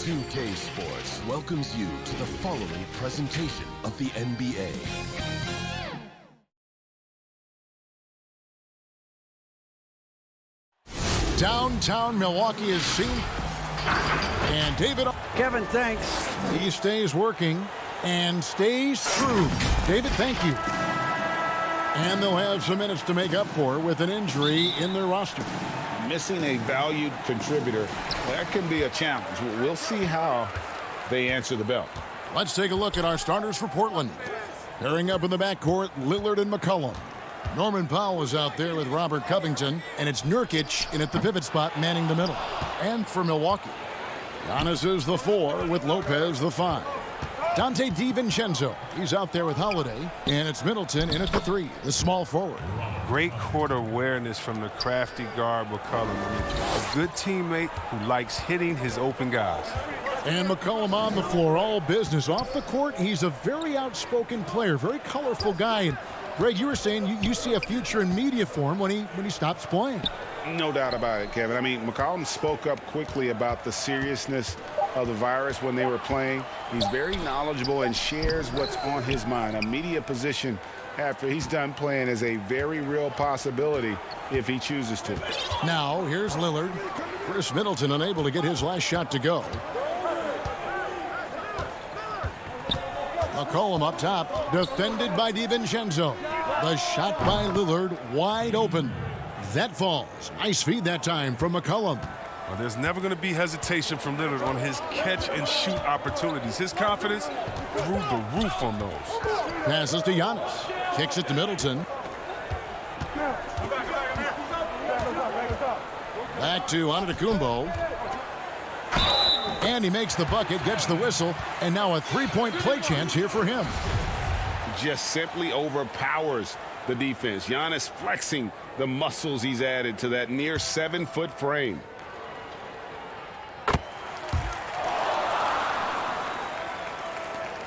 2K Sports welcomes you to the following presentation of the NBA. Downtown Milwaukee is seen. And David. Kevin, thanks. He stays working and stays true. David, thank you. And they'll have some minutes to make up for with an injury in their roster. Missing a valued contributor, that can be a challenge. We'll see how they answer the bell. Let's take a look at our starters for Portland. Pairing up in the backcourt, Lillard and McCollum. Norman Powell is out there with Robert Covington, and it's Nurkic in at the pivot spot manning the middle. And for Milwaukee, Giannis is the 4 with Lopez the 5. Dante DiVincenzo, he's out there with Holiday, and it's Middleton in at the 3, the small forward. Great court awareness from the crafty guard McCollum. A good teammate who likes hitting his open guys. And McCollum on the floor, all business. Off the court, he's a very outspoken player, very colorful guy. And Greg, you were saying you see a future in media for him when he stops playing. No doubt about it, Kevin. I mean, McCollum spoke up quickly about the seriousness of the virus when they were playing. He's very knowledgeable and shares what's on his mind. A media position after he's done playing is a very real possibility if he chooses to. Now, here's Lillard. Chris Middleton unable to get his last shot to go. McCollum up top, defended by DiVincenzo. The shot by Lillard, wide open. That falls. Nice feed that time from McCollum. Well, there's never going to be hesitation from Lillard on his catch-and-shoot opportunities. His confidence through the roof on those. Passes to Giannis. Kicks it to Middleton. Back to Antetokounmpo. And he makes the bucket, gets the whistle, and now a three-point play chance here for him. Just simply overpowers the defense. Giannis flexing the muscles he's added to that near 7-foot frame.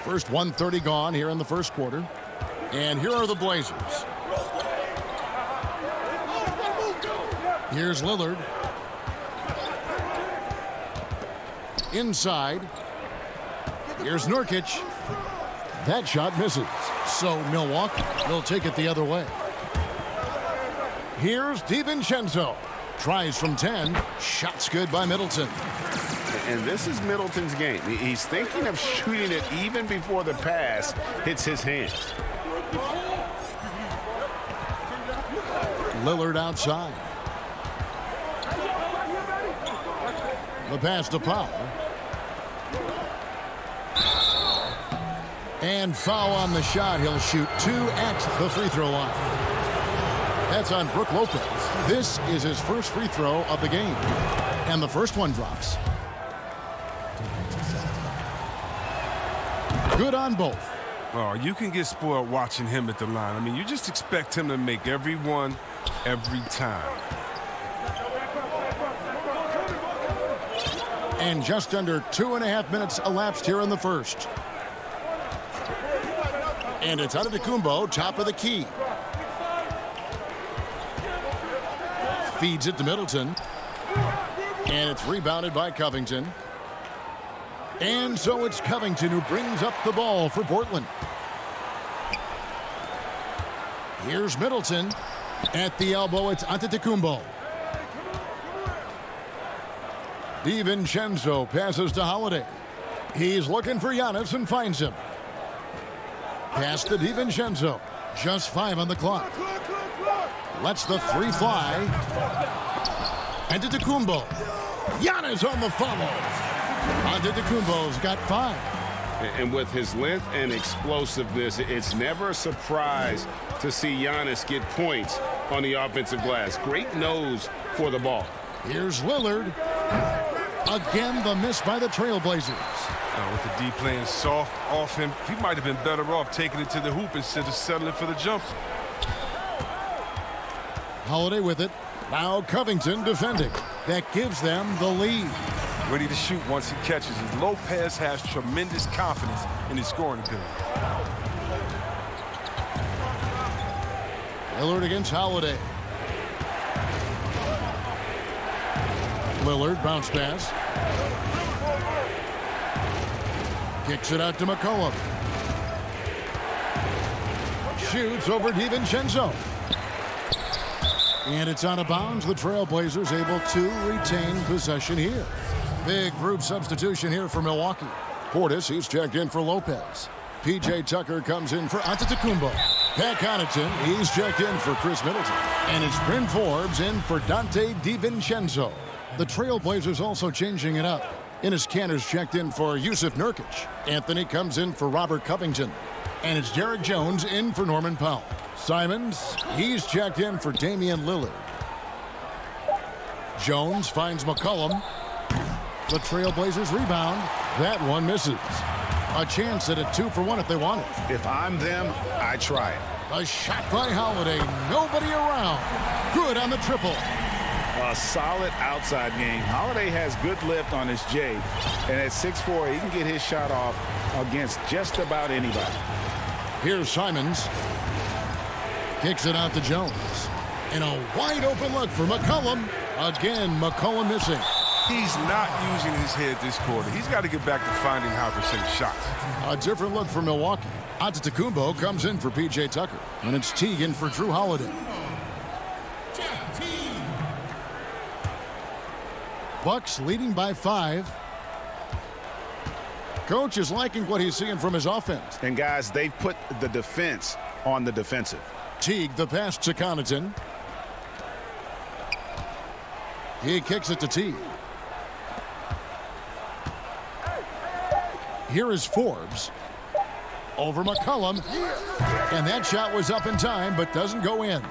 First 1:30 gone here in the first quarter. And here are the Blazers. Here's Lillard. Inside. Here's Nurkic. That shot misses. So Milwaukee will take it the other way. Here's DiVincenzo. Tries from 10. Shot's good by Middleton. And this is Middleton's game. He's thinking of shooting it even before the pass hits his hands. Lillard outside. The pass to Powell. And foul on the shot. He'll shoot 2 at the free throw line. That's on Brook Lopez. This is his first free throw of the game. And the first one drops. Good on both. Oh, you can get spoiled watching him at the line. I mean, you just expect him to make every one, every time. And just under 2.5 minutes elapsed here in the first. And it's Antetokounmpo, top of the key. Feeds it to Middleton. And it's rebounded by Covington. And so it's Covington who brings up the ball for Portland. Here's Middleton. At the elbow, it's Antetokounmpo. DiVincenzo passes to Holiday. He's looking for Giannis and finds him. Pass to DiVincenzo. Just 5 on the clock. Lets the 3 fly. Antetokounmpo. Giannis on the follow. Antetokounmpo's got 5. And with his length and explosiveness, it's never a surprise to see Giannis get points on the offensive glass. Great nose for the ball. Here's Lillard. Again, the miss by the Trailblazers. With the D playing soft off him, he might have been better off taking it to the hoop instead of settling for the jumper. Holiday with it. Now Covington defending. That gives them the lead. Ready to shoot once he catches it. Lopez has tremendous confidence in his scoring ability. Lillard against Holiday. Lillard, bounce pass. Kicks it out to McCollum. Shoots over DiVincenzo. And it's out of bounds. The Trailblazers able to retain possession here. Big group substitution here for Milwaukee. Portis, he's checked in for Lopez. P.J. Tucker comes in for Antetokounmpo. Pat Connaughton, he's checked in for Chris Middleton. And it's Bryn Forbes in for Dante DiVincenzo. The Trailblazers also changing it up. Enes Kanter's checked in for Yusuf Nurkic. Anthony comes in for Robert Covington. And it's Derek Jones in for Norman Powell. Simons, he's checked in for Damian Lillard. Jones finds McCollum. The Trailblazers rebound. That one misses. A chance at a 2-for-1 if they want it. If I'm them, I try it. A shot by Holiday. Nobody around. Good on the triple. A solid outside game. Holiday has good lift on his J. And at 6'4", he can get his shot off against just about anybody. Here's Simons. Kicks it out to Jones. And a wide open look for McCollum. Again, McCollum missing. He's not using his head this quarter. He's got to get back to finding high percentage shots. A different look for Milwaukee. Antetokounmpo comes in for P.J. Tucker. And it's Teague in for Drew Holiday. Bucks leading by 5. Coach is liking what he's seeing from his offense. And guys, they've put the defense on the defensive. Teague, the pass to Connaughton. He kicks it to Teague. Here is Forbes. Over McCollum. And that shot was up in time, but doesn't go in.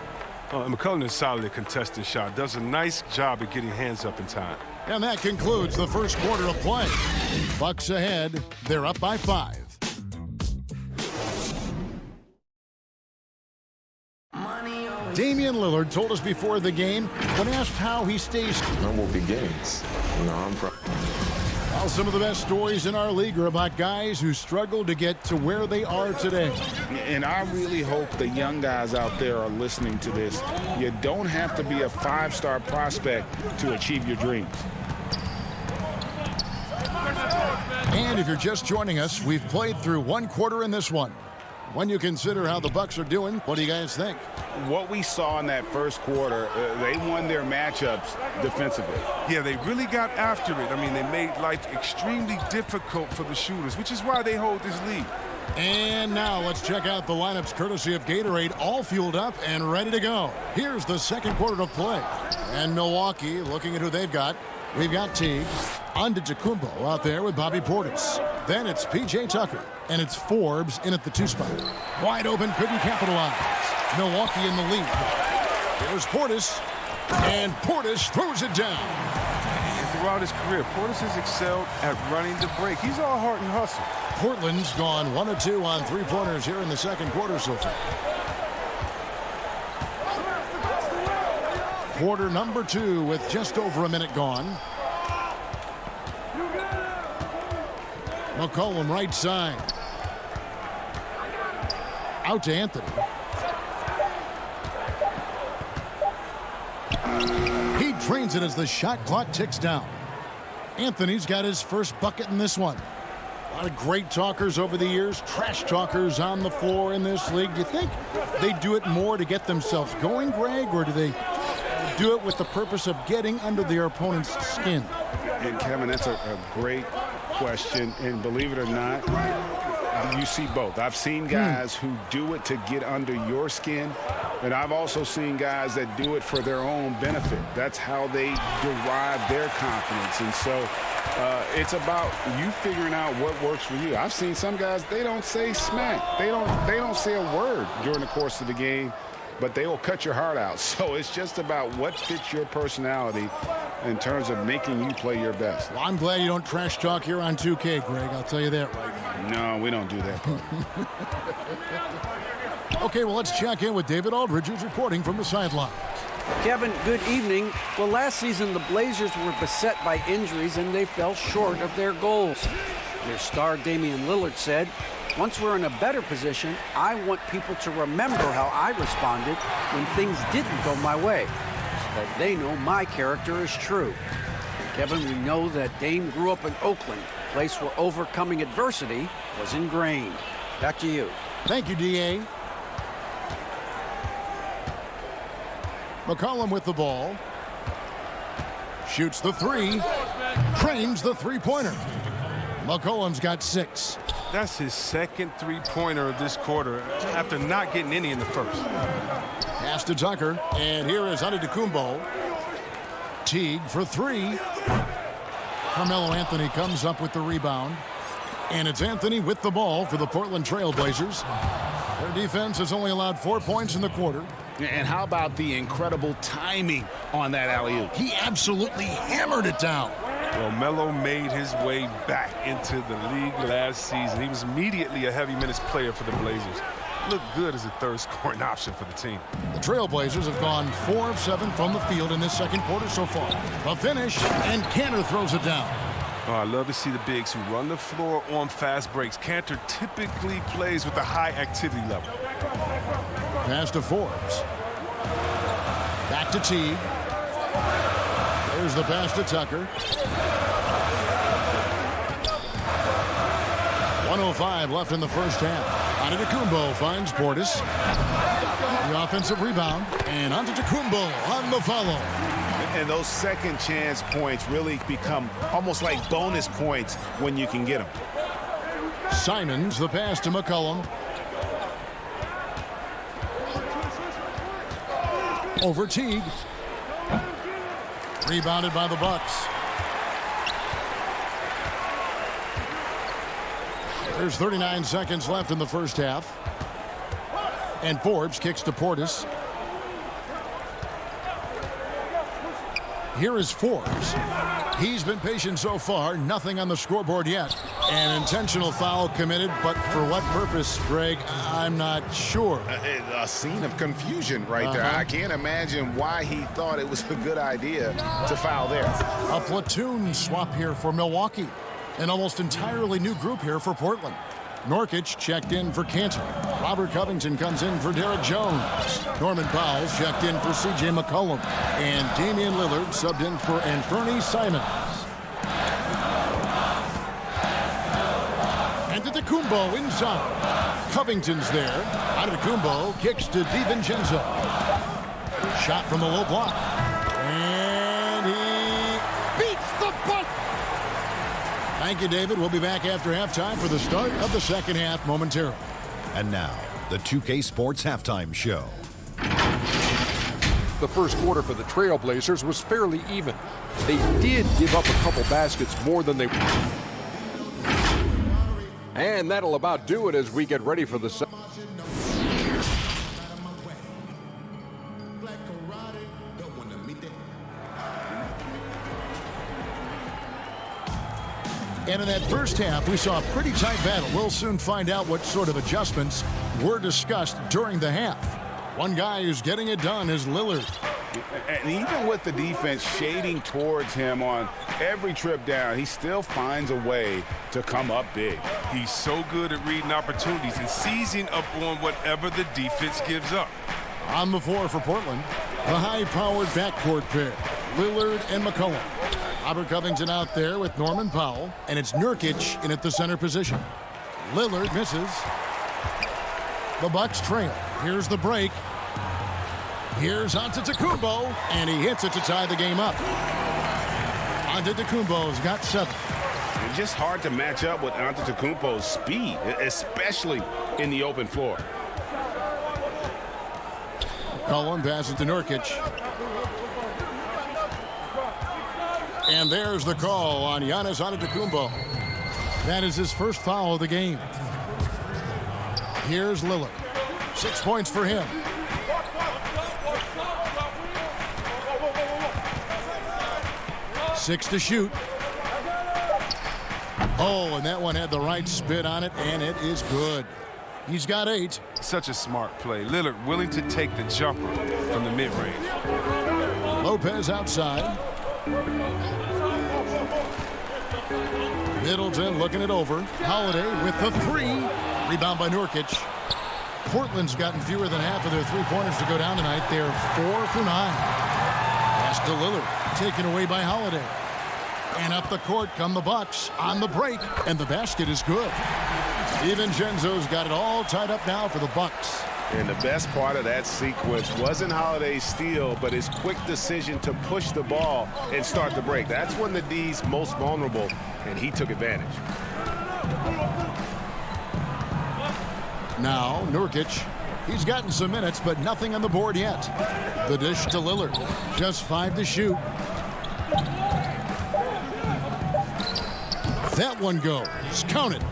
McCollum is solidly contested shot. Does a nice job at getting hands up in time. And that concludes the first quarter of play. Bucks ahead. They're up by 5. Damian Lillard told us before the game, when asked how he stays. Normal beginnings. I'm from. Well, some of the best stories in our league are about guys who struggled to get to where they are today. And I really hope the young guys out there are listening to this. You don't have to be a 5-star prospect to achieve your dreams. And if you're just joining us, we've played through one quarter in this one. When you consider how the Bucks are doing, what do you guys think? What we saw in that first quarter, they won their matchups defensively. Yeah, they really got after it. I mean, they made life extremely difficult for the shooters, which is why they hold this lead. And now let's check out the lineups courtesy of Gatorade, all fueled up and ready to go. Here's the second quarter of play. And Milwaukee, looking at who they've got. We've got Teague, Antetokounmpo out there with Bobby Portis. Then it's P.J. Tucker, and it's Forbes in at the 2 spot. Wide open, couldn't capitalize. Milwaukee in the lead. Here's Portis, and Portis throws it down. And throughout his career, Portis has excelled at running the break. He's all heart and hustle. Portland's gone 1 of 2 on 3-pointers here in the second quarter so far. Quarter number 2 with just over a minute gone. McCollum right side. Out to Anthony. He drains it as the shot clock ticks down. Anthony's got his first bucket in this one. A lot of great talkers over the years, trash talkers on the floor in this league. Do you think they do it more to get themselves going, Greg, or do they do it with the purpose of getting under their opponent's skin? And Kevin, that's a great question, and believe it or not, you see both. I've seen guys who do it to get under your skin, and I've also seen guys that do it for their own benefit. That's how they derive their confidence. And so it's about you figuring out what works for you. I've seen some guys, they don't say smack. They don't say a word during the course of the game. but they will cut your heart out. So it's just about what fits your personality in terms of making you play your best. Well, I'm glad you don't trash talk here on 2K, Greg. I'll tell you that right now. No, we don't do that. Okay, well, let's check in with David Aldridge, who's reporting from the sideline. Kevin, good evening. Well, last season, the Blazers were beset by injuries, and they fell short of their goals. Their star, Damian Lillard, said, "Once we're in a better position, I want people to remember how I responded when things didn't go my way, so that they know my character is true." Kevin, we know that Dame grew up in Oakland, a place where overcoming adversity was ingrained. Back to you. Thank you, D.A. McCollum with the ball. Shoots the three. Trains the three-pointer. McCollum's got 6. That's his second three-pointer of this quarter after not getting any in the first. Pass to Tucker, and here is Antetokounmpo. Teague for 3. Carmelo Anthony comes up with the rebound. And it's Anthony with the ball for the Portland Trail Blazers. Their defense has only allowed 4 points in the quarter. And how about the incredible timing on that alley-oop? He absolutely hammered it down. Well, Melo made his way back into the league last season. He was immediately a heavy minutes player for the Blazers. Looked good as a third scoring option for the team. The Trail Blazers have gone 4 of 7 from the field in this second quarter so far. A finish, and Cantor throws it down. Oh, I love to see the bigs who run the floor on fast breaks. Cantor typically plays with a high activity level. Pass to Forbes. Back to Teague. There's the pass to Tucker. 1:05 left in the first half. Antetokounmpo finds Portis. The offensive rebound. And Antetokounmpo on the follow. And those second chance points really become almost like bonus points when you can get them. Simons, the pass to McCollum. Over Teague. Rebounded by the Bucks. There's 39 seconds left in the first half. And Forbes kicks to Portis. Here is Forbes. He's been patient so far. Nothing on the scoreboard yet. An intentional foul committed, but for what purpose, Greg? I'm not sure. A scene of confusion right there. I can't imagine why he thought it was a good idea to foul there. A platoon swap here for Milwaukee. An almost entirely new group here for Portland. Nurkic checked in for Cantor. Robert Covington comes in for Derek Jones. Norman Powell checked in for C.J. McCollum. And Damian Lillard subbed in for Anthony Simons. Antetokounmpo inside. Covington's there. Antetokounmpo kicks to DiVincenzo. Shot from the low block. And he beats the bucket. Thank you, David. We'll be back after halftime for the start of the second half momentarily. And now, the 2K Sports Halftime Show. The first quarter for the Trailblazers was fairly even. They did give up a couple baskets more than they... And that'll about do it as we get ready for the... And in that first half, we saw a pretty tight battle. We'll soon find out what sort of adjustments were discussed during the half. One guy who's getting it done is Lillard. And even with the defense shading towards him on every trip down, he still finds a way to come up big. He's so good at reading opportunities and seizing up on whatever the defense gives up. On the floor for Portland, the high-powered backcourt pair, Lillard and McCollum. Robert Covington out there with Norman Powell, and it's Nurkic in at the center position. Lillard misses. The Bucks trail. Here's the break. Here's Antetokounmpo, and he hits it to tie the game up. Antetokounmpo's got 7. It's just hard to match up with Antetokounmpo's speed, especially in the open floor. McCollum passes to Nurkic. And there's the call on Giannis Antetokounmpo. That is his first foul of the game. Here's Lillard. 6 points for him. 6 to shoot. Oh, and that one had the right spin on it, and it is good. He's got 8. Such a smart play. Lillard willing to take the jumper from the mid-range. Lopez outside. Middleton looking it over. Holiday with the 3. Rebound by Nurkic. Portland's gotten fewer than half of their three-pointers to go down tonight. They're 4 for 9. Pass to Lillard, taken away by Holiday. And up the court come the Bucks on the break, and the basket is good. DiVincenzo's got it all tied up now for the Bucks. And the best part of that sequence wasn't Holiday's steal, but his quick decision to push the ball and start the break. That's when the D's most vulnerable, and he took advantage. Now, Nurkic. He's gotten some minutes, but nothing on the board yet. The dish to Lillard. Just 5 to shoot. That one goes. Count it.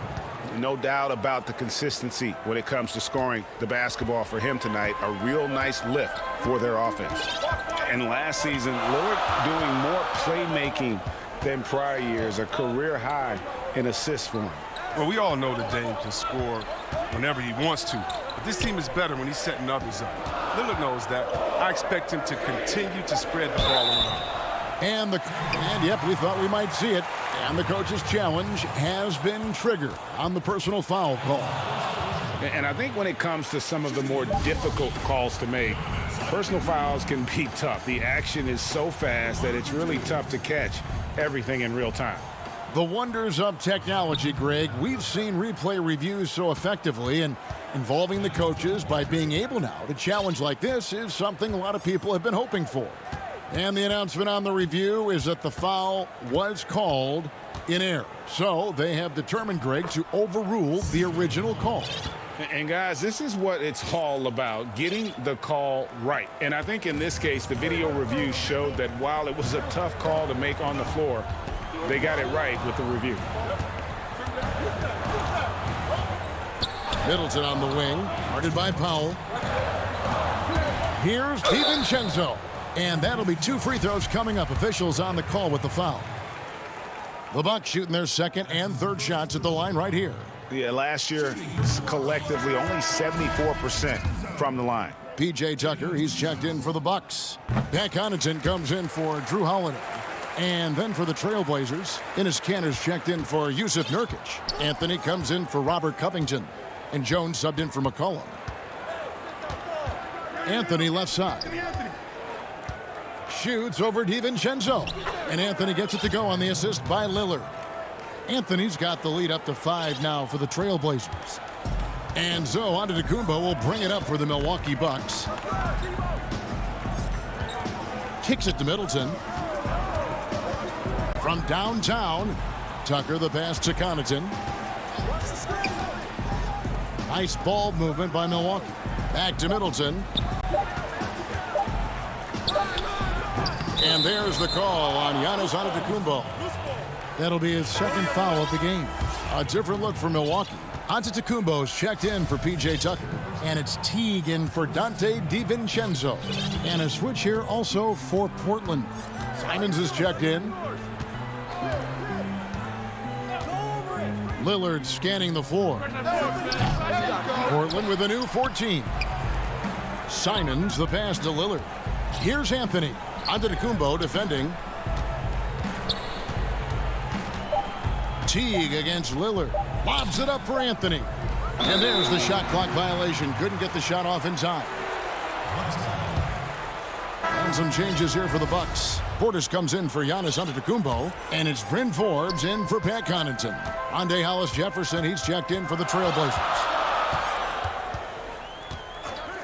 No doubt about the consistency when it comes to scoring the basketball for him tonight. A real nice lift for their offense. And last season, Lillard doing more playmaking than prior years. A career high in assists for him. Well, we all know that Dame can score whenever he wants to. But this team is better when he's setting others up. Lillard knows that. I expect him to continue to spread the ball around. And yep, we thought we might see it. And the coach's challenge has been triggered on the personal foul call. And I think when it comes to some of the more difficult calls to make, personal fouls can be tough. The action is so fast that it's really tough to catch everything in real time. The wonders of technology, Greg. We've seen replay reviews so effectively, and involving the coaches by being able now to challenge like this is something a lot of people have been hoping for. And the announcement on the review is that the foul was called in error. So they have determined, Greg, to overrule the original call. And guys, this is what it's all about, getting the call right. And I think in this case, the video review showed that while it was a tough call to make on the floor, they got it right with the review. Middleton on the wing, guarded by Powell. Here's DiVincenzo. And that'll be 2 free throws coming up. Officials on the call with the foul. The Bucks shooting their second and third shots at the line right here. Yeah, last year, collectively, only 74% from the line. P.J. Tucker, he's checked in for the Bucks. Pat Connaughton comes in for Drew Holiday. And then for the Trailblazers, Enes Kanter's checked in for Yusuf Nurkic. Anthony comes in for Robert Covington. And Jones subbed in for McCollum. Anthony left side. Shoots over DiVincenzo. And Anthony gets it to go on the assist by Lillard. Anthony's got the lead up to 5 now for the Trailblazers. And so Antetokounmpo will bring it up for the Milwaukee Bucks. Kicks it to Middleton. From downtown, Tucker the pass to Connaughton. Nice ball movement by Milwaukee. Back to Middleton. And there's the call on Giannis Antetokounmpo. That'll be his second foul of the game. A different look for Milwaukee. Antetokounmpo's checked in for P.J. Tucker. And it's Teague in for Dante DiVincenzo. And a switch here also for Portland. Simons is checked in. Lillard scanning the floor. Portland with a new 14. Simons the pass to Lillard. Here's Anthony. Antetokounmpo defending. Teague against Lillard. Lobs it up for Anthony. And there's the shot clock violation. Couldn't get the shot off in time. And some changes here for the Bucks. Portis comes in for Giannis Antetokounmpo. And it's Bryn Forbes in for Pat Connaughton. Rondae Hollis-Jefferson, he's checked in for the Trailblazers.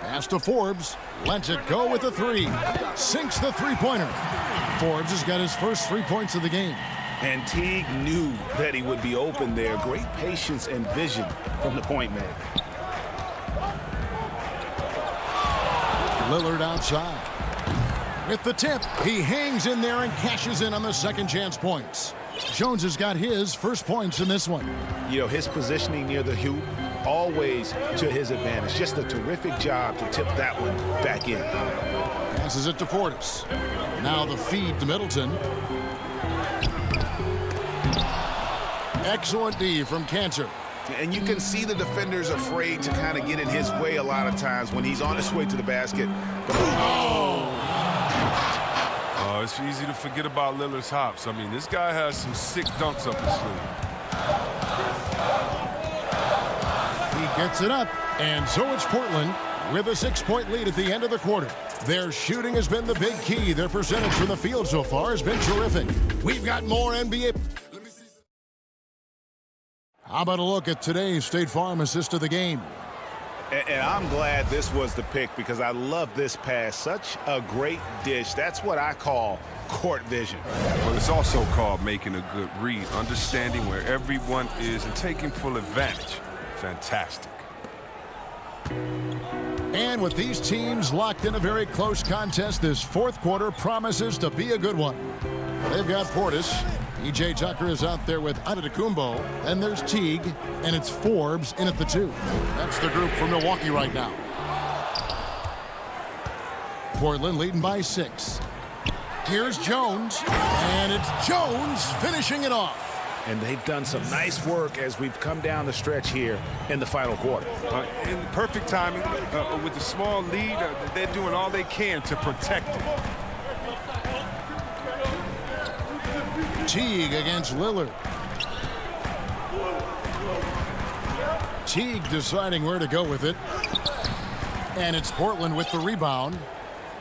Pass to Forbes. Lets it go with the 3. Sinks the three-pointer. Forbes has got his first 3 points of the game. And Teague knew that he would be open there. Great patience and vision from the point man. Lillard outside. With the tip, he hangs in there and cashes in on the second chance points. Jones has got his first points in this one. You know, his positioning near the hoop, always to his advantage. Just a terrific job to tip that one back in. Passes it to Portis. Now the feed to Middleton. Excellent D from Cantor. And you can see the defenders afraid to kind of get in his way a lot of times when he's on his way to the basket. Oh, it's easy to forget about Lillard's hops. I mean, this guy has some sick dunks up his sleeve. He gets it up, and so it's Portland with a 6-point lead at the end of the quarter. Their shooting has been the big key. Their percentage from the field so far has been terrific. We've got more NBA. How about a look at today's State Farm assist of the game? And I'm glad this was the pick because I love this pass. Such a great dish. That's what I call court vision. Well, it's also called making a good read, understanding where everyone is and taking full advantage. Fantastic. And with these teams locked in a very close contest, this fourth quarter promises to be a good one. They've got Portis. E.J. Tucker is out there with Antetokounmpo. Then there's Teague, and it's Forbes in at the 2. That's the group from Milwaukee right now. Portland leading by 6. Here's Jones, and it's Jones finishing it off. And they've done some nice work as we've come down the stretch here in the final quarter. In perfect timing, with the small lead, they're doing all they can to protect it. Teague against Lillard. Teague deciding where to go with it. And it's Portland with the rebound.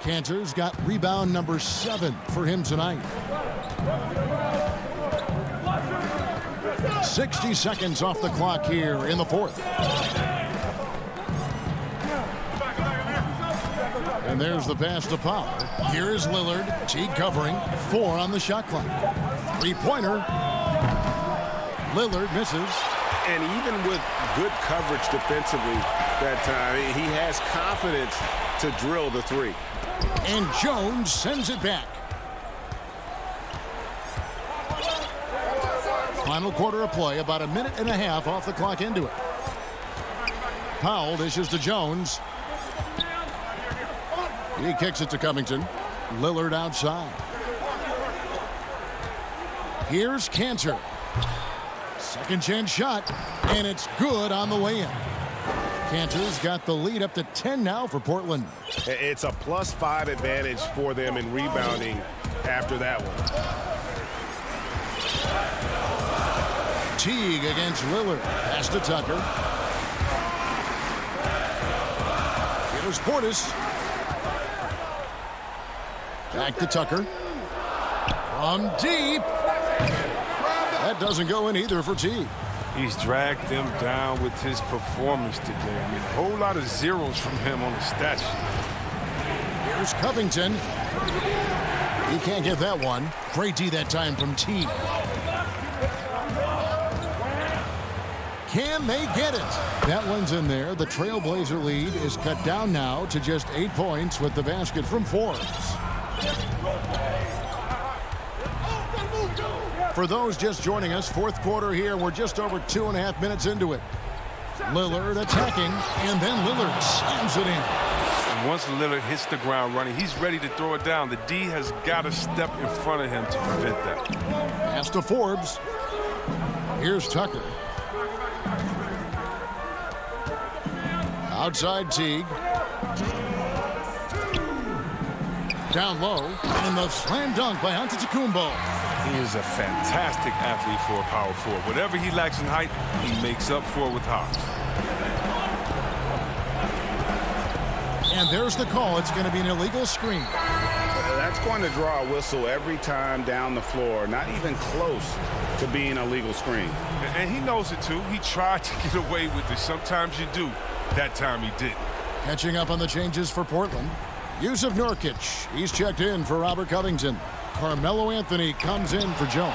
Cantor's got rebound number 7 for him tonight. 60 seconds off the clock here in the fourth. And there's the pass to Powell. Here is Lillard. Teague covering. 4 on the shot clock. Three-pointer. Lillard misses. And even with good coverage defensively that time, he has confidence to drill the 3. And Jones sends it back. Final quarter of play, about a minute and a half off the clock into it. Powell dishes to Jones. He kicks it to Covington. Lillard outside. Here's Cantor. Second chance shot, and it's good on the way in. Cantor's got the lead up to 10 now for Portland. It's a +5 advantage for them in rebounding after that one. Teague against Lillard. Pass to Tucker. Here's Portis. Back to Tucker. From deep. That doesn't go in either for Teague. He's dragged them down with his performance today. I mean, a whole lot of zeros from him on the stat sheet. Here's Covington. He can't get that one. Great D that time from Teague. Can they get it? That one's in there. The Trailblazer lead is cut down now to just 8 points with the basket from Forbes. For those just joining us, fourth quarter here. We're just over 2.5 minutes into it. Lillard attacking, and then Lillard slams it in. And once Lillard hits the ground running, he's ready to throw it down. The D has got to step in front of him to prevent that. Pass to Forbes. Here's Tucker. Outside Teague. Down low, and the slam dunk by Antetokounmpo. He is a fantastic athlete for a power forward. Whatever he lacks in height, he makes up for it with hops. And there's the call. It's going to be an illegal screen. That's going to draw a whistle every time down the floor. Not even close to being a legal screen. And he knows it, too. He tried to get away with it. Sometimes you do. That time he didn't. Catching up on the changes for Portland. Yusuf Nurkic. He's checked in for Robert Covington. Carmelo Anthony comes in for Jones.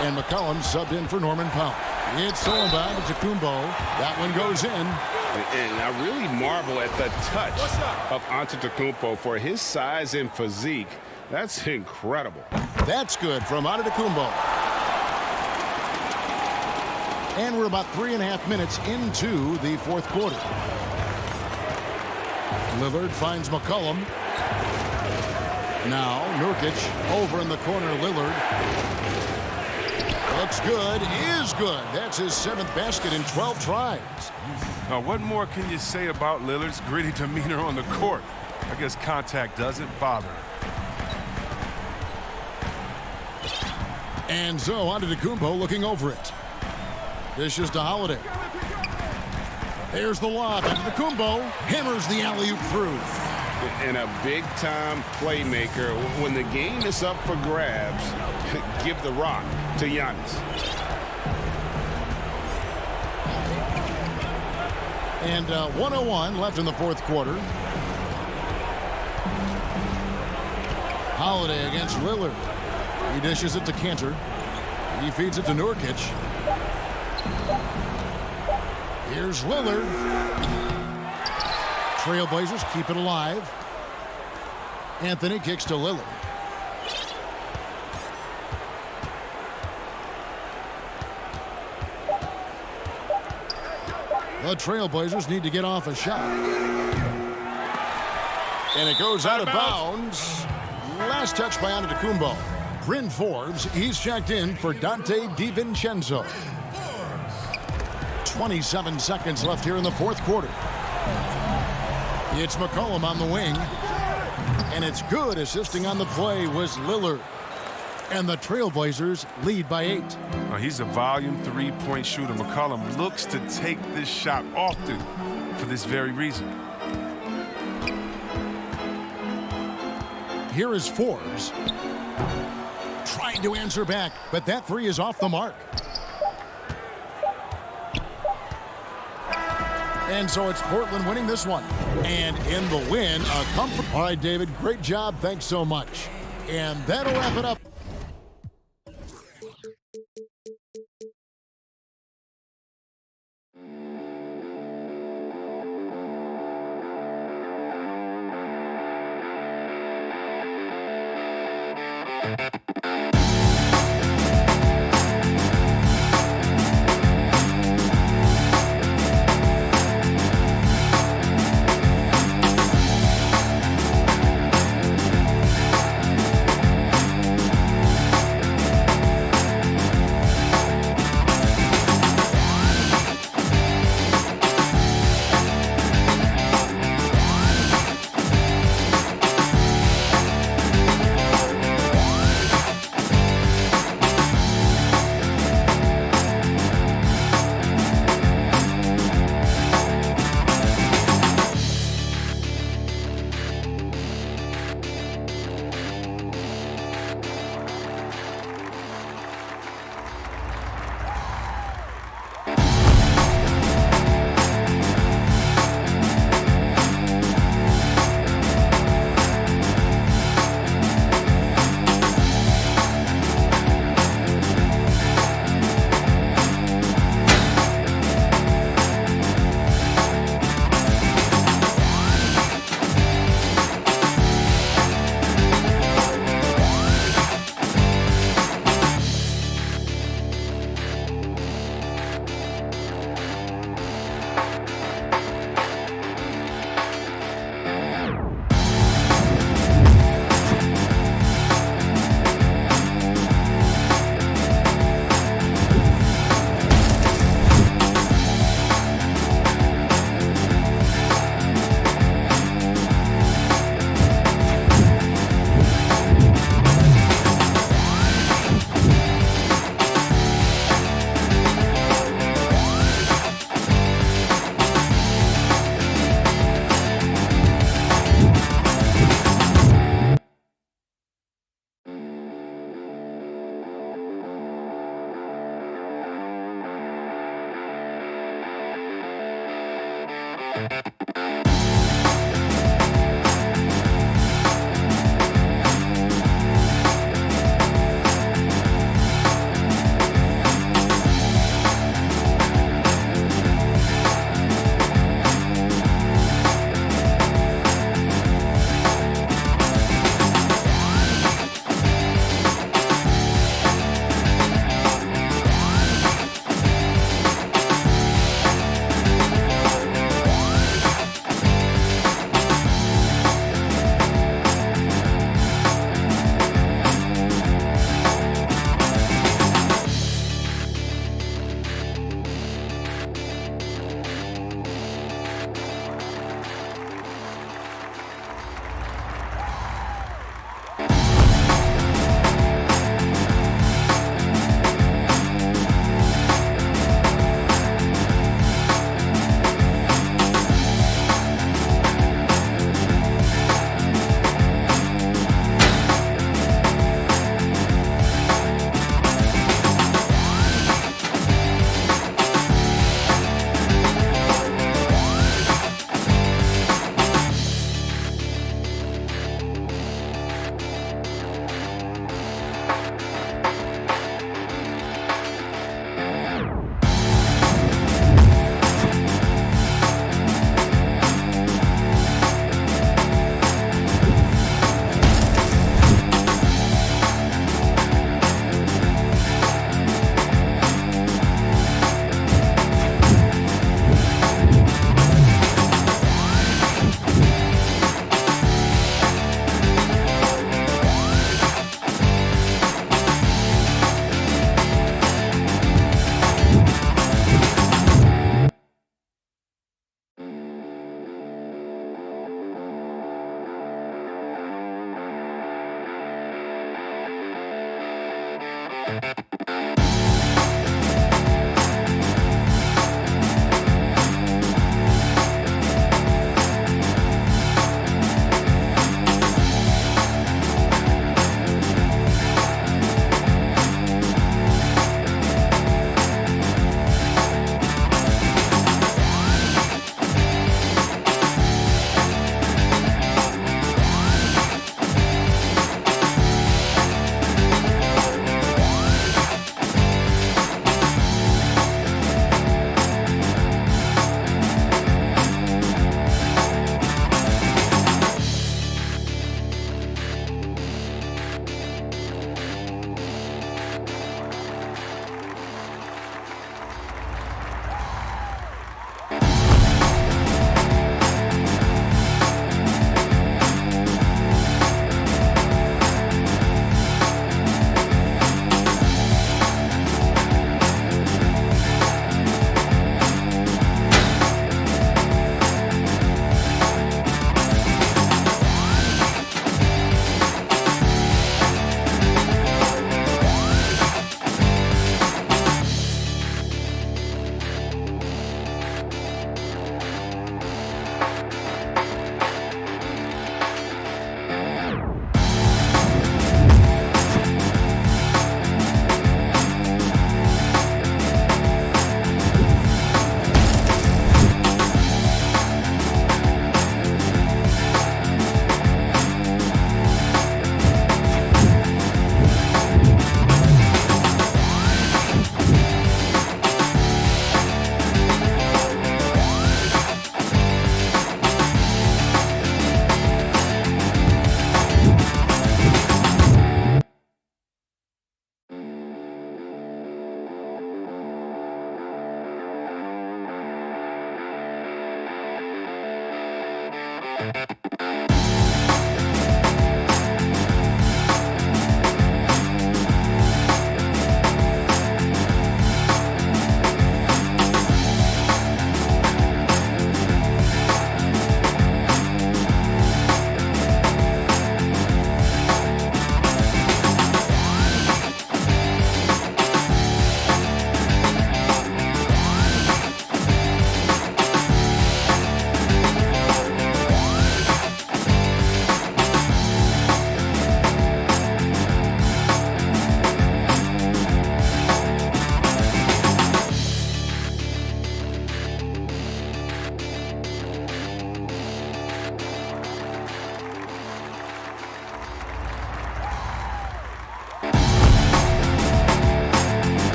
And McCollum subbed in for Norman Powell. It's Sullivan to Kumbo. That one goes in. And I really marvel at the touch of Antetokounmpo for his size and physique. That's incredible. That's good from Antetokounmpo. And we're about 3.5 minutes into the fourth quarter. Lillard finds McCollum. Now Nurkic over in the corner. Lillard. Looks good, is good. That's his 7th basket in 12 tries. Now, what more can you say about Lillard's gritty demeanor on the court? I guess contact doesn't bother him. And so on to Antetokounmpo looking over it. Dishes to Holiday. There's the lob. Antetokounmpo hammers the alley-oop through. And a big-time playmaker. When the game is up for grabs, give the rock to Giannis. And 1:01 left in the 4th quarter. Holiday against Lillard. He dishes it to Cantor. He feeds it to Nurkic. Here's Lillard. Trailblazers keep it alive. Anthony kicks to Lillard. The Trailblazers need to get off a shot. And it goes out of bounds. Last touch by Antetokounmpo. Bryn Forbes, he's checked in for Dante DiVincenzo. 27 seconds left here in the 4th quarter. It's McCollum on the wing. And it's good. Assisting on the play was Lillard. And the Trailblazers lead by 8. Now, he's a volume 3-point shooter. McCollum looks to take this shot often for this very reason. Here is Forbes. Trying to answer back, but that 3 is off the mark. And so it's Portland winning this one. And in the win, a comfort. All right, David, great job. Thanks so much. And that'll wrap it up.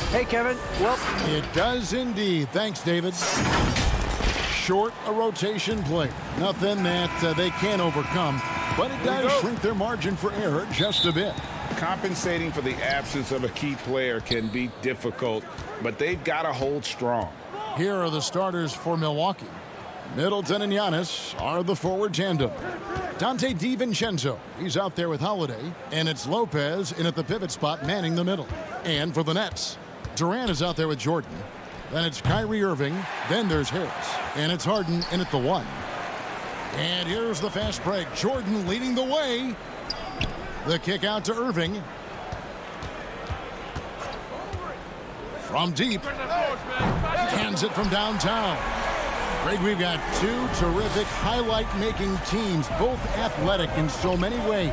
Hey, Kevin. Well, It does indeed. Thanks, David. Short a rotation play. Nothing that they can't overcome, but it does shrink their margin for error just a bit. Compensating for the absence of a key player can be difficult, but they've got to hold strong. Here are the starters for Milwaukee. Middleton and Giannis are the forward tandem. Dante DiVincenzo, he's out there with Holiday, and it's Lopez in at the pivot spot manning the middle. And for the Nets, Durant is out there with Jordan. Then it's Kyrie Irving. Then there's Harris. And it's Harden in at the 1. And here's the fast break. Jordan leading the way. The kick out to Irving. From deep. Hands it from downtown. Greg, we've got two terrific highlight-making teams, both athletic in so many ways.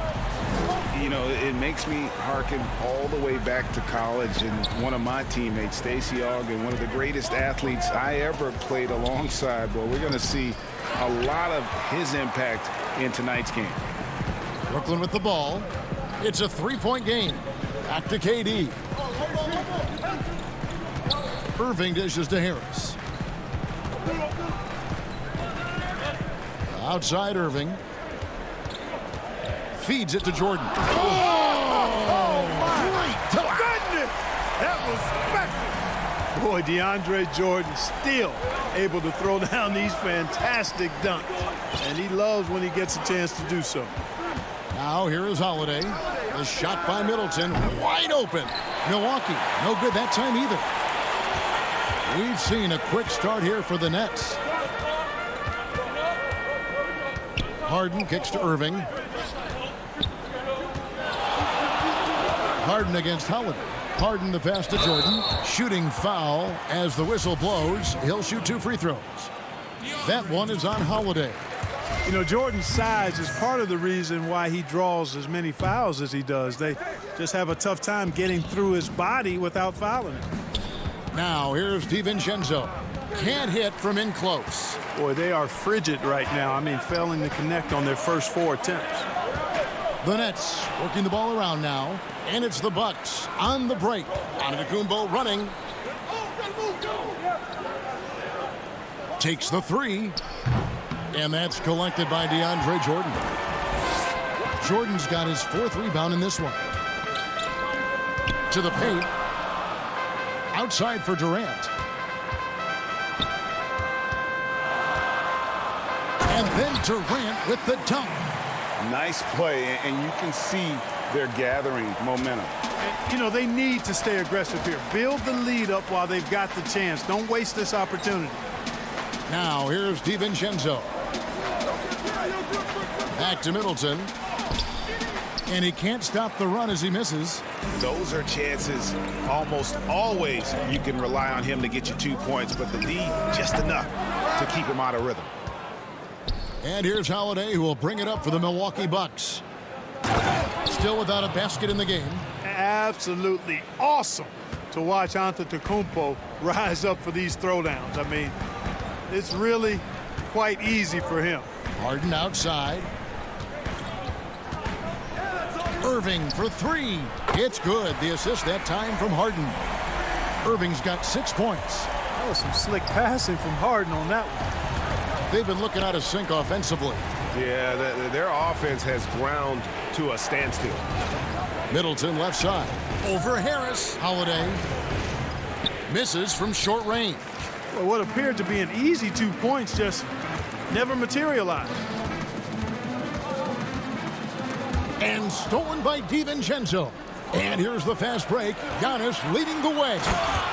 You know, it makes me hearken all the way back to college, and one of my teammates, Stacey Ogden, one of the greatest athletes I ever played alongside. Well, we're going to see a lot of his impact in tonight's game. Brooklyn with the ball. It's a three-point game. Back to KD. Irving dishes to Harris. Outside Irving. Feeds it to Jordan. Oh, my goodness! That was special. Boy, DeAndre Jordan still able to throw down these fantastic dunks. And he loves when he gets a chance to do so. Now here is Holiday. The shot by Middleton. Wide open. Milwaukee. No good that time either. We've seen a quick start here for the Nets. Harden kicks to Irving. Harden against Holiday. Harden the pass to Jordan. Shooting foul as the whistle blows. He'll shoot 2 free throws. That one is on Holiday. You know, Jordan's size is part of the reason why he draws as many fouls as he does. They just have a tough time getting through his body without fouling him. Now here's DiVincenzo. Can't hit from in close. Boy, they are frigid right now. I mean, failing to connect on their first 4 attempts. The Nets working the ball around now. And it's the Bucks on the break. Antetokounmpo running. Takes the 3. And that's collected by DeAndre Jordan. Jordan's got his 4th rebound in this one. To the paint. Outside for Durant. And then Durant with the dunk. Nice play, and you can see they're gathering momentum. And, you know, they need to stay aggressive here. Build the lead up while they've got the chance. Don't waste this opportunity. Now here's DiVincenzo. Back to Middleton. And he can't stop the run as he misses. Those are chances almost always you can rely on him to get you 2 points, but the D just enough to keep him out of rhythm. And here's Holiday, who will bring it up for the Milwaukee Bucks. Still without a basket in the game. Absolutely awesome to watch Antetokounmpo rise up for these throwdowns. I mean, it's really quite easy for him. Harden outside. Irving for 3. It's good. The assist that time from Harden. Irving's got 6 points. That was some slick passing from Harden on that one. They've been looking out of sync offensively. Yeah, their offense has ground to a standstill. Middleton left side. Over Harris. Holiday. Misses from short range. Well, what appeared to be an easy 2 points just never materialized. And stolen by DiVincenzo. And here's the fast break. Giannis leading the way.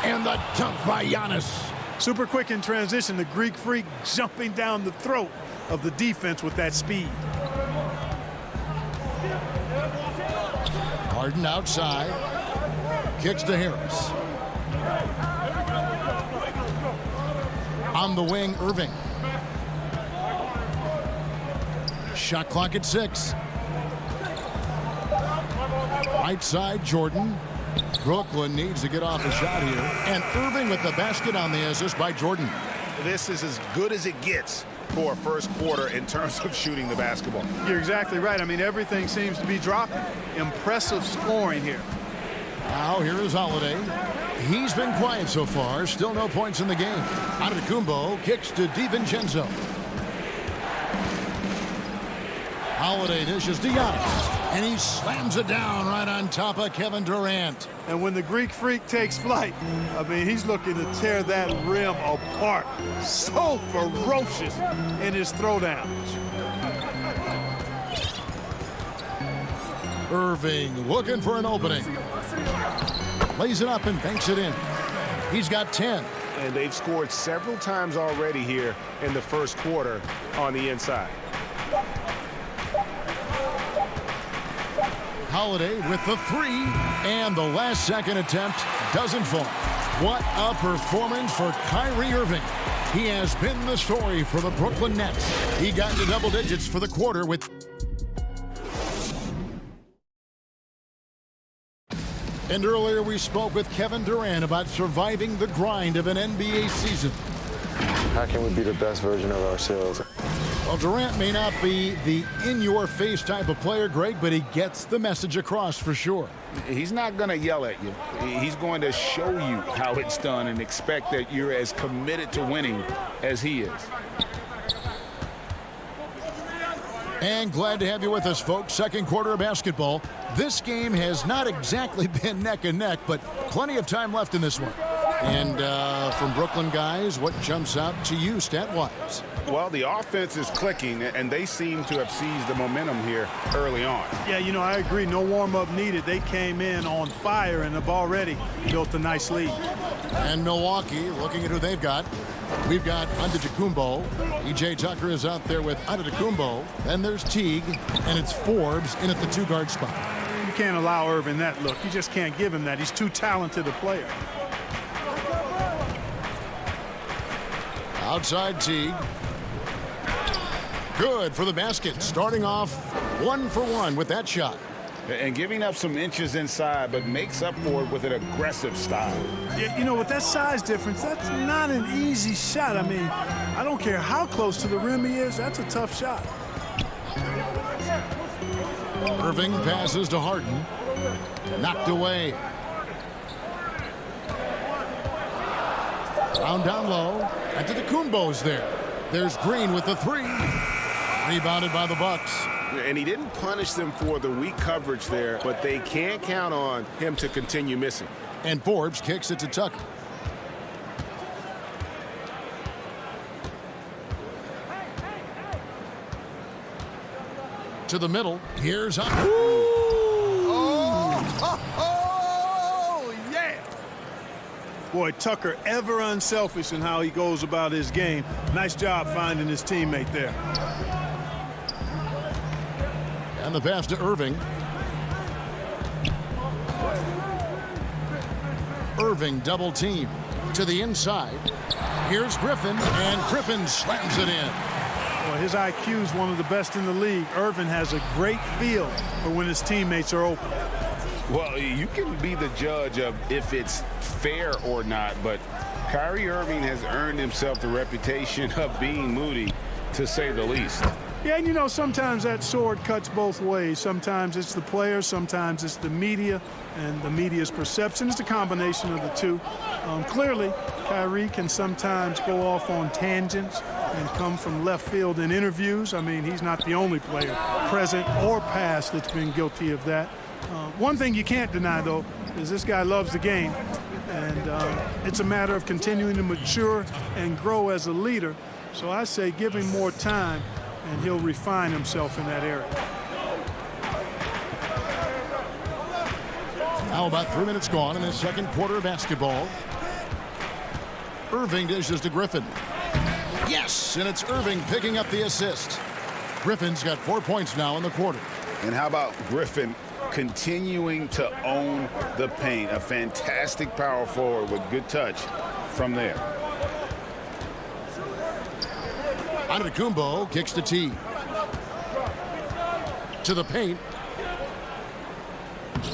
And the dunk by Giannis. Super quick in transition. The Greek freak jumping down the throat of the defense with that speed. Harden outside. Kicks to Harris. On the wing, Irving. Shot clock at 6. Right side, Jordan. Brooklyn needs to get off a shot here. And Irving with the basket on the assist by Jordan. This is as good as it gets for a first quarter in terms of shooting the basketball. You're exactly right. I mean, everything seems to be dropping. Impressive scoring here. Now here is Holiday. He's been quiet so far. Still no points in the game. Antetokounmpo kicks to DiVincenzo. Holiday dishes to Giannis. And he slams it down right on top of Kevin Durant. And when the Greek Freak takes flight, I mean, he's looking to tear that rim apart. So ferocious in his throwdowns. Irving looking for an opening. Lays it up and banks it in. He's got 10. And they've scored several times already here in the first quarter on the inside. Holiday with the three, and the last second attempt doesn't fall. What a performance for Kyrie Irving. He has been the story for the Brooklyn Nets. He got to double digits for the quarter with... And earlier we spoke with Kevin Durant about surviving the grind of an NBA season. How can we be the best version of ourselves? Well, Durant may not be the in-your-face type of player, Greg, but he gets the message across for sure. He's not going to yell at you. He's going to show you how it's done and expect that you're as committed to winning as he is. And glad to have you with us, folks. Second quarter of basketball. This game has not exactly been neck and neck, but plenty of time left in this one. And from Brooklyn guys, what jumps out to you stat-wise? Well, the offense is clicking, and they seem to have seized the momentum here early on. Yeah, you know, I agree. No warm-up needed. They came in on fire and have already built a nice lead. And Milwaukee, looking at who they've got. We've got Antetokounmpo. E.J. Tucker is out there with Antetokounmpo. Then there's Teague, and it's Forbes in at the two-guard spot. You can't allow Irving that look. You just can't give him that. He's too talented a player. Outside Teague. Good for the basket. Starting off 1 for 1 with that shot. And giving up some inches inside, but makes up for it with an aggressive style. Yeah, you know, with that size difference, that's not an easy shot. I mean, I don't care how close to the rim he is. That's a tough shot. Irving passes to Harden. Knocked away. Down low. Antetokounmpo's there. There's Green with the three. Rebounded by the Bucks. And he didn't punish them for the weak coverage there, but they can't count on him to continue missing. And Forbes kicks it to Tucker. To the middle. Here's up. Yeah! Boy, Tucker ever unselfish in how he goes about his game. Nice job finding his teammate there. And the pass to Irving. Irving double team to the inside. Here's Griffin, and Griffin slams it in. Well, his IQ is one of the best in the league. Irvin has a great feel for when his teammates are open. Well, you can be the judge of if it's fair or not, but Kyrie Irving has earned himself the reputation of being moody, to say the least. Yeah, and you know, sometimes that sword cuts both ways. Sometimes it's the players, sometimes it's the media, and the media's perception is the combination of the two. Clearly, Kyrie can sometimes go off on tangents and come from left field in interviews. I mean, he's not the only player, present or past, that's been guilty of that. One thing you can't deny, though, is this guy loves the game, and it's a matter of continuing to mature and grow as a leader. So I say give him more time, and he'll refine himself in that area. Now about 3 minutes gone in the second quarter of basketball. Irving dishes to Griffin. Yes, and it's Irving picking up the assist. Griffin's got 4 points now in the quarter. And how about Griffin continuing to own the paint? A fantastic power forward with good touch from there. Antetokounmpo kicks to T. To the paint.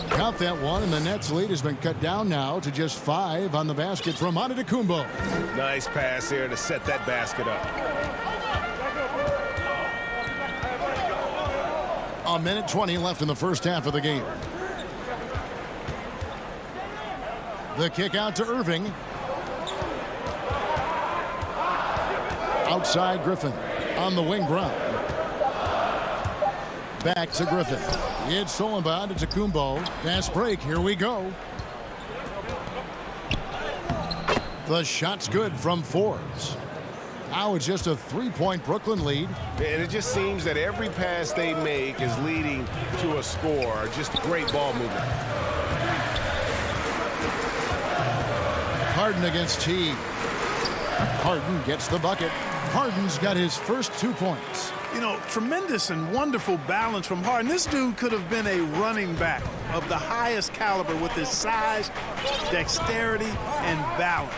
Count that one, and the Nets lead has been cut down now to just 5 on the basket from Antetokounmpo. Nice pass there to set that basket up. A minute 20 left in the first half of the game. The kick out to Irving. Outside Griffin. On the wing, Brown. Back to Griffin. It's stolen by Antetokounmpo. Fast break. Here we go. The shot's good from Forbes. Now it's just a 3-point Brooklyn lead. And it just seems that every pass they make is leading to a score. Just great ball movement. Harden against Teague. Harden gets the bucket. Harden's got his first 2 points. You know, tremendous and wonderful balance from Harden. This dude could have been a running back of the highest caliber with his size, dexterity, and balance.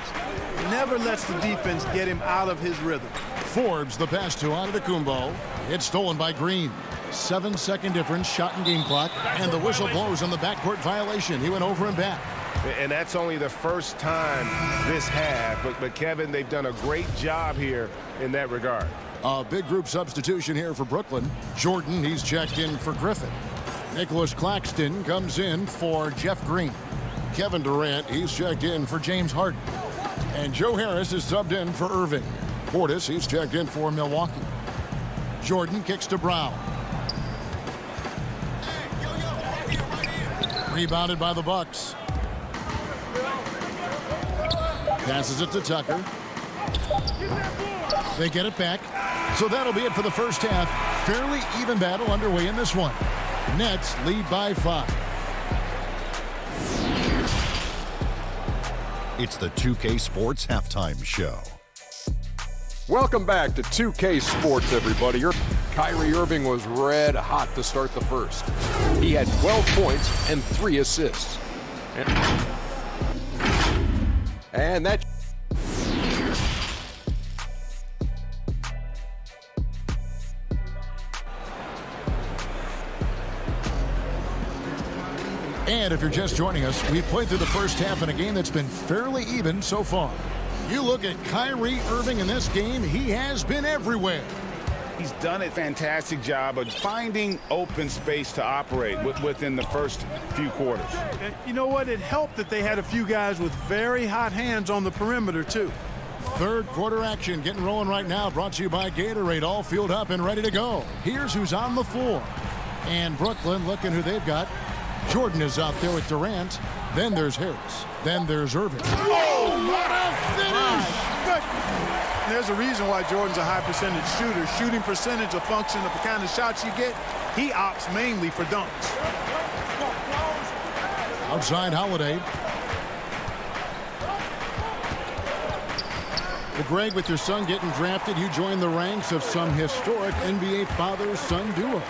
Never lets the defense get him out of his rhythm. Forbes, the pass to Antetokounmpo. It's stolen by Green. 7-second difference, shot and game clock, and the whistle blows on the backcourt violation. He went over and back. And that's only the first time this half. But Kevin, they've done a great job here in that regard. A big group substitution here for Brooklyn. Jordan, he's checked in for Griffin. Nicholas Claxton comes in for Jeff Green. Kevin Durant, he's checked in for James Harden. And Joe Harris is subbed in for Irving. Portis, he's checked in for Milwaukee. Jordan kicks to Brown. Rebounded by the Bucks. Passes it to Tucker. They get it back. So that'll be it for the first half. Fairly even battle underway in this one. Nets lead by 5. It's the 2K Sports Halftime Show. Welcome back to 2K Sports, everybody. Kyrie Irving was red hot to start the first. He had 12 points and 3 assists. And that... And if you're just joining us, we've played through the first half in a game that's been fairly even so far. You look at Kyrie Irving in this game, he has been everywhere. He's done a fantastic job of finding open space to operate within the first few quarters. You know what? It helped that they had a few guys with very hot hands on the perimeter, too. Third quarter action getting rolling right now, brought to you by Gatorade, all fueled up and ready to go. Here's who's on the floor. And Brooklyn, looking who they've got. Jordan is out there with Durant. Then there's Harris. Then there's Irving. Oh, what a finish! There's a reason why Jordan's a high percentage shooter. Shooting percentage a function of the kind of shots you get. He opts mainly for dunks. Outside Holiday. Well, Greg, with your son getting drafted, you join the ranks of some historic NBA father-son duos.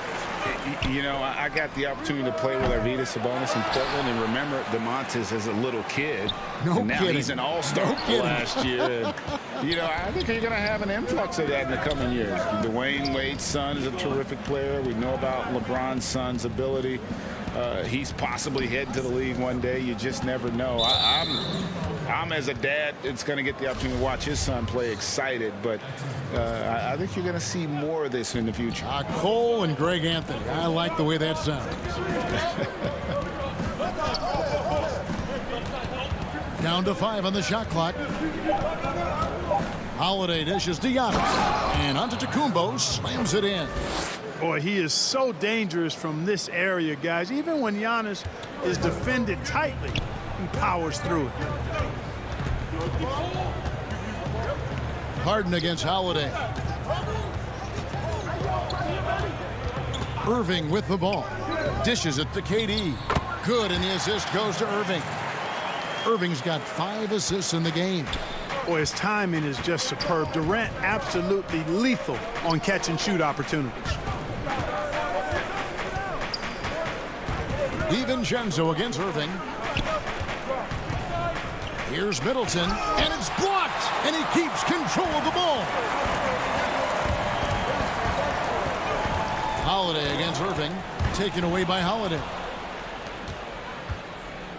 You know, I got the opportunity to play with Arvydas Sabonis in Portland, and remember DeMontis as a little kid. No and now kidding. He's an all-star last year. And, you know, I think you're going to have an influx of that in the coming years. Dwayne Wade's son is a terrific player. We know about LeBron's son's ability. He's possibly heading to the league one day. You just never know. I'm as a dad, it's going to get the opportunity to watch his son play excited, but I think you're going to see more of this in the future. Cole and Greg Anthony. I like the way that sounds. Down to 5 on the shot clock. Holiday dishes to Giannis. And Antetokounmpo slams it in. Boy, he is so dangerous from this area, guys. Even when Giannis is defended tightly, he powers through it. Harden against Holiday. Irving with the ball. Dishes it to KD. Good, and the assist goes to Irving. Irving's got 5 assists in the game. Boy, his timing is just superb. Durant absolutely lethal on catch and shoot opportunities. DiVincenzo against Irving. Here's Middleton, and it's blocked, and he keeps control of the ball. Holiday against Irving, taken away by Holiday.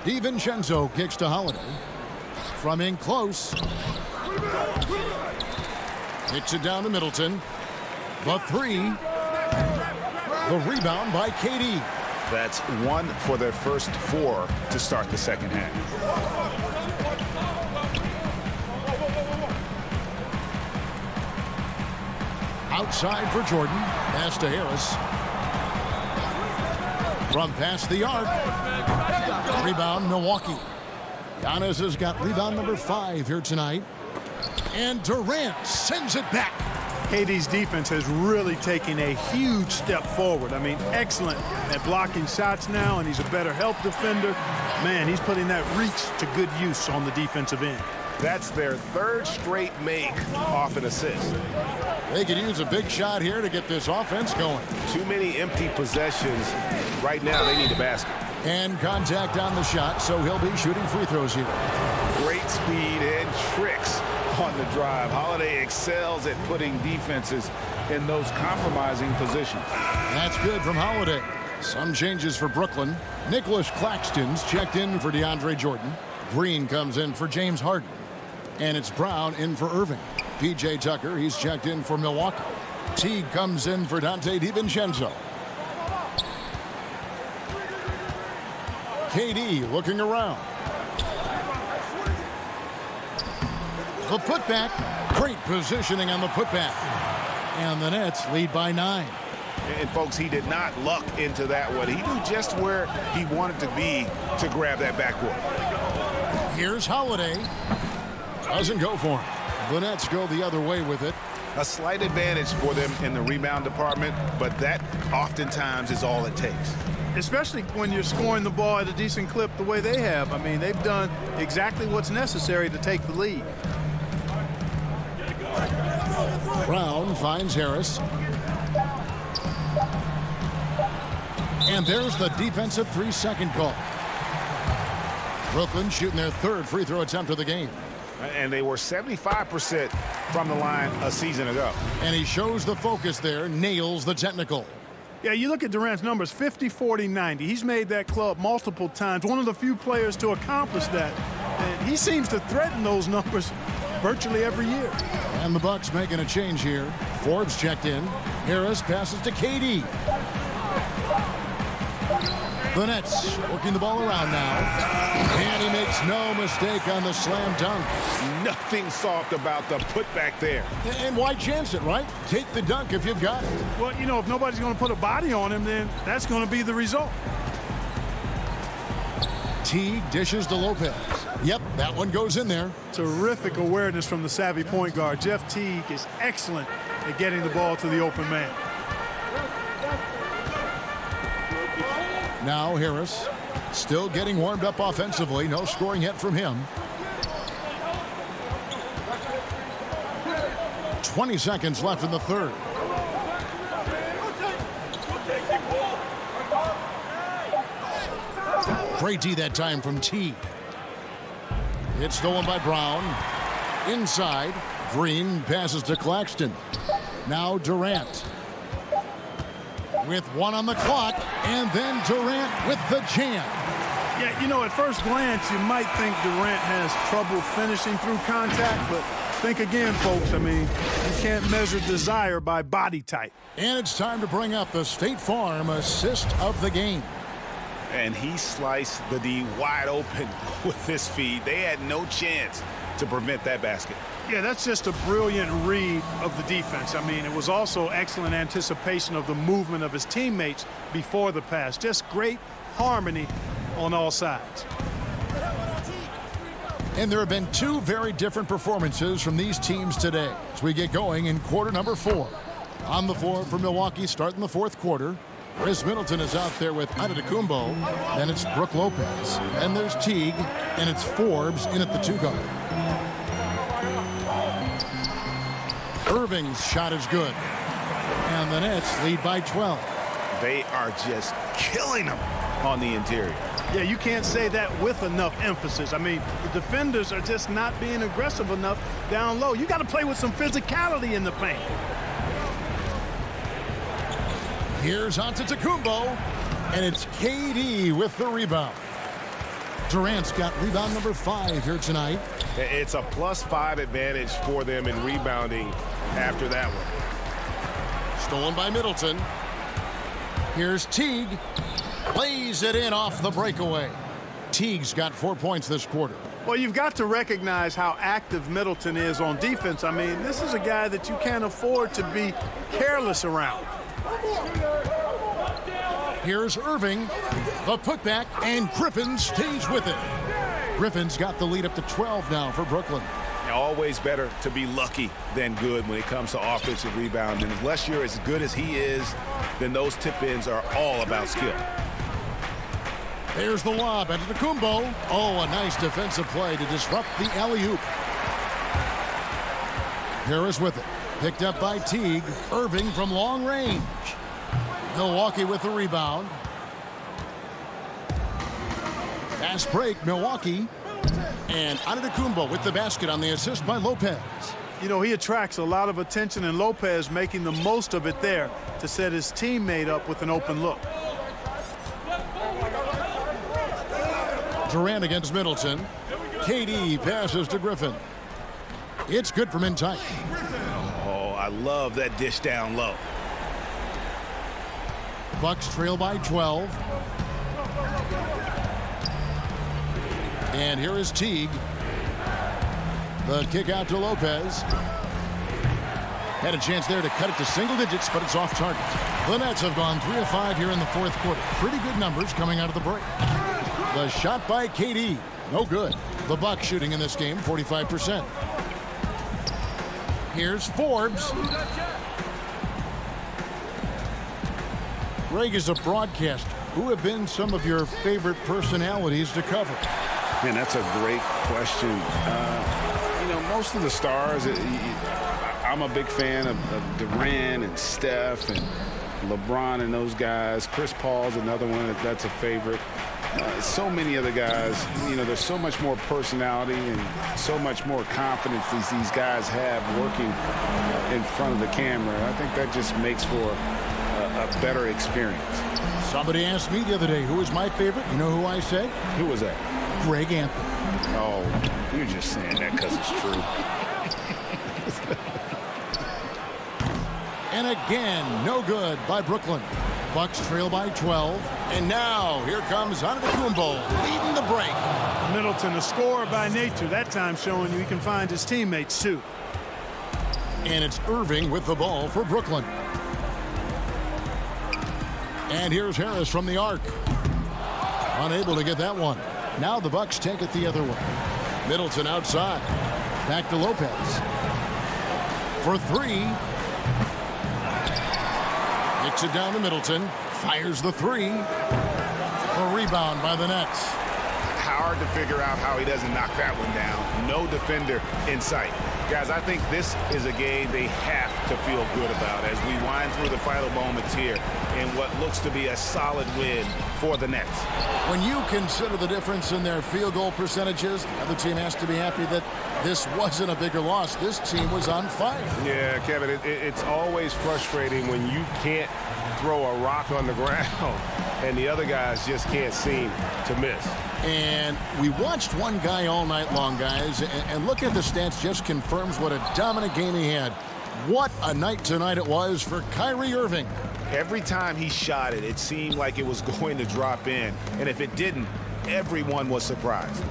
DiVincenzo kicks to Holiday. From in close. Kicks it down to Middleton. The 3. The rebound by KD. That's 1 for their first 4 to start the second half. Outside for Jordan. Pass to Harris. From past the arc. Rebound, Milwaukee. Giannis has got rebound number 5 here tonight. And Durant sends it back. KD's defense has really taken a huge step forward. I mean, excellent at blocking shots now, and he's a better help defender. Man, he's putting that reach to good use on the defensive end. That's their 3rd straight make off an assist. They could use a big shot here to get this offense going. Too many empty possessions. Right now, they need a basket. And contact on the shot, so he'll be shooting free throws here. Great speed and tricks on the drive. Holiday excels at putting defenses in those compromising positions. That's good from Holiday. Some changes for Brooklyn. Nicholas Claxton's checked in for DeAndre Jordan. Green comes in for James Harden. And it's Brown in for Irving. P.J. Tucker, he's checked in for Milwaukee. Teague comes in for Dante DiVincenzo. KD looking around. The putback. Great positioning on the putback. And the Nets lead by 9. And, folks, he did not luck into that one. He knew just where he wanted to be to grab that backboard. Here's Holiday. Doesn't go for him. The Nets go the other way with it. A slight advantage for them in the rebound department, but that oftentimes is all it takes. Especially when you're scoring the ball at a decent clip the way they have. I mean, they've done exactly what's necessary to take the lead. Brown finds Harris. And there's the defensive 3-second call. Brooklyn shooting their 3rd free throw attempt of the game. And they were 75% from the line a season ago. And he shows the focus there, nails the technical. Yeah, you look at Durant's numbers, 50, 40, 90. He's made that club multiple times. One of the few players to accomplish that. And he seems to threaten those numbers virtually every year. And the Bucks making a change here. Forbes checked in. Harris passes to KD. The Nets working the ball around now. And he makes no mistake on the slam dunk. Nothing soft about the putback there. And why chance it, right? Take the dunk if you've got it. Well, you know, if nobody's going to put a body on him, then that's going to be the result. Teague dishes to Lopez. Yep, that one goes in there. Terrific awareness from the savvy point guard. Jeff Teague is excellent at getting the ball to the open man. Now Harris still getting warmed up offensively. No scoring yet from him. 20 seconds left in the 3rd. Great D that time from Teague. It's stolen by Brown. Inside. Green passes to Claxton. Now Durant. With 1 on the clock, and then Durant with the jam. Yeah, you know, at first glance, you might think Durant has trouble finishing through contact, but think again, folks. I mean, you can't measure desire by body type. And it's time to bring up the State Farm assist of the game. And he sliced the D wide open with his feed. They had no chance to prevent that basket. Yeah, that's just a brilliant read of the defense. I mean, it was also excellent anticipation of the movement of his teammates before the pass. Just great harmony on all sides. And there have been 2 very different performances from these teams today as we get going in quarter number 4. On the floor for Milwaukee starting the 4th quarter. Chris Middleton is out there with Antetokounmpo. Then it's Brook Lopez. And there's Teague. And it's Forbes in at the 2 guard. Irving's shot is good. And the Nets lead by 12. They are just killing them on the interior. Yeah, you can't say that with enough emphasis. I mean, the defenders are just not being aggressive enough down low. You got to play with some physicality in the paint. Here's Antetokounmpo, and it's KD with the rebound. Durant's got rebound number 5 here tonight. It's a +5 advantage for them in rebounding after that one. Stolen by Middleton. Here's Teague. Lays it in off the breakaway. Teague's got 4 points this quarter. Well, you've got to recognize how active Middleton is on defense. I mean, this is a guy that you can't afford to be careless around. Here's Irving, the putback, and Griffin stays with it. Griffin's got the lead up to 12 now for Brooklyn. Always better to be lucky than good when it comes to offensive rebounding. Unless you're as good as he is, then those tip-ins are all about skill. There's the lob into the Kumbo. Oh, a nice defensive play to disrupt the alley-oop. Harris with it. Picked up by Teague. Irving from long range. Milwaukee with the rebound. Fast break, Milwaukee. And Antetokounmpo with the basket on the assist by Lopez. You know, he attracts a lot of attention, and Lopez making the most of it there to set his teammate up with an open look. Durant against Middleton. KD passes to Griffin. It's good from in tight. Oh, I love that dish down low. Bucks trail by 12. And here is Teague. The kick out to Lopez. Had a chance there to cut it to single digits, but it's off target. The Nets have gone 3 of 5 here in the fourth quarter. Pretty good numbers coming out of the break. The shot by KD. No good. The Bucks shooting in this game 45%. Here's Forbes. Greg, is a broadcaster. Who have been some of your favorite personalities to cover? Man, that's a great question. You know, most of the stars, I'm a big fan of Durant and Steph and LeBron and those guys. Chris Paul's another one that's a favorite. So many other guys, you know, there's so much more personality and so much more confidence these guys have working in front of the camera. I think that just makes for a better experience. Somebody asked me the other day, who is my favorite? You know who I said? Who was that? Greg Anthony. Oh, you're just saying that because it's true. And again, no good by Brooklyn. Bucks trail by 12. And now, here comes Antetokounmpo leading the break. Middleton, a scorer by nature, that time showing you he can find his teammates, too. And it's Irving with the ball for Brooklyn. And here's Harris from the arc. Unable to get that one. Now the Bucks take it the other way. Middleton outside. Back to Lopez. For three. Kicks it down to Middleton. Fires the three. A rebound by the Nets. Hard to figure out how he doesn't knock that one down. No defender in sight. Guys, I think this is a game they have to feel good about as we wind through the final moments here in what looks to be a solid win for the Nets. When you consider the difference in their field goal percentages, the other team has to be happy that this wasn't a bigger loss. This team was on fire. Yeah, Kevin, it's always frustrating when you can't throw a rock on the ground and the other guys just can't seem to miss. And we watched one guy all night long, guys, and look at the stats just confirms what a dominant game he had. What a night tonight it was for Kyrie Irving. Every time he shot it, it seemed like it was going to drop in. And if it didn't, everyone was surprised.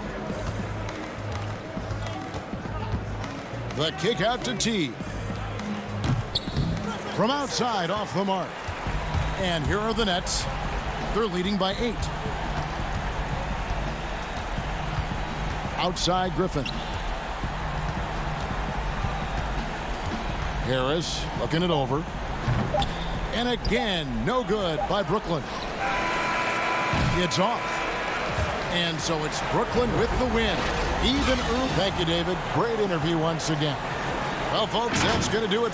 The kick out to Teague. From outside, off the mark. And here are the Nets. They're leading by 8. Outside, Griffin. Harris looking it over. And again, no good by Brooklyn. It's off. And so it's Brooklyn with the win. Even Irving. Thank you, David. Great interview once again. Well, folks, that's going to do it.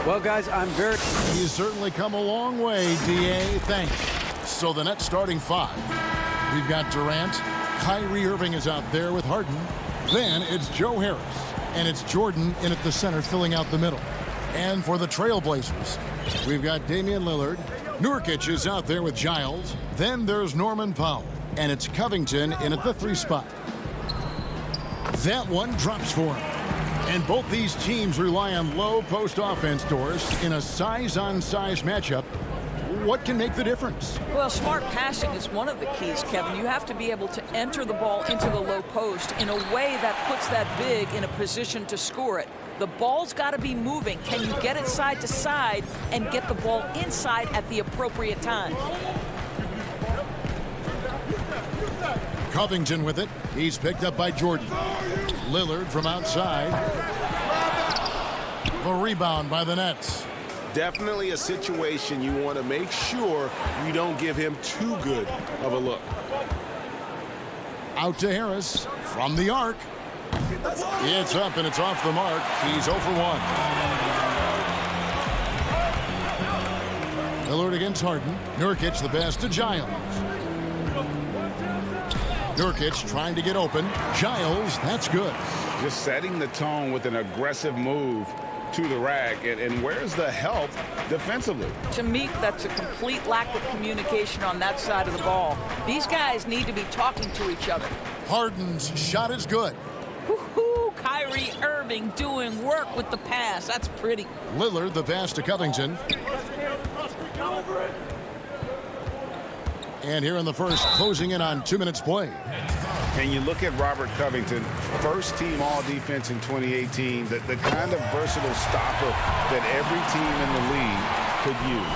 Well, guys, I'm very... He's certainly come a long way, D.A. Thanks. So the net starting five. We've got Durant. Kyrie Irving is out there with Harden. Then it's Joe Harris. And it's Jordan in at the center filling out the middle. And for the Trailblazers, we've got Damian Lillard. Nurkic is out there with Giles. Then there's Norman Powell. And it's Covington in at the 3 spot. That one drops for him. And both these teams rely on low post offense doors in a size-on-size matchup. What can make the difference? Well, smart passing is one of the keys, Kevin. You have to be able to enter the ball into the low post in a way that puts that big in a position to score it. The ball's got to be moving. Can you get it side to side and get the ball inside at the appropriate time? Covington with it. He's picked up by Jordan. Lillard from outside. The rebound by the Nets. Definitely a situation you want to make sure you don't give him too good of a look. Out to Harris from the arc. It's up and it's off the mark. He's 0 for 1. Lillard against Harden. Nurkic the pass to Giles. Nurkic trying to get open. Giles, that's good. Just setting the tone with an aggressive move to the rack. And where's the help defensively? To me, that's a complete lack of communication on that side of the ball. These guys need to be talking to each other. Harden's shot is good. Woo-hoo, Kyrie Irving doing work with the pass. That's pretty. Lillard the pass to Covington. And here in the first, closing in on 2 minutes play. And you look at Robert Covington, first team all defense in 2018, the kind of versatile stopper that every team in the league could use.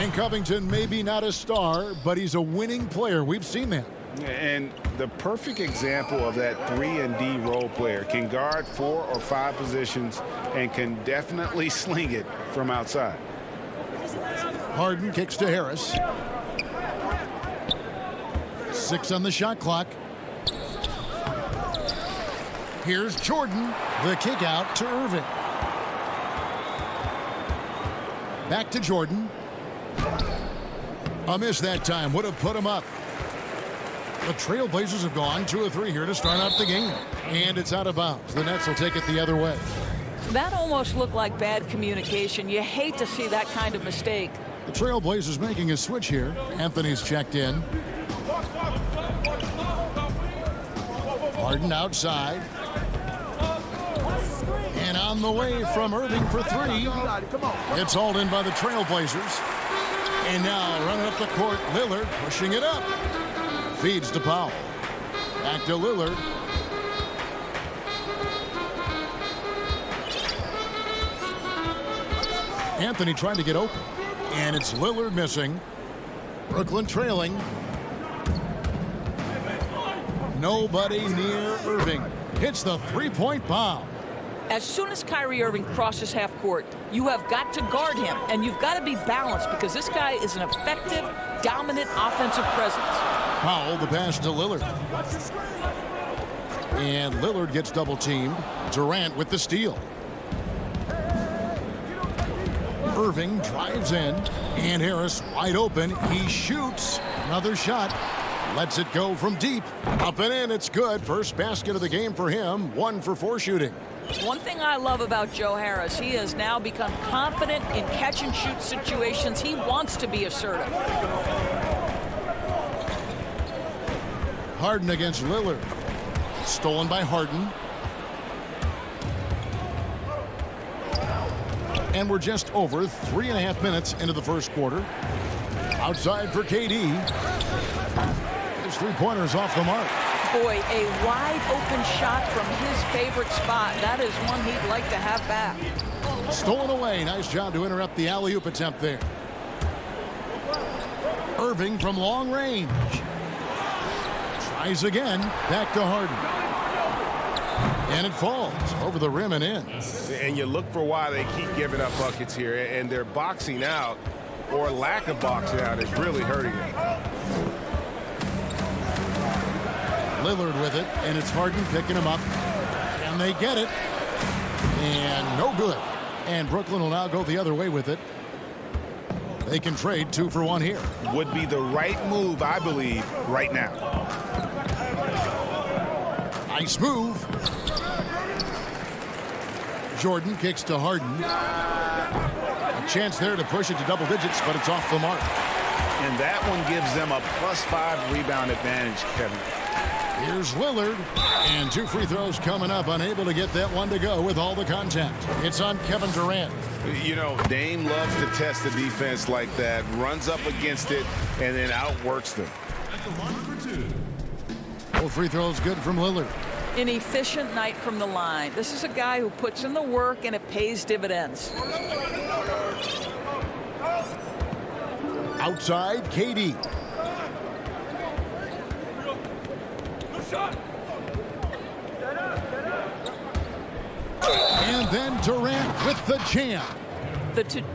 And Covington maybe not a star, but he's a winning player. We've seen that. And the perfect example of that 3-and-D role player, can guard 4 or 5 positions and can definitely sling it from outside. Harden kicks to Harris. 6 on the shot clock. Here's Jordan. The kick out to Irving. Back to Jordan. A miss that time. Would have put him up. The Trailblazers have gone 2 of 3 here to start out the game. And it's out of bounds. The Nets will take it the other way. That almost looked like bad communication. You hate to see that kind of mistake. The Trailblazers making a switch here. Anthony's checked in. Harden outside. And on the way from Irving for 3. It's hauled in by the Trailblazers. And now running up the court, Lillard pushing it up. Feeds to Powell. Back to Lillard. Anthony trying to get open. And it's Lillard missing. Brooklyn trailing. Nobody near Irving. Hits the three-point bomb. As soon as Kyrie Irving crosses half court, you have got to guard him, and you've got to be balanced because this guy is an effective, dominant offensive presence. Powell, the pass to Lillard. And Lillard gets double-teamed. Durant with the steal. Irving drives in, and Harris wide open. He shoots. Another shot. Lets it go from deep. Up and in. It's good. First basket of the game for him. 1 for 4 shooting. One thing I love about Joe Harris, he has now become confident in catch-and-shoot situations. He wants to be assertive. Harden against Lillard. Stolen by Harden. And we're just over 3.5 minutes into the first quarter. Outside for KD. His three-pointers off the mark. Boy, a wide open shot from his favorite spot. That is one he'd like to have back. Stolen away. Nice job to interrupt the alley-oop attempt there. Irving from long range. Tries again. Back to Harden. And it falls over the rim and in. And you look for why they keep giving up buckets here. And their boxing out, or lack of boxing out, is really hurting them. Lillard with it, and it's Harden picking him up. And they get it. And no good. And Brooklyn will now go the other way with it. They can trade 2 for 1 here. Would be the right move, I believe, right now. Nice move. Jordan kicks to Harden. A chance there to push it to double digits, but it's off the mark. And that one gives them a +5 rebound advantage, Kevin. Here's Lillard. And 2 free throws coming up. Unable to get that one to go with all the contact. It's on Kevin Durant. You know, Dame loves to test the defense like that. Runs up against it and then outworks them. Full free throws good from Lillard. An efficient night from the line. This is a guy who puts in the work and it pays dividends. Outside, KD. And then Durant with the jam.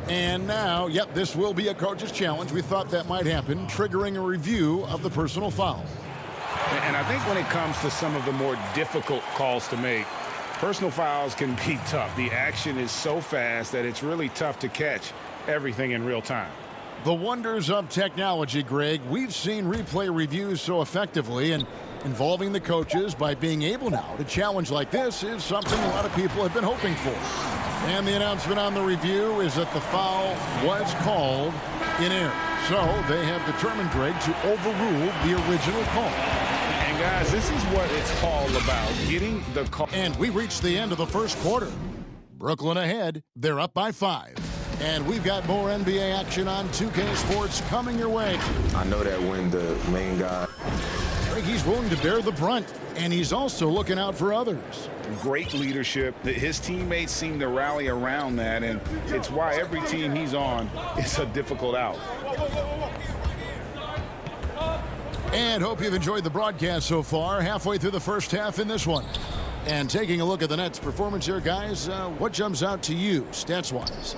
And now, yep, this will be a coach's challenge. We thought that might happen, triggering a review of the personal foul. And I think when it comes to some of the more difficult calls to make, personal fouls can be tough. The action is so fast that it's really tough to catch everything in real time. The wonders of technology, Greg. We've seen replay reviews so effectively, and involving the coaches by being able now to challenge like this is something a lot of people have been hoping for. And the announcement on the review is that the foul was called in error. So they have determined, Greg, to overrule the original call. And guys, this is what it's all about, getting the call. And we reached the end of the first quarter. Brooklyn ahead. They're up by 5. And we've got more NBA action on 2K Sports coming your way. I know that when the main guy... He's willing to bear the brunt, and he's also looking out for others. Great leadership. His teammates seem to rally around that, and it's why every team he's on is a difficult out. And hope you've enjoyed the broadcast so far. Halfway through the first half in this one. And taking a look at the Nets' performance here, guys, what jumps out to you, stats-wise?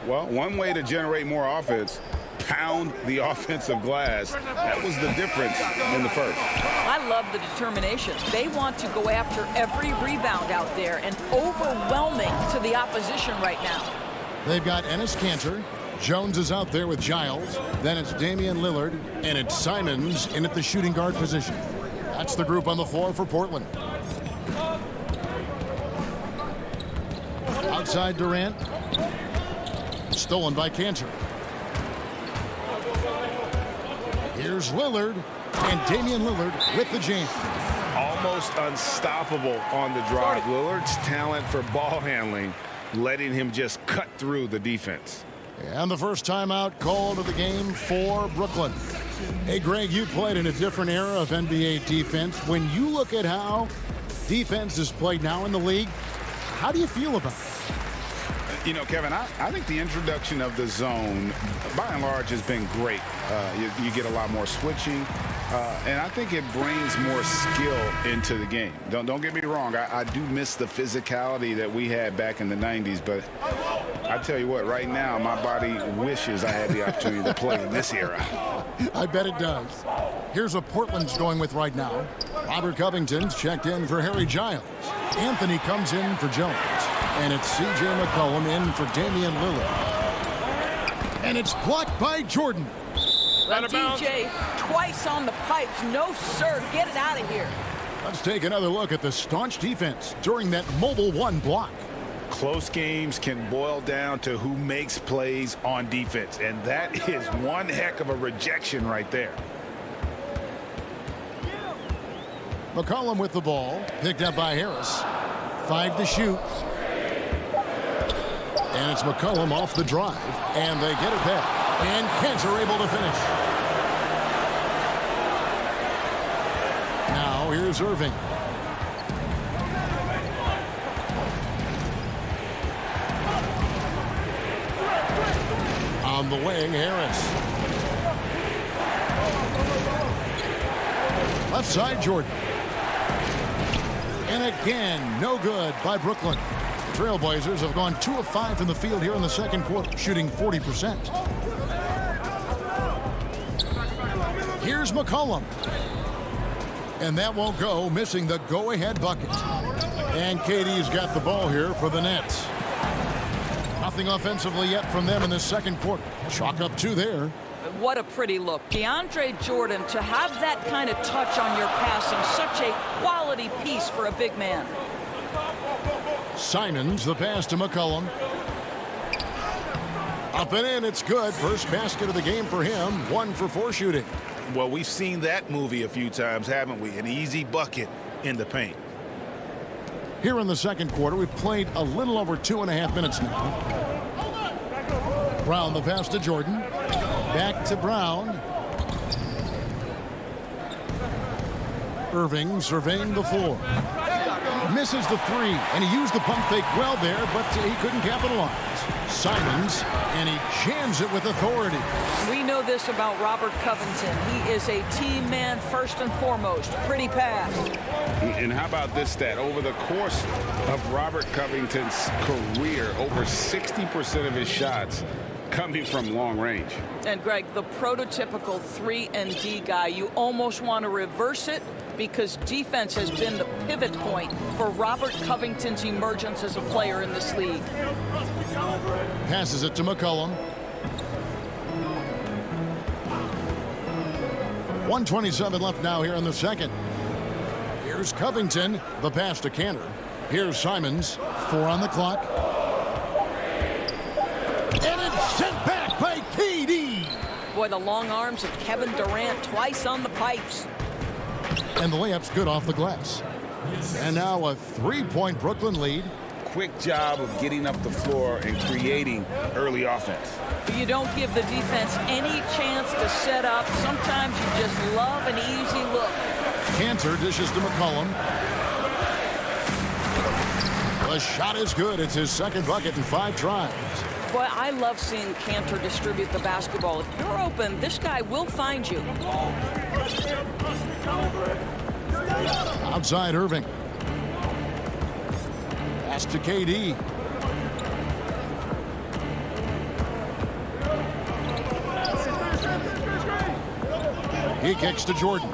Well, one way to generate more offense, pound the offensive glass. That was the difference in the first. I love the determination. They want to go after every rebound out there and overwhelming to the opposition right now. They've got Enes Kanter. Jones is out there with Giles. Then it's Damian Lillard. And it's Simons in at the shooting guard position. That's the group on the floor for Portland. Outside Durant. Stolen by Kanter. Here's Lillard, and Damian Lillard with the jam. Almost unstoppable on the drive. Lillard's talent for ball handling, letting him just cut through the defense. And the first timeout called of the game for Brooklyn. Hey, Greg, you played in a different era of NBA defense. When you look at how defense is played now in the league, how do you feel about it? You know, Kevin, I think the introduction of the zone, by and large, has been great. You get a lot more switching, and I think it brings more skill into the game. Don't get me wrong. I do miss the physicality that we had back in the 90s, but I tell you what, right now, my body wishes I had the opportunity to play in this era. I bet it does. Here's what Portland's going with right now. Robert Covington's checked in for Harry Giles. Anthony comes in for Jones. And it's C.J. McCollum in for Damian Lillard. And it's blocked by Jordan. Well, DJ twice on the pipes. No, sir. Get it out of here. Let's take another look at the staunch defense during that mobile one block. Close games can boil down to who makes plays on defense. And that is one heck of a rejection right there. McCollum with the ball. Picked up by Harris. 5 to shoot. And it's McCollum off the drive. And they get it back. And Cantor able to finish. Now here's Irving. On the wing, Harris. Left side, Jordan. And again, no good by Brooklyn. The Trailblazers have gone 2 of 5 from the field here in the second quarter, shooting 40%. Here's McCollum. And that won't go, missing the go-ahead bucket. And KD's got the ball here for the Nets. Nothing offensively yet from them in this second quarter. Chalk up 2 there. What a pretty look. DeAndre Jordan, to have that kind of touch on your passing, such a quality piece for a big man. Simons, the pass to McCollum. Up and in, it's good. First basket of the game for him. 1 for 4 shooting. Well, we've seen that movie a few times, haven't we? An easy bucket in the paint. Here in the second quarter, we've played a little over 2.5 minutes now. Brown, the pass to Jordan. Back to Brown. Irving surveying the floor. Misses the 3, and he used the pump fake well there, but he couldn't capitalize. Simons, and he jams it with authority. We know this about Robert Covington. He is a team man first and foremost. Pretty pass. And how about this stat? Over the course of Robert Covington's career, over 60% of his shots coming from long range. And Greg, the prototypical 3-and-D guy, you almost want to reverse it because defense has been the pivot point for Robert Covington's emergence as a player in this league. Passes it to McCollum. 1:27 left now here in the second. Here's Covington, the pass to Cantor. Here's Simons, 4 on the clock. And it's sent back by KD. Boy, the long arms of Kevin Durant twice on the pipes. And the layup's good off the glass. And now a 3-point Brooklyn lead. Quick job of getting up the floor and creating early offense. You don't give the defense any chance to set up. Sometimes you just love an easy look. Cantor dishes to McCollum. The shot is good. It's his second bucket in 5 tries. Boy, I love seeing Cantor distribute the basketball. If you're open, this guy will find you. Outside Irving. Pass to KD. He kicks to Jordan.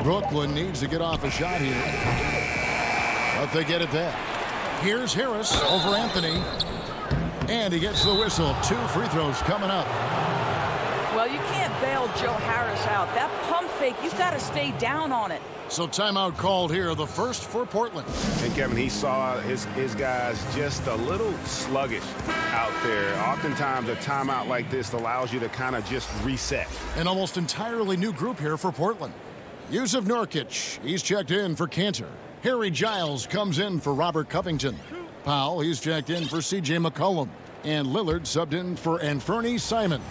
Brooklyn needs to get off a shot here. But they get it back. Here's Harris over Anthony. And he gets the whistle. 2 free throws coming up. Well, you can't bail Joe Harris out. That pump fake, you've got to stay down on it. So timeout called here, the first for Portland. And Kevin, he saw his guys just a little sluggish out there. Oftentimes a timeout like this allows you to kind of just reset. An almost entirely new group here for Portland. Yusuf Nurkic, he's checked in for Cantor. Harry Giles comes in for Robert Covington. Powell, he's checked in for C.J. McCollum. And Lillard subbed in for Anthony Simons.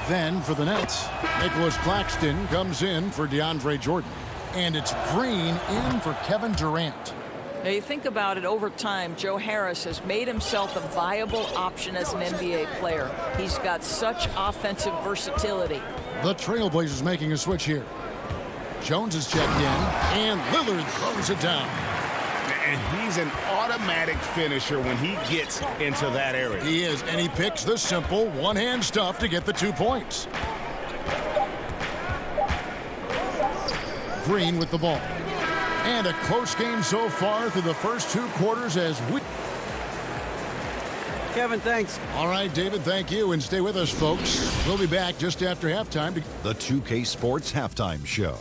Then for the Nets, Nicholas Claxton comes in for DeAndre Jordan. And it's Green in for Kevin Durant. Now you think about it, over time, Joe Harris has made himself a viable option as an NBA player. He's got such offensive versatility. The Trailblazers making a switch here. Jones is checked in, and Lillard throws it down. And he's an automatic finisher when he gets into that area. He is, and he picks the simple one-hand stuff to get the 2 points. Green with the ball. And a close game so far through the first 2 quarters as we... Kevin, thanks. All right, David, thank you. And stay with us, folks. We'll be back just after halftime. The 2K Sports Halftime Show.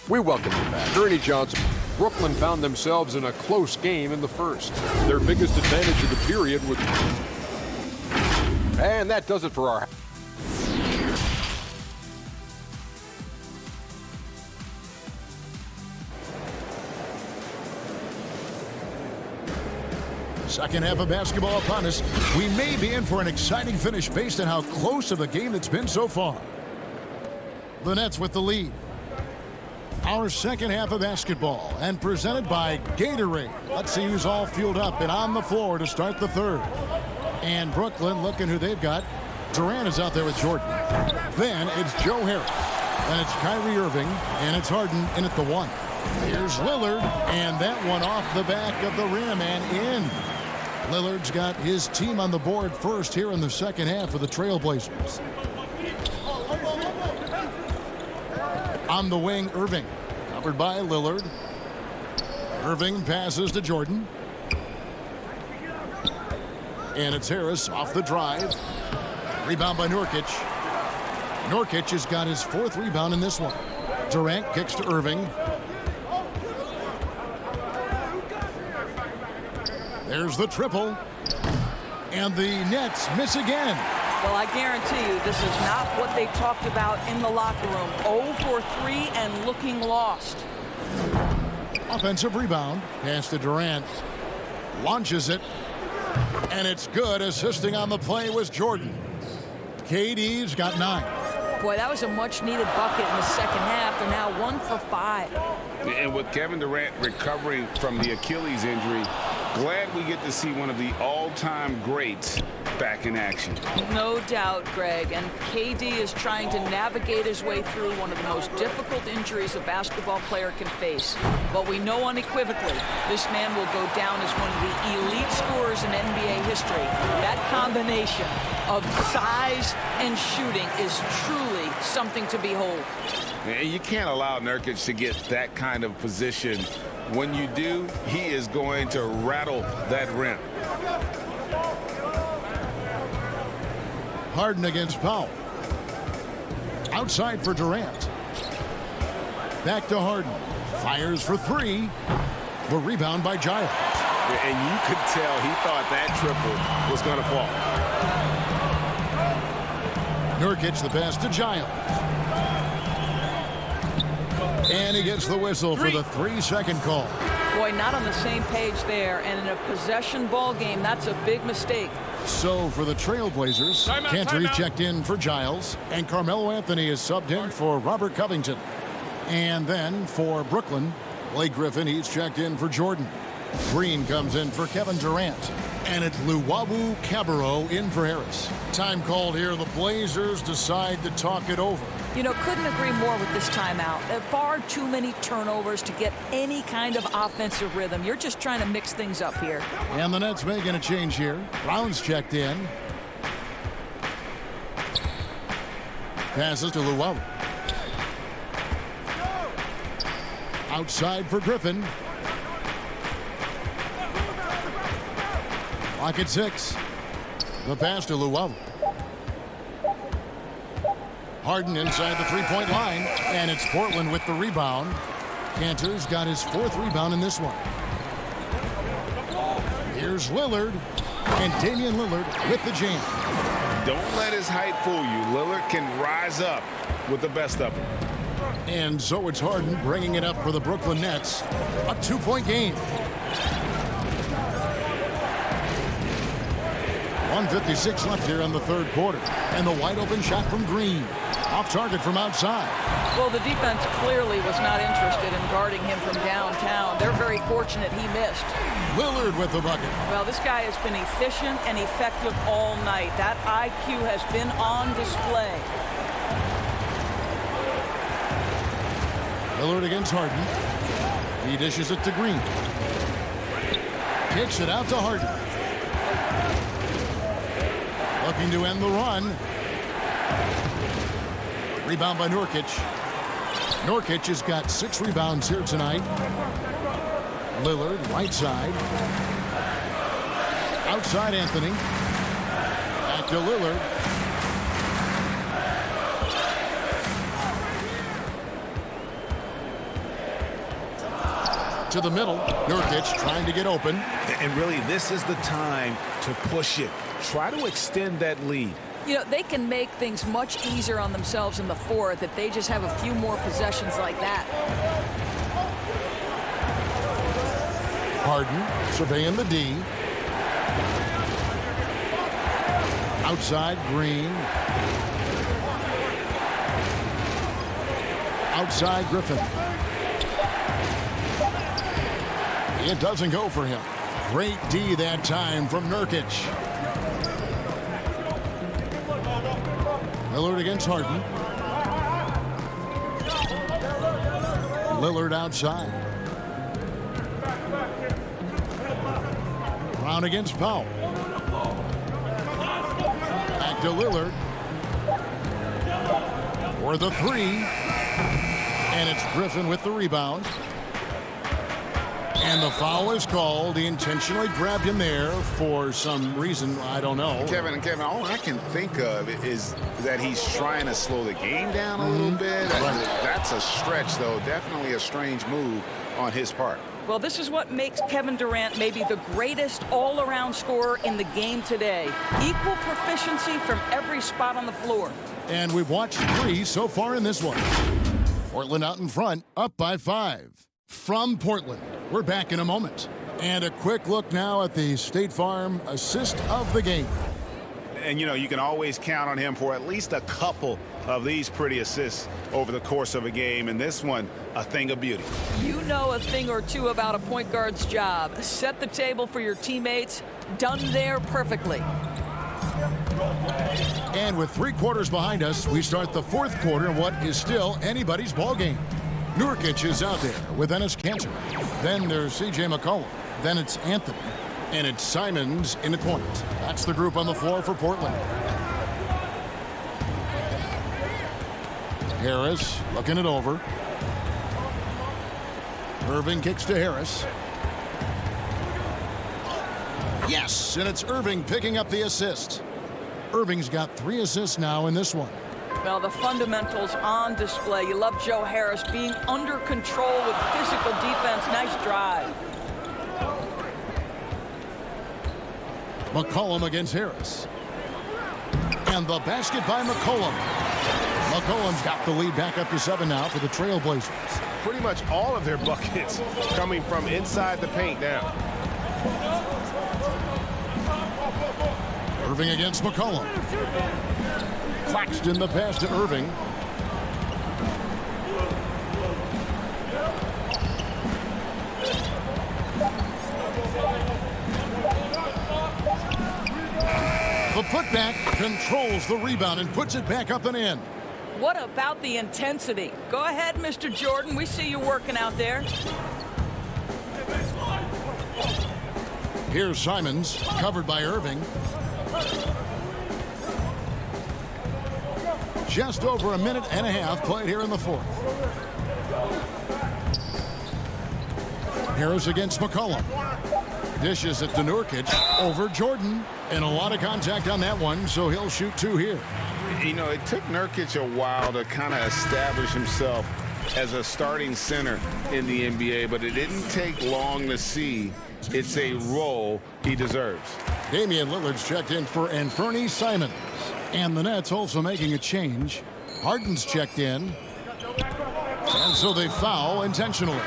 We welcome you back. Ernie Johnson. Brooklyn found themselves in a close game in the first. Their biggest advantage of the period was... And that does it for our... Second half of basketball upon us. We may be in for an exciting finish based on how close of a game it's been so far. The Nets with the lead. Our second half of basketball and presented by Gatorade. Let's see who's all fueled up and on the floor to start the third. And Brooklyn looking who they've got. Durant is out there with Jordan. Then it's Joe Harris. Then it's Kyrie Irving. And it's Harden in at the 1. Here's Lillard. And that one off the back of the rim and in. Lillard's got his team on the board first here in the second half of the Trailblazers. On the wing, Irving. Covered by Lillard. Irving passes to Jordan. And it's Harris off the drive. Rebound by Nurkic. Nurkic has got his 4th rebound in this one. Durant kicks to Irving. There's the triple. And the Nets miss again. Well, I guarantee you this is not what they talked about in the locker room. 0 for 3 and looking lost. Offensive rebound. Pass to Durant. Launches it. And it's good. Assisting on the play was Jordan. KD's got 9. Boy, that was a much-needed bucket in the second half. They're now 1 for 5. And with Kevin Durant recovering from the Achilles injury, glad we get to see one of the all-time greats back in action. No doubt, Greg. And KD is trying to navigate his way through one of the most difficult injuries a basketball player can face. But we know unequivocally this man will go down as one of the elite scorers in NBA history. That combination of size and shooting is truly something to behold. And you can't allow Nurkic to get that kind of position. When you do, he is going to rattle that rim. Harden against Powell. Outside for Durant. Back to Harden. Fires for 3. The rebound by Giles. And you could tell he thought that triple was going to fall. Nurkic the pass to Giles. And he gets the whistle for the 3-second call. Boy, not on the same page there. And in a possession ball game, that's a big mistake. So for the Trailblazers, Cantor checked in for Giles. And Carmelo Anthony is subbed in for Robert Covington. And then for Brooklyn, Blake Griffin, he's checked in for Jordan. Green comes in for Kevin Durant. And it's Luwawu Cabarrot in for Harris. Time called here. The Blazers decide to talk it over. You know, couldn't agree more with this timeout. There are far too many turnovers to get any kind of offensive rhythm. You're just trying to mix things up here. And the Nets making a change here. Brown's checked in. Passes to Luwawu. Outside for Griffin. Clock at 6. The pass to Luwawu. Harden inside the 3-point line, and it's Portland with the rebound. Cantor's got his 4th rebound in this one. Here's Lillard, and Damian Lillard with the jam. Don't let his height fool you. Lillard can rise up with the best of them. And so it's Harden bringing it up for the Brooklyn Nets. A 2-point game. 1:56 left here in the third quarter. And the wide open shot from Green. Off target from outside. Well, the defense clearly was not interested in guarding him from downtown. They're very fortunate he missed. Lillard with the bucket. Well, this guy has been efficient and effective all night. That IQ has been on display. Lillard against Harden. He dishes it to Green. Kicks it out to Harden. Looking to end the run. Rebound by Nurkic. Nurkic has got 6 rebounds here tonight. Lillard, right side. Outside Anthony. Back to Lillard. To the middle. Nurkic trying to get open. And really, this is the time to push it. Try to extend that lead. You know, they can make things much easier on themselves in the fourth if they just have a few more possessions like that. Harden surveying the D. Outside, Green. Outside, Griffin. It doesn't go for him. Great D that time from Nurkic. Lillard against Harden. Lillard outside. Brown against Powell. Back to Lillard. For the three. And it's Griffin with the rebound. And the foul is called. He intentionally grabbed him there for some reason. I don't know. Kevin, all I can think of is that he's trying to slow the game down a little bit. Right. That's a stretch, though. Definitely a strange move on his part. Well, this is what makes Kevin Durant maybe the greatest all-around scorer in the game today. Equal proficiency from every spot on the floor. And we've watched 3 so far in this one. Portland out in front, up by 5. From Portland, we're back in a moment. And a quick look now at the State Farm assist of the game. And, you can always count on him for at least a couple of these pretty assists over the course of a game. And this one, a thing of beauty. You know a thing or two about a point guard's job. Set the table for your teammates. Done there perfectly. And with 3 quarters behind us, we start the 4th quarter in what is still anybody's ball game. Nurkic is out there with Enes Kanter. Then there's C.J. McCollum. Then it's Anthony. And it's Simons in the point. That's the group on the floor for Portland. Harris looking it over. Irving kicks to Harris. Yes, and it's Irving picking up the assist. Irving's got 3 assists now in this one. Well, the fundamentals on display. You love Joe Harris being under control with physical defense. Nice drive. McCollum against Harris. And the basket by McCollum. McCollum's got the lead back up to 7 now for the Trailblazers. Pretty much all of their buckets coming from inside the paint now. Irving against McCollum. Claxton the pass to Irving. The putback controls the rebound and puts it back up and in. What about the intensity? Go ahead, Mr. Jordan. We see you working out there. Here's Simons, covered by Irving. Just over a minute and a half played here in the 4th. Harris against McCollum. Dishes it to Nurkic over Jordan. And a lot of contact on that one, so he'll shoot 2 here. It took Nurkic a while to kind of establish himself as a starting center in the NBA, but it didn't take long to see it's a role he deserves. Damian Lillard's checked in for Anthony Simons. And the Nets also making a change. Harden's checked in. And so they foul intentionally.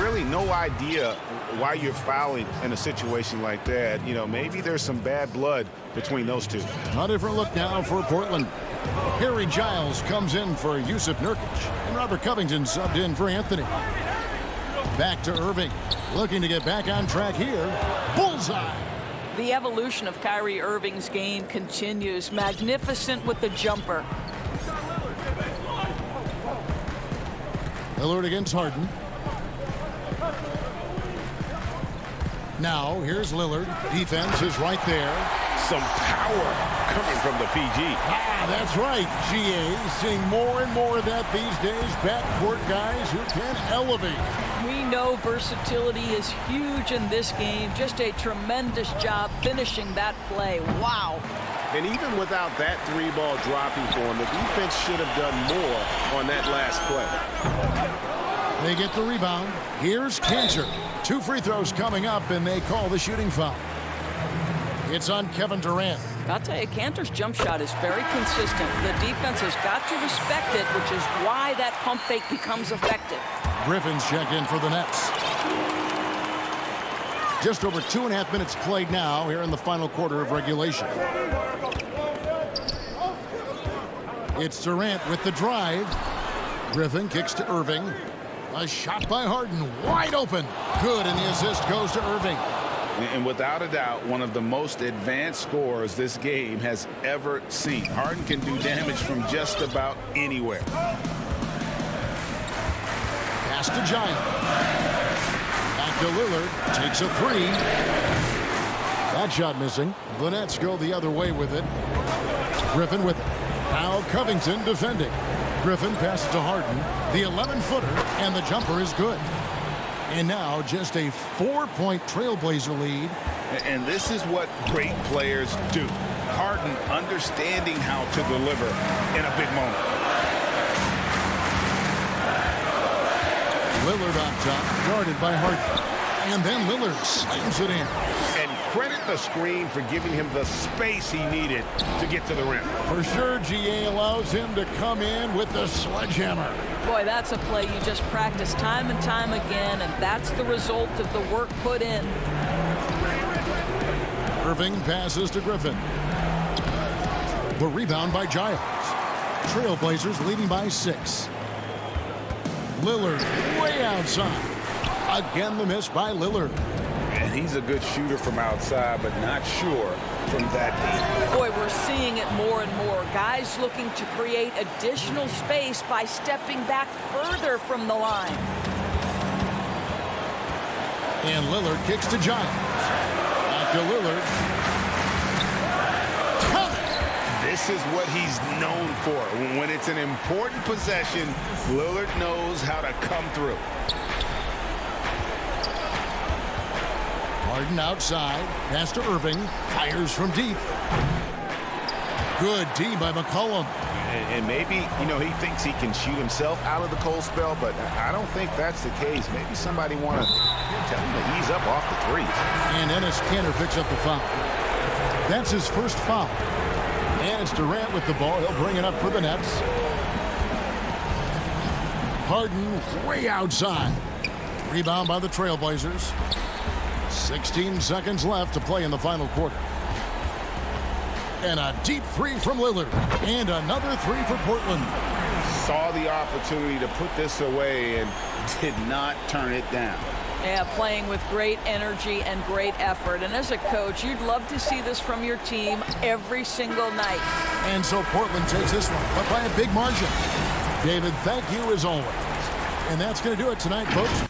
Really no idea why you're fouling in a situation like that. Maybe there's some bad blood between those two. A different look now for Portland. Harry Giles comes in for Yusuf Nurkic. And Robert Covington subbed in for Anthony. Back to Irving. Looking to get back on track here. Bullseye. The evolution of Kyrie Irving's game continues. Magnificent with the jumper. Lillard against Harden. Now, here's Lillard. Defense is right there. Some power coming from the PG. That's right, GA. Seeing more and more of that these days. Backcourt guys who can elevate. We know versatility is huge in this game. Just a tremendous job finishing that play. Wow. And even without that 3-ball dropping for him, the defense should have done more on that last play. They get the rebound. Here's Kanter. 2 free throws coming up, and they call the shooting foul. It's on Kevin Durant. I'll tell you, Kanter's jump shot is very consistent. The defense has got to respect it, which is why that pump fake becomes effective. Griffin's checked in for the Nets. Just over 2.5 minutes played now here in the final quarter of regulation. It's Durant with the drive. Griffin kicks to Irving. A shot by Harden, wide open. Good, and the assist goes to Irving. And without a doubt, one of the most advanced scorers this game has ever seen. Harden can do damage from just about anywhere. Pass to Giant. Back to Lillard. Takes a three. That shot missing. The Nets go the other way with it. Griffin with it. Now Covington defending. Griffin passes to Harden. The 11-footer, and the jumper is good. And now just a 4-point Trailblazer lead. And this is what great players do. Harden understanding how to deliver in a big moment. Lillard on top, guarded by Harden. And then Lillard slams it in. And credit the screen for giving him the space he needed to get to the rim. For sure, GA allows him to come in with the sledgehammer. Boy, that's a play you just practice time and time again, and that's the result of the work put in. Irving passes to Griffin. The rebound by Giles. Trailblazers leading by 6. Lillard way outside. Again, the miss by Lillard. And he's a good shooter from outside, but not sure from that deep. Boy, we're seeing it more and more. Guys looking to create additional space by stepping back further from the line. And Lillard kicks to Giles. Back to Lillard. This is what he's known for. When it's an important possession, Lillard knows how to come through. Harden outside. Pass to Irving. Fires from deep. Good D by McCollum. And maybe, he thinks he can shoot himself out of the cold spell, but I don't think that's the case. Maybe somebody want to tell him to ease up off the threes. And Enes Kanter picks up the foul. That's his first foul. And it's Durant with the ball. He'll bring it up for the Nets. Harden way outside. Rebound by the Trailblazers. 16 seconds left to play in the final quarter. And a deep three from Lillard. And another three for Portland. Saw the opportunity to put this away and did not turn it down. Yeah, playing with great energy and great effort. And as a coach, you'd love to see this from your team every single night. And so Portland takes this one, but by a big margin. David, thank you as always. And that's going to do it tonight, folks.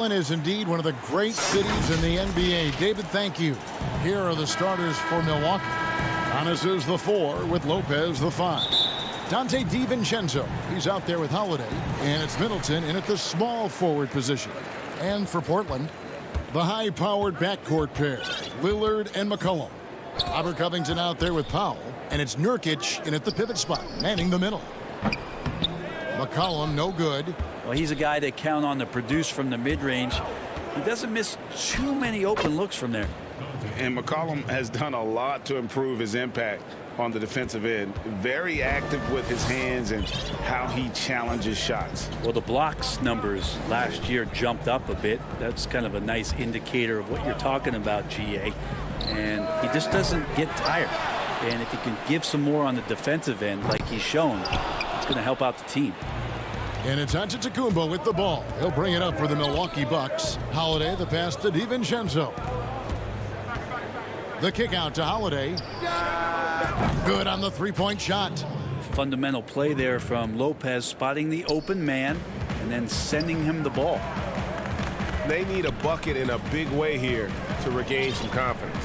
Portland is indeed one of the great cities in the NBA. David, thank you. Here are the starters for Milwaukee. Giannis is the 4 with Lopez the 5. Dante DiVincenzo, he's out there with Holiday. And it's Middleton in at the small forward position. And for Portland, the high-powered backcourt pair, Lillard and McCollum. Robert Covington out there with Powell. And it's Nurkic in at the pivot spot, manning the middle. McCollum, no good. Well, he's a guy they count on to produce from the mid-range. He doesn't miss too many open looks from there. And McCollum has done a lot to improve his impact on the defensive end. Very active with his hands and how he challenges shots. Well, the blocks numbers last year jumped up a bit. That's kind of a nice indicator of what you're talking about, GA. And he just doesn't get tired. And if he can give some more on the defensive end like he's shown, it's going to help out the team. And it's Antetokounmpo with the ball. He'll bring it up for the Milwaukee Bucks. Holiday, the pass to DiVincenzo. The kick out to Holiday. Good on the three-point shot. Fundamental play there from Lopez, spotting the open man and then sending him the ball. They need a bucket in a big way here to regain some confidence.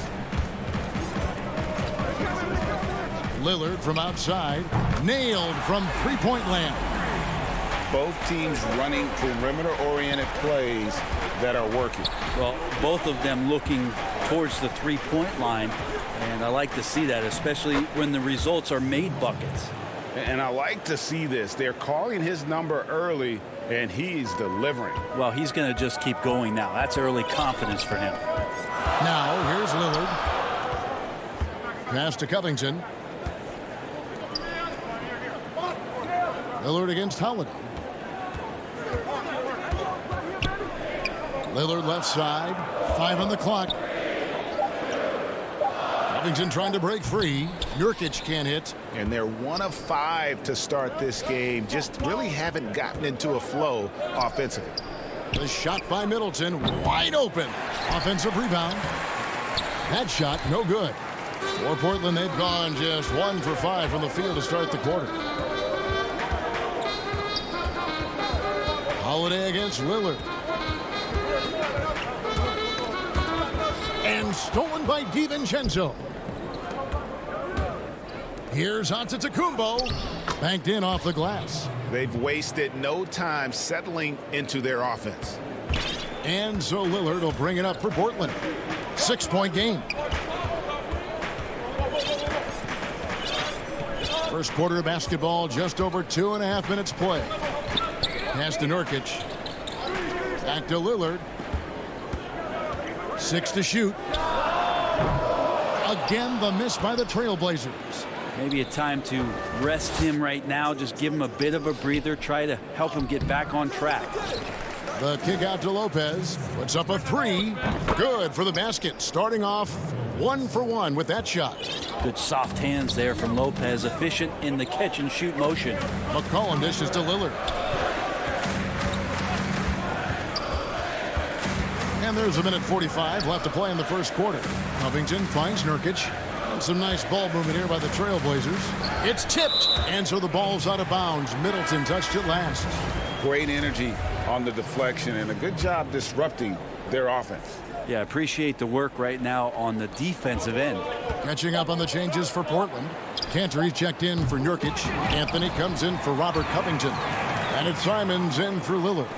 Lillard from outside. Nailed from three-point land. Both teams running perimeter-oriented plays that are working. Well, both of them looking towards the three-point line, and I like to see that, especially when the results are made buckets. And I like to see this. They're calling his number early, and he's delivering. Well, he's going to just keep going now. That's early confidence for him. Now, here's Lillard. Pass to Covington. Lillard against Holiday. Lillard left side. 5 on the clock. Covington trying to break free. Nurkic can't hit. And they're 1 of 5 to start this game. Just really haven't gotten into a flow offensively. The shot by Middleton. Wide open. Offensive rebound. That shot no good. For Portland, they've gone just 1 for 5 from the field to start the quarter. Holiday against Lillard. And stolen by DiVincenzo. Here's Antetokounmpo. Banked in off the glass. They've wasted no time settling into their offense. And so Lillard will bring it up for Portland. 6-point game. First quarter of basketball, just over 2.5 minutes play. Pass to Nurkic. Back to Lillard. 6 to shoot. Again, the miss by the Trailblazers. Maybe a time to rest him right now. Just give him a bit of a breather. Try to help him get back on track. The kick out to Lopez. Puts up a 3. Good for the basket. Starting off 1 for 1 with that shot. Good soft hands there from Lopez. Efficient in the catch and shoot motion. McCollum dishes to Lillard. And there's 1:45 left to play in the first quarter. Covington finds Nurkic. And some nice ball movement here by the Trailblazers. It's tipped. And so the ball's out of bounds. Middleton touched it last. Great energy on the deflection and a good job disrupting their offense. Yeah, appreciate the work right now on the defensive end. Catching up on the changes for Portland. Cantor checked in for Nurkic. Anthony comes in for Robert Covington. And it's Simons in for Lillard.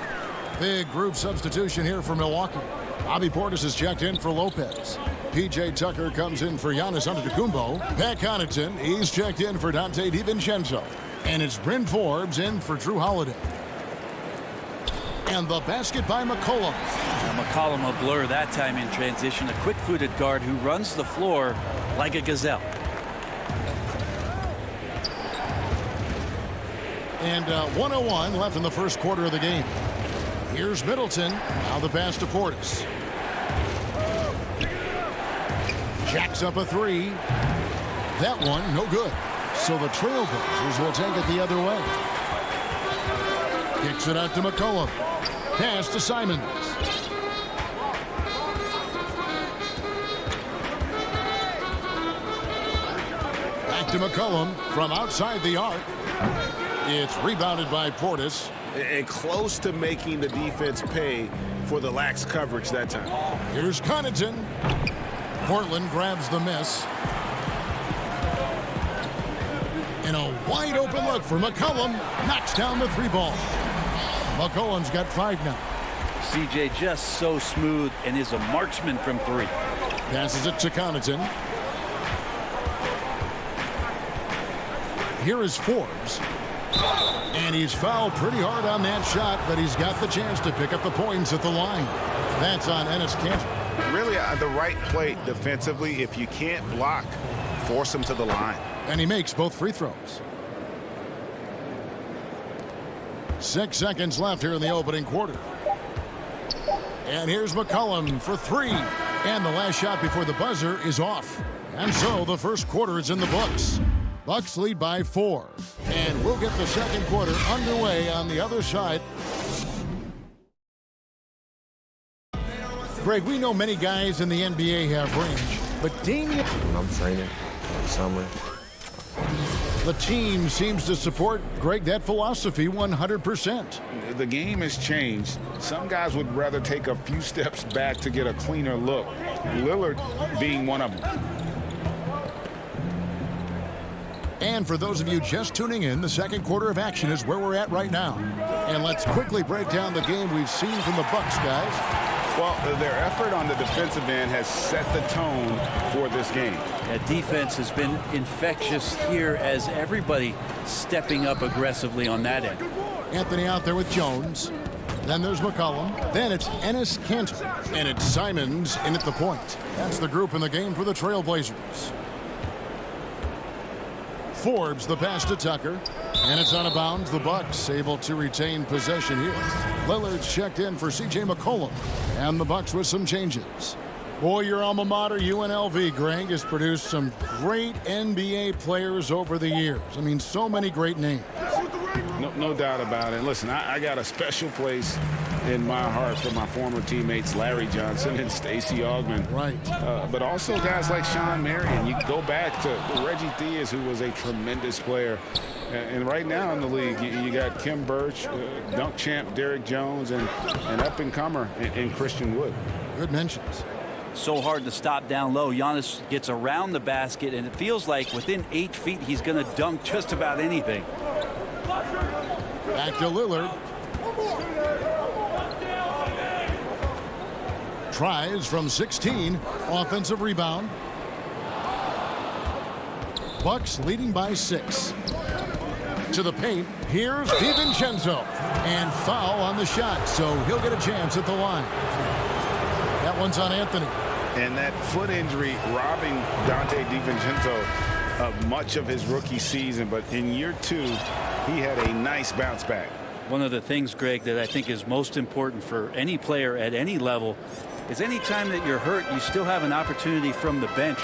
Big group substitution here for Milwaukee. Bobby Portis is checked in for Lopez. P.J. Tucker comes in for Giannis Antetokounmpo. Pat Connaughton, he's checked in for Dante DiVincenzo. And it's Bryn Forbes in for Drew Holiday. And the basket by McCollum. McCollum a blur that time in transition. A quick-footed guard who runs the floor like a gazelle. And 1:01 left in the first quarter of the game. Here's Middleton. Now the pass to Portis. Jacks up a 3. That one, no good. So the Trailblazers will take it the other way. Kicks it out to McCollum. Pass to Simons. Back to McCollum from outside the arc. It's rebounded by Portis. And close to making the defense pay for the lax coverage that time. Here's Connaughton. Portland grabs the miss. And a wide open look for McCollum. Knocks down the 3 ball. McCollum's got 5 now. CJ just so smooth and is a marksman from 3. Passes it to Connaughton. Here is Forbes. And he's fouled pretty hard on that shot, but he's got the chance to pick up the points at the line. That's on Enes Kanter. Really the right play defensively. If you can't block, force him to the line. And he makes both free throws. 6 seconds left here in the opening quarter. And here's McCollum for 3. And the last shot before the buzzer is off. And so the first quarter is in the books. Bucks lead by 4. And we'll get the second quarter underway on the other side. Greg, we know many guys in the NBA have range, but Damian... When I'm training in the summer. The team seems to support, Greg, that philosophy 100%. The game has changed. Some guys would rather take a few steps back to get a cleaner look. Lillard being one of them. And for those of you just tuning in, the second quarter of action is where we're at right now. And let's quickly break down the game we've seen from the Bucks, guys. Well, their effort on the defensive end has set the tone for this game. That defense has been infectious here as everybody stepping up aggressively on that end. Anthony out there with Jones. Then there's McCollum. Then it's Enes Kanter. And it's Simons in at the point. That's the group in the game for the Trailblazers. Forbes the pass to Tucker. And it's out of bounds. The Bucks able to retain possession here. Lillard's checked in for C.J. McCollum. And the Bucks with some changes. Boy, your alma mater, UNLV, Greg, has produced some great NBA players over the years. I mean, so many great names. No doubt about it. Listen, I got a special place in my heart for my former teammates Larry Johnson and Stacey Augmon. Right. But also guys like Sean Marion. You go back to Reggie Theus, who was a tremendous player. And right now in the league, you got Kim Birch, dunk champ Derrick Jones, and an up-and-comer in Christian Wood. Good mentions. So hard to stop down low. Giannis gets around the basket, and it feels like within 8 feet he's going to dunk just about anything. Back to Lillard. Tries from 16. Offensive rebound. Bucks leading by 6. To the paint. Here's DiVincenzo. And foul on the shot, so he'll get a chance at the line. That one's on Anthony. And that foot injury robbing Dante DiVincenzo of much of his rookie season. But in year 2, he had a nice bounce back. One of the things, Greg, that I think is most important for any player at any level is any time that you're hurt, you still have an opportunity from the bench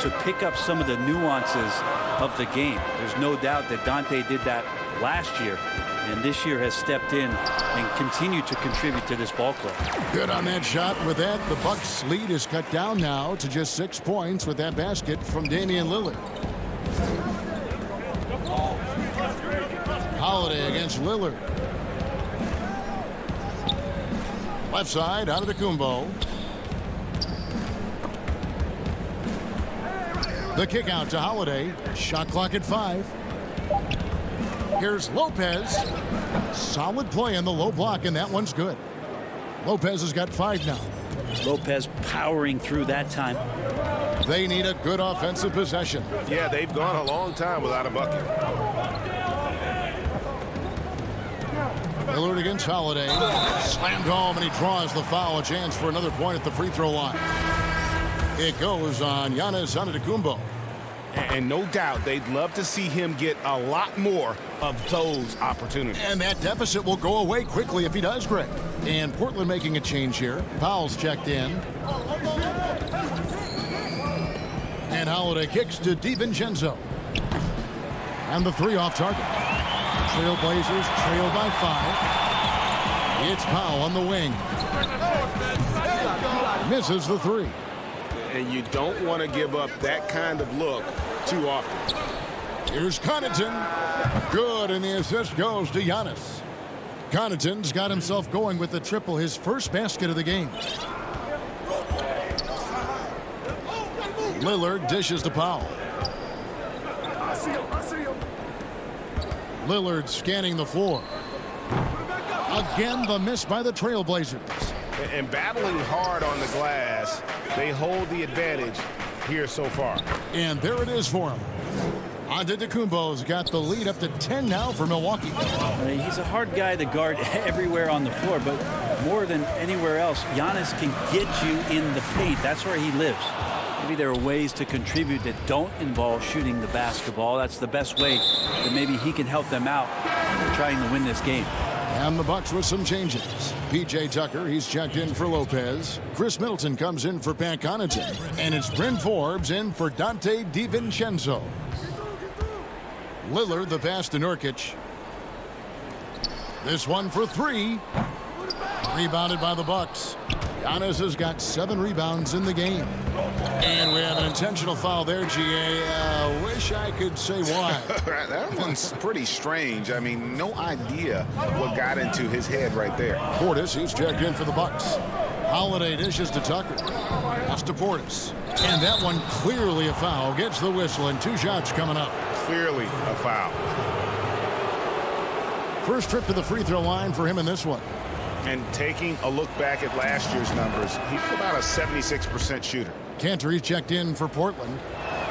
to pick up some of the nuances of the game. There's no doubt that Dante did that last year, and this year has stepped in and continued to contribute to this ball club. Good on that shot. With that, the Bucks' lead is cut down now to just 6 points with that basket from Damian Lillard. Holiday against Lillard. Left side, out of the Kumbo. The kick out to Holiday. Shot clock at 5. Here's Lopez. Solid play in the low block, and that one's good. Lopez has got 5 now. Lopez powering through that time. They need a good offensive possession. Yeah, they've gone a long time without a bucket. Lillard against Holiday. Slammed home, and he draws the foul. A chance for another point at the free throw line. It goes on Giannis Antetokounmpo. And no doubt they'd love to see him get a lot more of those opportunities. And that deficit will go away quickly if he does, Greg. And Portland making a change here. Powell's checked in. And Holiday kicks to DiVincenzo. And the 3 off target. Trailblazers trail by 5. It's Powell on the wing. Misses the 3. And you don't want to give up that kind of look too often. Here's Connaughton. Good, and the assist goes to Giannis. Connaughton's got himself going with the triple, his first basket of the game. Lillard dishes to Powell. Lillard scanning the floor. Again, the miss by the Trailblazers. And battling hard on the glass, they hold the advantage here so far. And there it is for him. Antetokounmpo's got the lead up to 10 now for Milwaukee. He's a hard guy to guard everywhere on the floor, but more than anywhere else, Giannis can get you in the paint. That's where he lives. Maybe there are ways to contribute that don't involve shooting the basketball. That's the best way that maybe he can help them out in trying to win this game. And the Bucks with some changes. P.J. Tucker, he's checked in for Lopez. Chris Middleton comes in for Pat Connaughton. And it's Bryn Forbes in for Dante DiVincenzo. Lillard, the pass to Nurkic. This one for three. Rebounded by the Bucks. Giannis has got 7 rebounds in the game. And we have an intentional foul there, G.A. Wish I could say why. That one's pretty strange. I mean, no idea what got into his head right there. Portis, he's checked in for the Bucks. Holiday dishes to Tucker. Pass to Portis. And that one clearly a foul. Gets the whistle and 2 shots coming up. Clearly a foul. First trip to the free throw line for him in this one. And taking a look back at last year's numbers, he's about a 76% shooter. Cantor, he's checked in for Portland.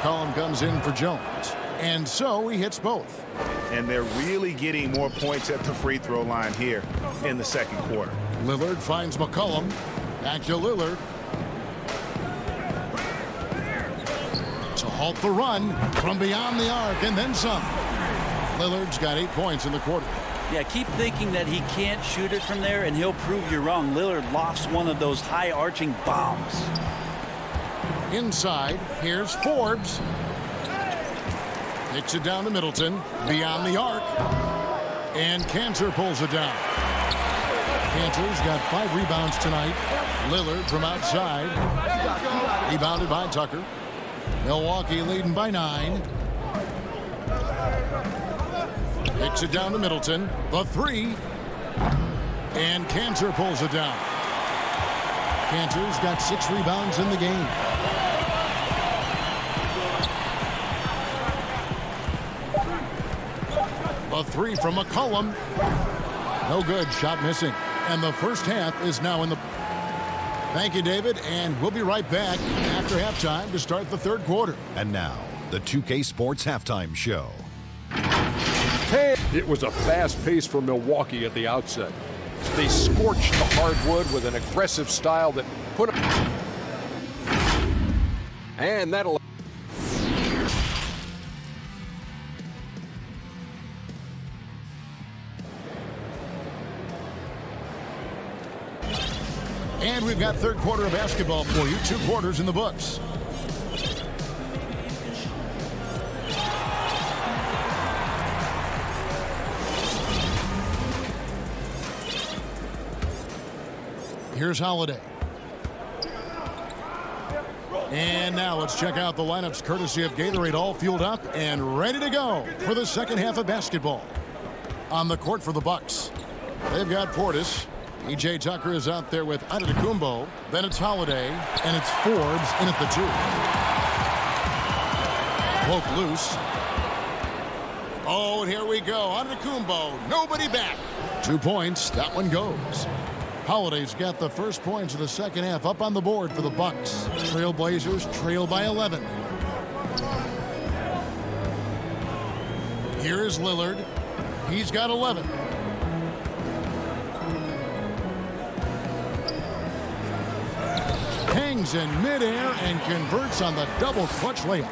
Collum comes in for Jones. And so he hits both. And they're really getting more points at the free throw line here in the second quarter. Lillard finds McCollum. Back to Lillard. To halt the run from beyond the arc and then some. Lillard's got 8 points in the quarter. Yeah, keep thinking that he can't shoot it from there, and he'll prove you wrong. Lillard lofts one of those high-arching bombs. Inside, here's Forbes. Kicks it down to Middleton. Beyond the arc. And Cantor pulls it down. Cantor's got 5 rebounds tonight. Lillard from outside. Rebounded by Tucker. Milwaukee leading by 9. Kicks it down to Middleton. The 3. And Cantor pulls it down. Cantor's got 6 rebounds in the game. The 3 from McCollum. No good. Shot missing. And the first half is now in the... Thank you, David. And we'll be right back after halftime to start the third quarter. And now, the 2K Sports Halftime Show. It was a fast pace for Milwaukee at the outset. They scorched the hardwood with an aggressive style that put them. And that'll. And we've got third quarter of basketball for you. 2 quarters in the books. Here's Holiday. And now let's check out the lineups courtesy of Gatorade, all fueled up and ready to go for the second half of basketball. On the court for the Bucks, they've got Portis. P.J. Tucker is out there with Antetokounmpo. Then it's Holiday, and it's Forbes in at the 2. Poke loose. Oh, and here we go. Antetokounmpo, nobody back. 2 points. That one goes. Holiday's got the first points of the second half up on the board for the Bucks. Trailblazers trail by 11. Here is Lillard. He's got 11. Hangs in midair and converts on the double clutch layup.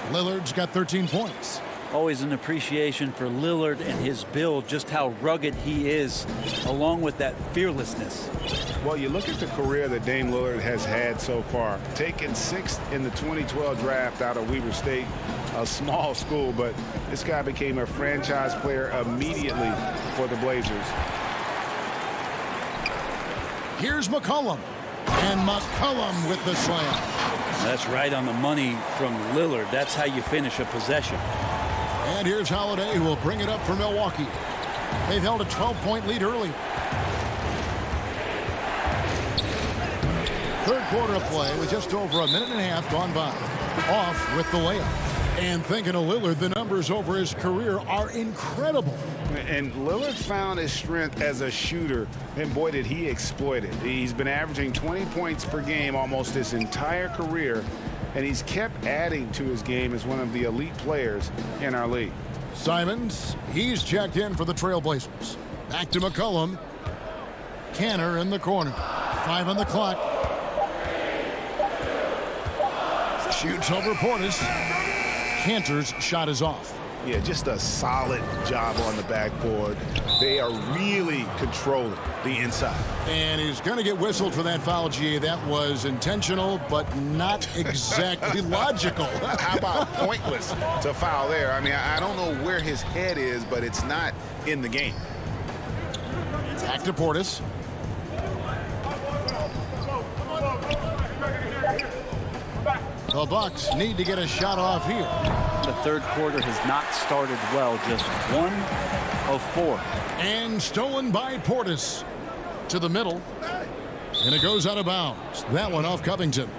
Lillard's got 13 points. Always an appreciation for Lillard and his build, just how rugged he is, along with that fearlessness. Well, you look at the career that Dame Lillard has had so far. Taken 6th in the 2012 draft out of Weber State, a small school, but this guy became a franchise player immediately for the Blazers. Here's McCollum. And McCollum with the slam. That's right on the money from Lillard. That's how you finish a possession. And here's Holiday, who will bring it up for Milwaukee. They've held a 12-point lead earlier. Third quarter of play with just over a minute and a half gone by. Off with the layup. And thinking of Lillard, the numbers over his career are incredible. And Lillard found his strength as a shooter, and boy, did he exploit it. He's been averaging 20 points per game almost his entire career, and he's kept adding to his game as one of the elite players in our league. Simons, he's checked in for the Trailblazers. Back to McCollum. Canner in the corner. 5 on the clock. Shoots over Portis. Cantor's shot is off. Yeah, just a solid job on the backboard. They are really controlling the inside. And he's going to get whistled for that foul, GA. That was intentional, but not exactly logical. How about pointless to foul there? I mean, I don't know where his head is, but it's not in the game. Back to Portis. The Bucks need to get a shot off here. The third quarter has not started well, just 1 of 4. And stolen by Portis to the middle. And it goes out of bounds. That one off Covington.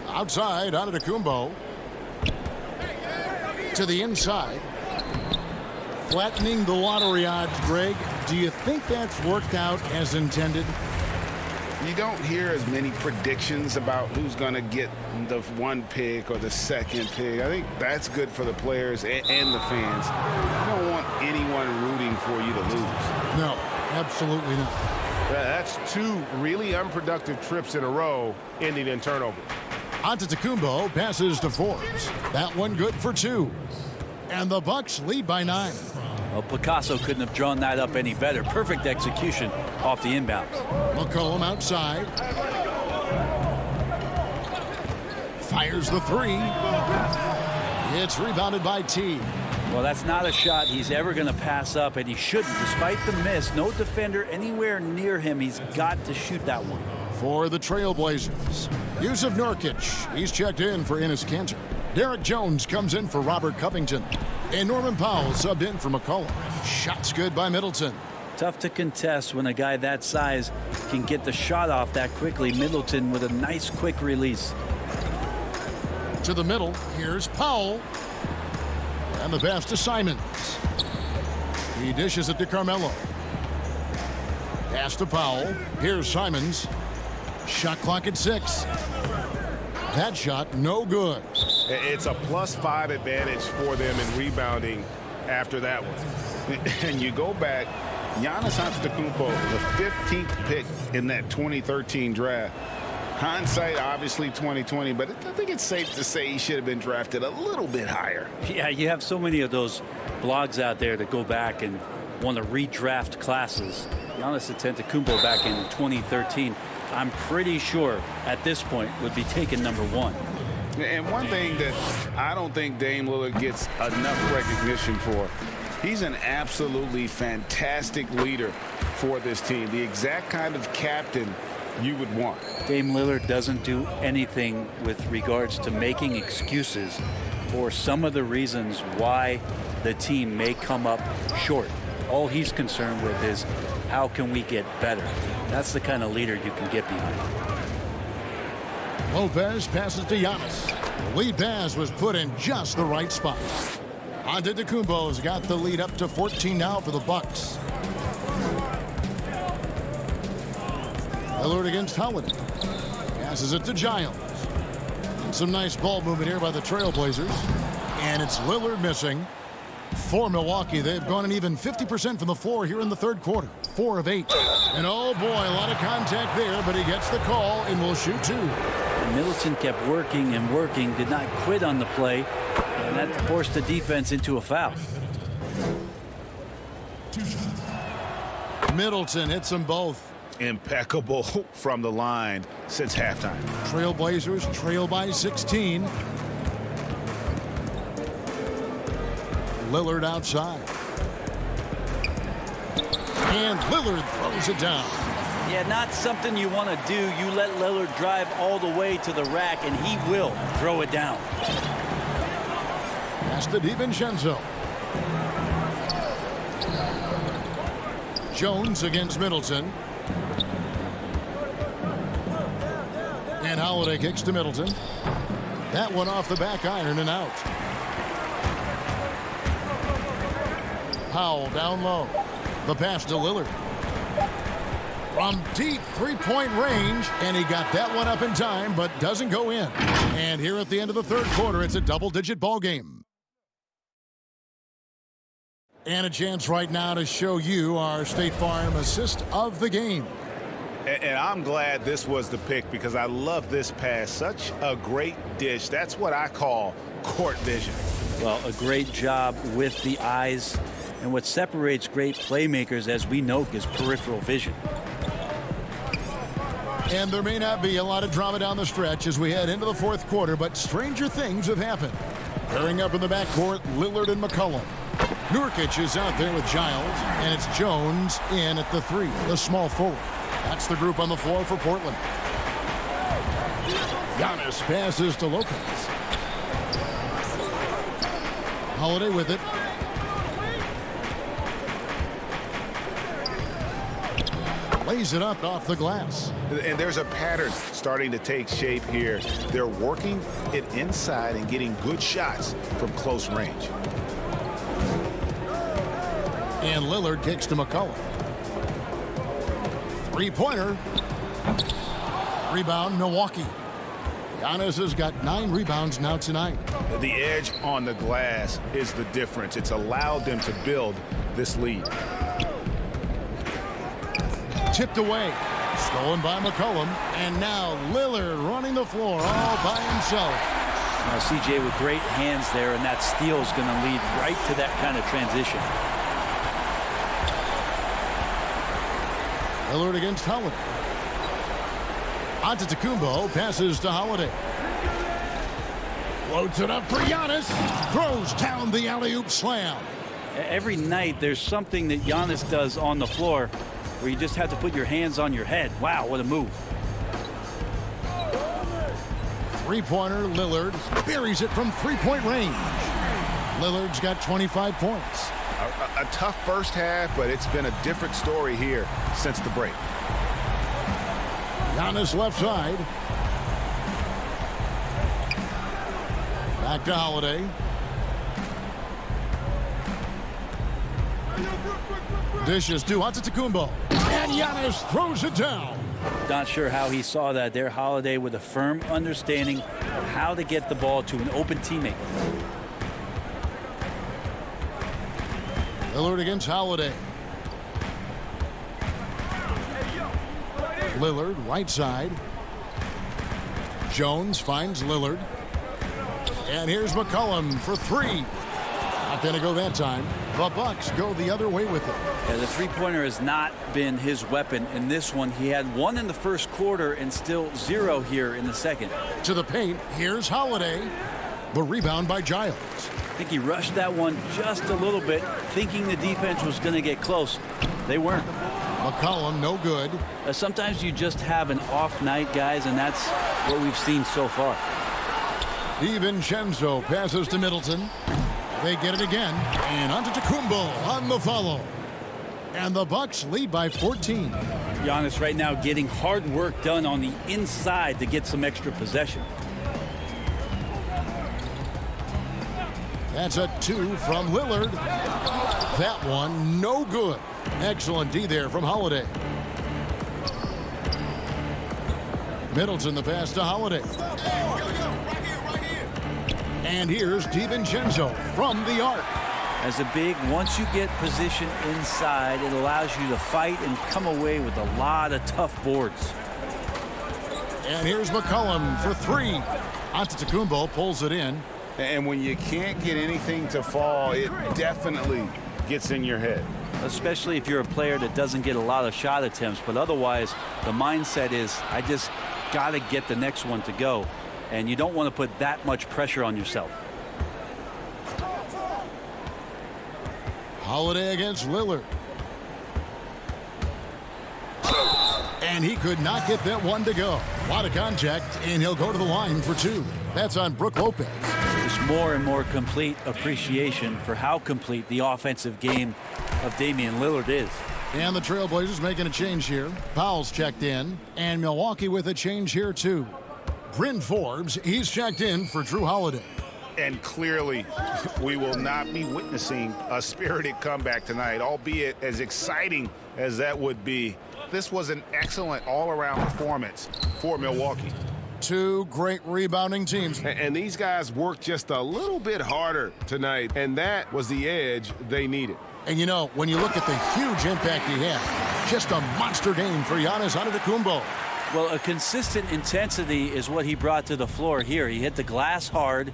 Outside, Antetokounmpo. To the inside. Flattening the lottery odds, Greg. Do you think that's worked out as intended? You don't hear as many predictions about who's going to get the 1 pick or the 2nd pick. I think that's good for the players and the fans. You don't want anyone rooting for you to lose. No, absolutely not. That's 2 really unproductive trips in a row ending in turnover. Antetokounmpo passes to Forbes. That one good for 2. And the Bucks lead by 9. Well, Picasso couldn't have drawn that up any better. Perfect execution off the inbounds. McCollum outside. Fires the 3. It's rebounded by T. Well, that's not a shot he's ever going to pass up, and he shouldn't. Despite the miss, no defender anywhere near him. He's got to shoot that one. For the Trailblazers, Yusuf Nurkic. He's checked in for Enes Kanter. Derek Jones comes in for Robert Covington. And Norman Powell subbed in for McCollum. Shots good by Middleton. Tough to contest when a guy that size can get the shot off that quickly. Middleton with a nice quick release. To the middle, here's Powell. And the pass to Simons. He dishes it to Carmelo. Pass to Powell. Here's Simons. Shot clock at 6. That shot no good. It's a +5 advantage for them in rebounding after that one. And you go back, Giannis Antetokounmpo, the 15th pick in that 2013 draft. Hindsight, obviously 2020, but I think it's safe to say he should have been drafted a little bit higher. Yeah, you have so many of those blogs out there that go back and want to redraft classes. Giannis Antetokounmpo back in 2013, I'm pretty sure at this point would be taken number 1. And one thing that I don't think Dame Lillard gets enough recognition for, he's an absolutely fantastic leader for this team. The exact kind of captain you would want. Dame Lillard doesn't do anything with regards to making excuses for some of the reasons why the team may come up short. All he's concerned with is how can we get better. That's the kind of leader you can get behind. Lopez passes to Giannis. The lead pass was put in just the right spot. Antetokounmpo's got the lead up to 14 now for the Bucks. Lillard against Holiday. Passes it to Giles. Some nice ball movement here by the Trailblazers. And it's Lillard missing. For Milwaukee, they've gone an even 50% from the floor here in the third quarter. 4 of 8. And oh boy, a lot of contact there, but he gets the call and will shoot 2. Middleton kept working and working, did not quit on the play, and that forced the defense into a foul. Middleton hits them both. Impeccable from the line since halftime. Trailblazers trail by 16. Lillard outside. And Lillard throws it down. Yeah, not something you want to do. You let Lillard drive all the way to the rack, and he will throw it down. Pass to DiVincenzo. Jones against Middleton. And Holiday kicks to Middleton. That one off the back iron and out. Powell down low. The pass to Lillard. From deep three-point range, and he got that one up in time, but doesn't go in. And here at the end of the third quarter, it's a double-digit ball game. And a chance right now to show you our State Farm assist of the game. And I'm glad this was the pick because I love this pass. Such a great dish. That's what I call court vision. Well, a great job with the eyes. And what separates great playmakers, as we know, is peripheral vision. And there may not be a lot of drama down the stretch as we head into the fourth quarter, but stranger things have happened. Pairing up in the backcourt, Lillard and McCollum. Nurkic is out there with Giles, and it's Jones in at the three, the small forward. That's the group on the floor for Portland. Giannis passes to Lopez. Holiday with it. Lays it up off the glass. And there's a pattern starting to take shape here. They're working it inside and getting good shots from close range. And Lillard kicks to McCollum. Three-pointer. Rebound, Milwaukee. Giannis has got 9 rebounds now tonight. The edge on the glass is the difference. It's allowed them to build this lead. Tipped away. Stolen by McCollum. And now Lillard running the floor all by himself. Now, CJ with great hands there, and that steal is going to lead right to that kind of transition. Lillard against Holiday. Antetokounmpo passes to Holiday. Floats it up for Giannis. Throws down the alley-oop slam. Every night there's something that Giannis does on the floor where you just have to put your hands on your head. Wow, what a move. Three-pointer, Lillard buries it from three-point range. Lillard's got 25 points. A tough first half, but it's been a different story here since the break. Giannis left side. Back to Holiday. Dishes to Antetokounmpo. And Giannis throws it down. Not sure how he saw that there. Holiday with a firm understanding of how to get the ball to an open teammate. Lillard against Holiday. Lillard, right side. Jones finds Lillard. And here's McCollum for three. Not going to go that time. The Bucks go the other way with it. Yeah, the three-pointer has not been his weapon in this one. He had 1 in the first quarter and still 0 here in the second. To the paint, here's Holiday. The rebound by Giles. I think he rushed that one just a little bit, thinking the defense was going to get close. They weren't. McCollum, no good. Sometimes you just have an off night, guys, and that's what we've seen so far. DiVincenzo passes to Middleton. They get it again. And Antetokounmpo on the follow. And the Bucks lead by 14. Giannis right now getting hard work done on the inside to get some extra possession. That's a 2 from Lillard. That one no good. Excellent D there from Holiday. Middleton the pass to Holiday. And here's DiVincenzo from the arc. As a big, once you get position inside, it allows you to fight and come away with a lot of tough boards. And here's McCollum for three. Antetokounmpo pulls it in. And when you can't get anything to fall, it definitely gets in your head. Especially if you're a player that doesn't get a lot of shot attempts. But otherwise, the mindset is, I just got to get the next one to go. And you don't want to put that much pressure on yourself. Holiday against Lillard. And he could not get that one to go. A lot of contact, and he'll go to the line for 2. That's on Brook Lopez. Just more and more complete appreciation for how complete the offensive game of Damian Lillard is. And the Trailblazers making a change here. Powell's checked in, and Milwaukee with a change here too. Bryn Forbes, he's checked in for Drew Holiday. And clearly, we will not be witnessing a spirited comeback tonight, albeit as exciting as that would be. This was an excellent all-around performance for Milwaukee. 2 great rebounding teams. And these guys worked just a little bit harder tonight, and that was the edge they needed. And you know, when you look at the huge impact he had, just a monster game for Giannis Antetokounmpo. Well, a consistent intensity is what he brought to the floor here. He hit the glass hard,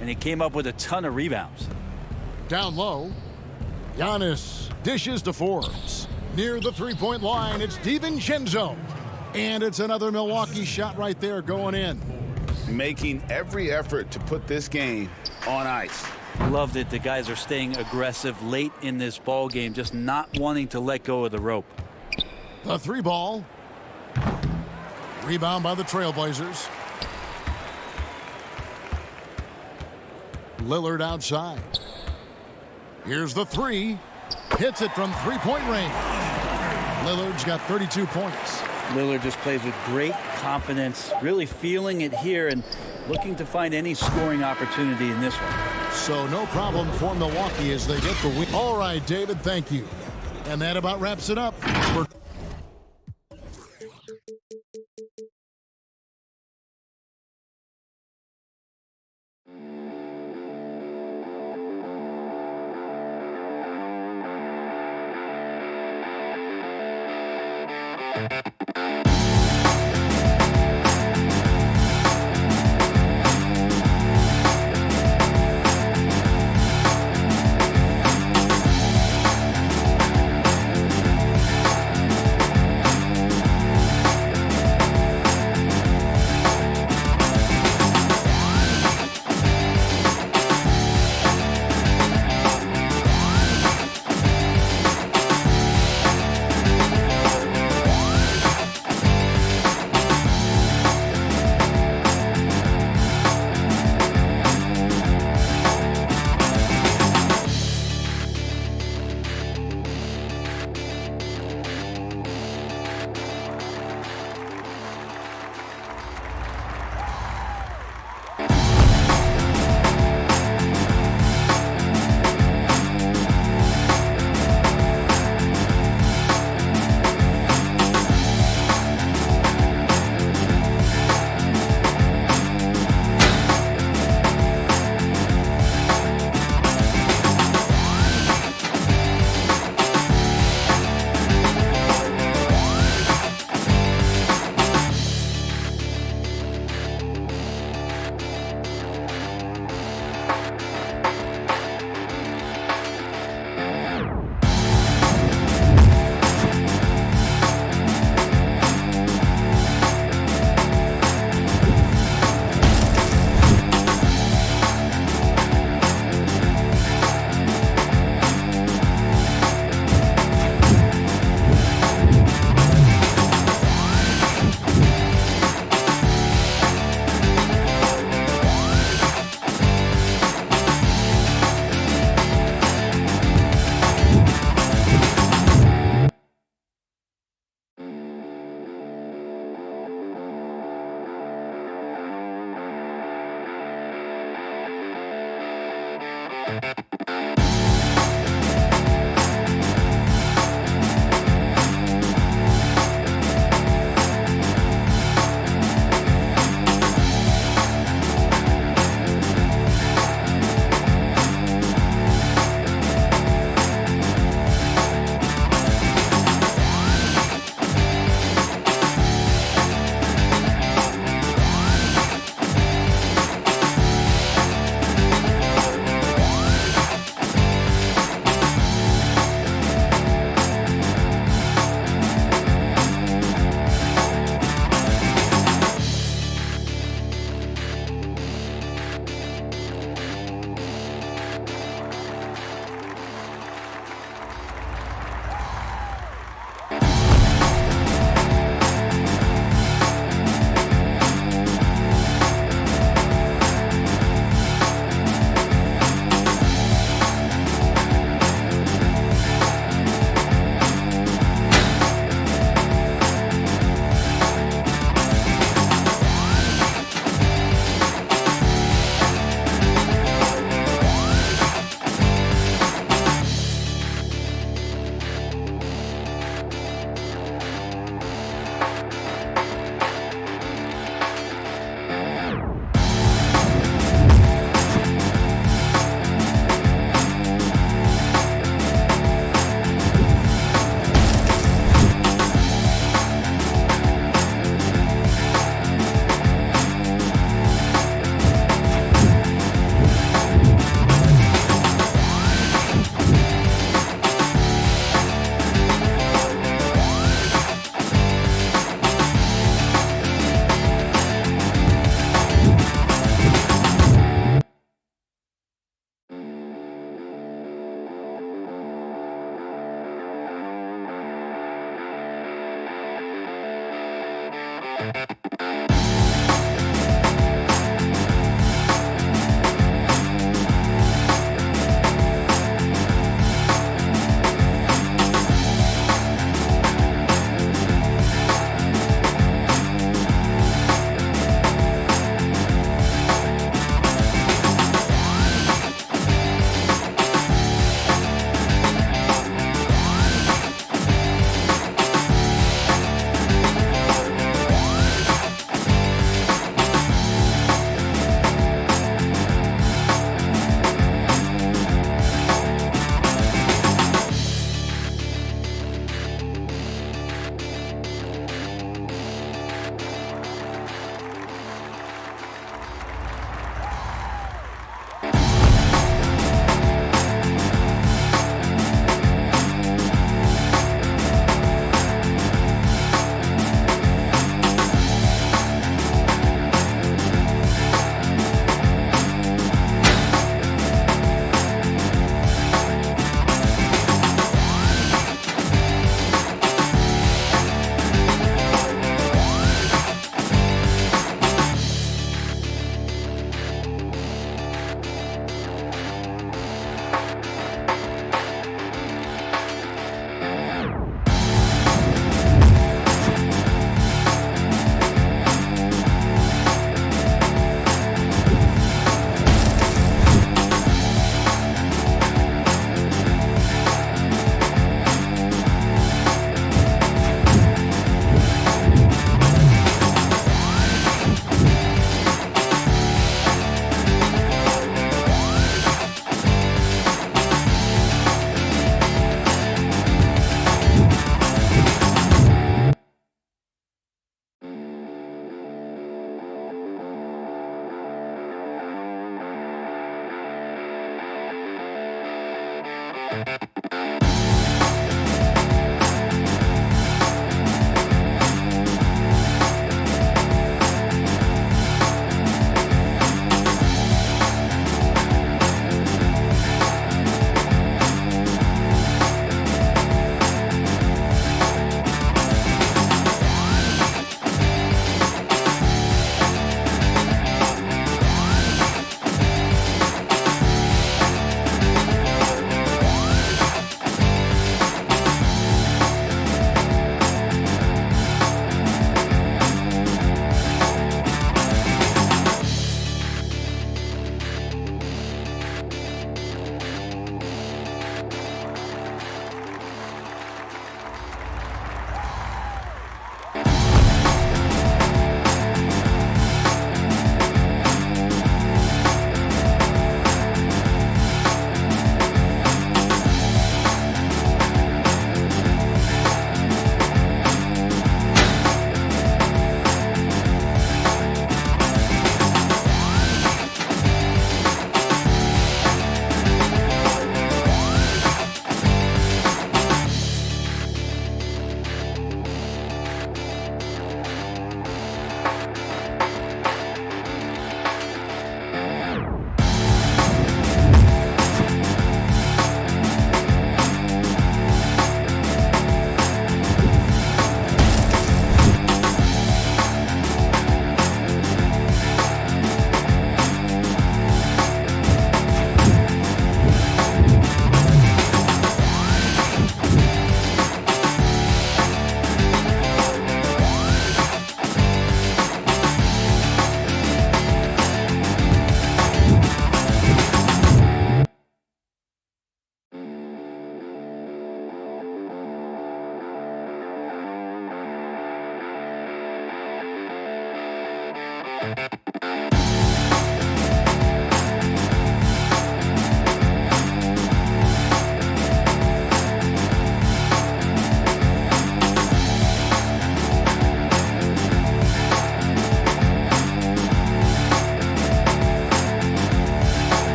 and he came up with a ton of rebounds. Down low, Giannis dishes to Forbes. Near the three-point line, it's DiVincenzo. And it's another Milwaukee shot right there going in. Making every effort to put this game on ice. Love that the guys are staying aggressive late in this ball game, just not wanting to let go of the rope. The 3 ball. Rebound by the Trailblazers. Lillard outside. Here's the 3. Hits it from 3-point range. Lillard's got 32 points. Lillard just plays with great confidence, really feeling it here and looking to find any scoring opportunity in this one. So no problem for Milwaukee as they get the win. All right, David, thank you. And that about wraps it up for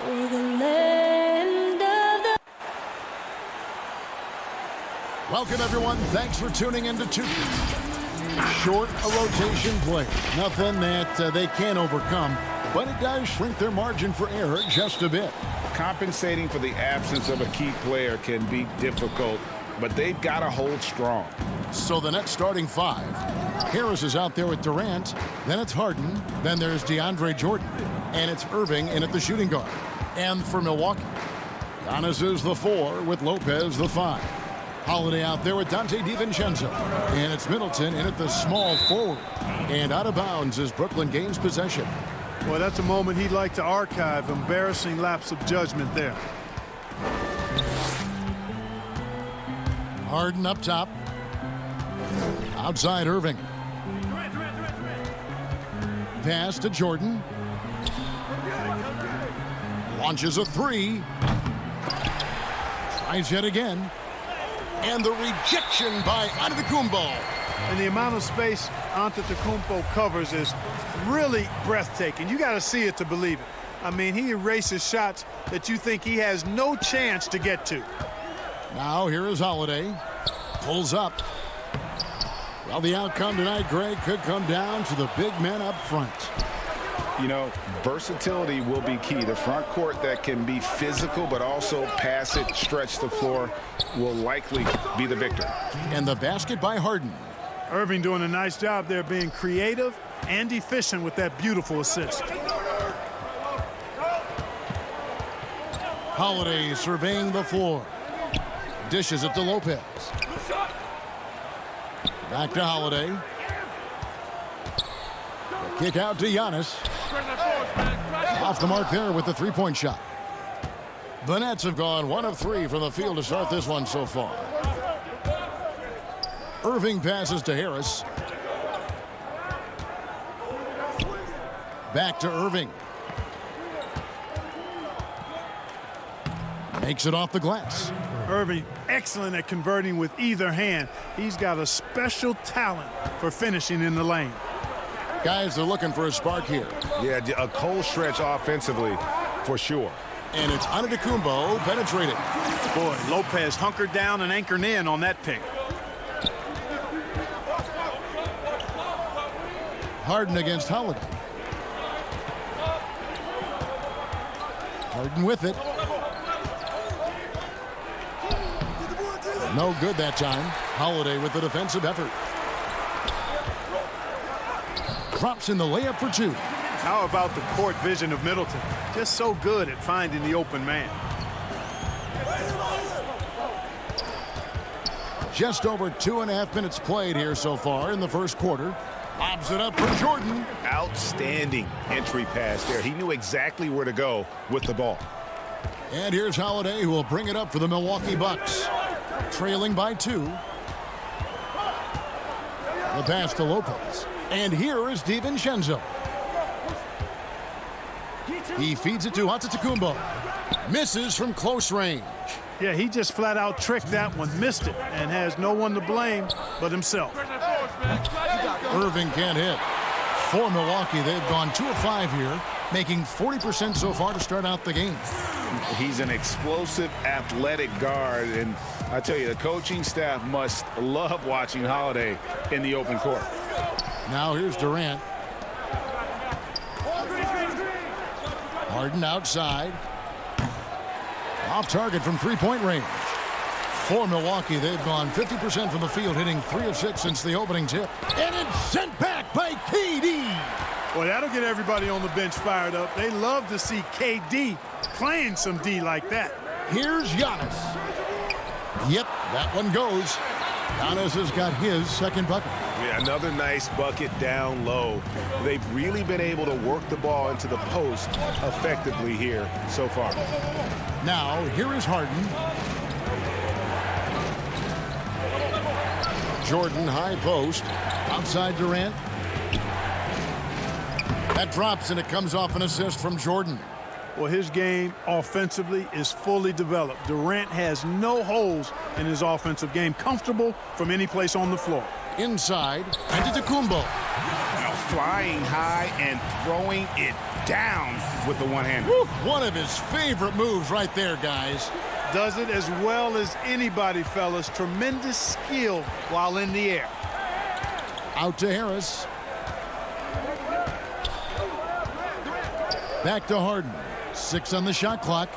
for the land of the... Welcome, everyone. Thanks for tuning in to 2K. Short a rotation play. Nothing that they can't overcome, but it does shrink their margin for error just a bit. Compensating for the absence of a key player can be difficult, but they've got to hold strong. So the next starting five. Harris is out there with Durant. Then it's Harden. Then there's DeAndre Jordan. And it's Irving in at the shooting guard. And for Milwaukee, Giannis is the 4 with Lopez the 5. Holiday out there with Dante DiVincenzo. And it's Middleton in at the small forward. And out of bounds is Brooklyn gains possession. Well, that's a moment he'd like to archive. Embarrassing lapse of judgment there. Harden up top. Outside Irving. Pass to Jordan. Launches a 3. Tries yet again. And the rejection by Antetokounmpo. And the amount of space Antetokounmpo covers is really breathtaking. You got to see it to believe it. I mean, he erases shots that you think he has no chance to get to. Now here is Holiday. Pulls up. Well, the outcome tonight, Greg, could come down to the big men up front. You know, versatility will be key. The front court that can be physical but also pass it, stretch the floor will likely be the victor. And the basket by Harden. Irving doing a nice job there being creative and efficient with that beautiful assist. Holiday surveying the floor. Dishes it to Lopez. Back to Holiday. The kick out to Giannis. Off the mark there with the three-point shot. The Nets have gone 1 of 3 from the field to start this one so far. Irving passes to Harris. Back to Irving. Makes it off the glass. Irving, excellent at converting with either hand. He's got a special talent for finishing in the lane. Guys, they're looking for a spark here. Yeah, a cold stretch offensively for sure. And it's Antetokounmpo penetrating. Boy, Lopez hunkered down and anchored in on that pick. Harden against Holiday. Harden with it. No good that time. Holiday with the defensive effort. Drops in the layup for 2. How about the court vision of Middleton? Just so good at finding the open man. Just over 2.5 minutes played here so far in the first quarter. Lobs it up for Jordan. Outstanding entry pass there. He knew exactly where to go with the ball. And here's Holiday, who will bring it up for the Milwaukee Bucks. Trailing by 2. The pass to Lopez. And here is DiVincenzo. He feeds it to Antetokounmpo. Misses from close range. Yeah, he just flat out tricked that one, missed it, and has no one to blame but himself. Irving can't hit. For Milwaukee, they've gone 2 of 5 here, making 40% so far to start out the game. He's an explosive, athletic guard, and I tell you, the coaching staff must love watching Holiday in the open court. Now here's Durant. Harden outside. Off target from three-point range. For Milwaukee, they've gone 50% from the field, hitting 3 of 6 since the opening tip. And it's sent back by KD. Well, that'll get everybody on the bench fired up. They love to see KD playing some D like that. Here's Giannis. Yep, that one goes. Giannis has got his second bucket. Yeah, another nice bucket down low. They've really been able to work the ball into the post effectively here so far. Now, here is Harden. Jordan, high post. Outside Durant. That drops, and it comes off an assist from Jordan. Well, his game offensively is fully developed. Durant has no holes in his offensive game. Comfortable from any place on the floor. Inside, Antetokounmpo. Flying high and throwing it down with the one-hander. One of his favorite moves right there, guys. Does it as well as anybody, fellas. Tremendous skill while in the air. Out to Harris. Back to Harden. 6 on the shot clock.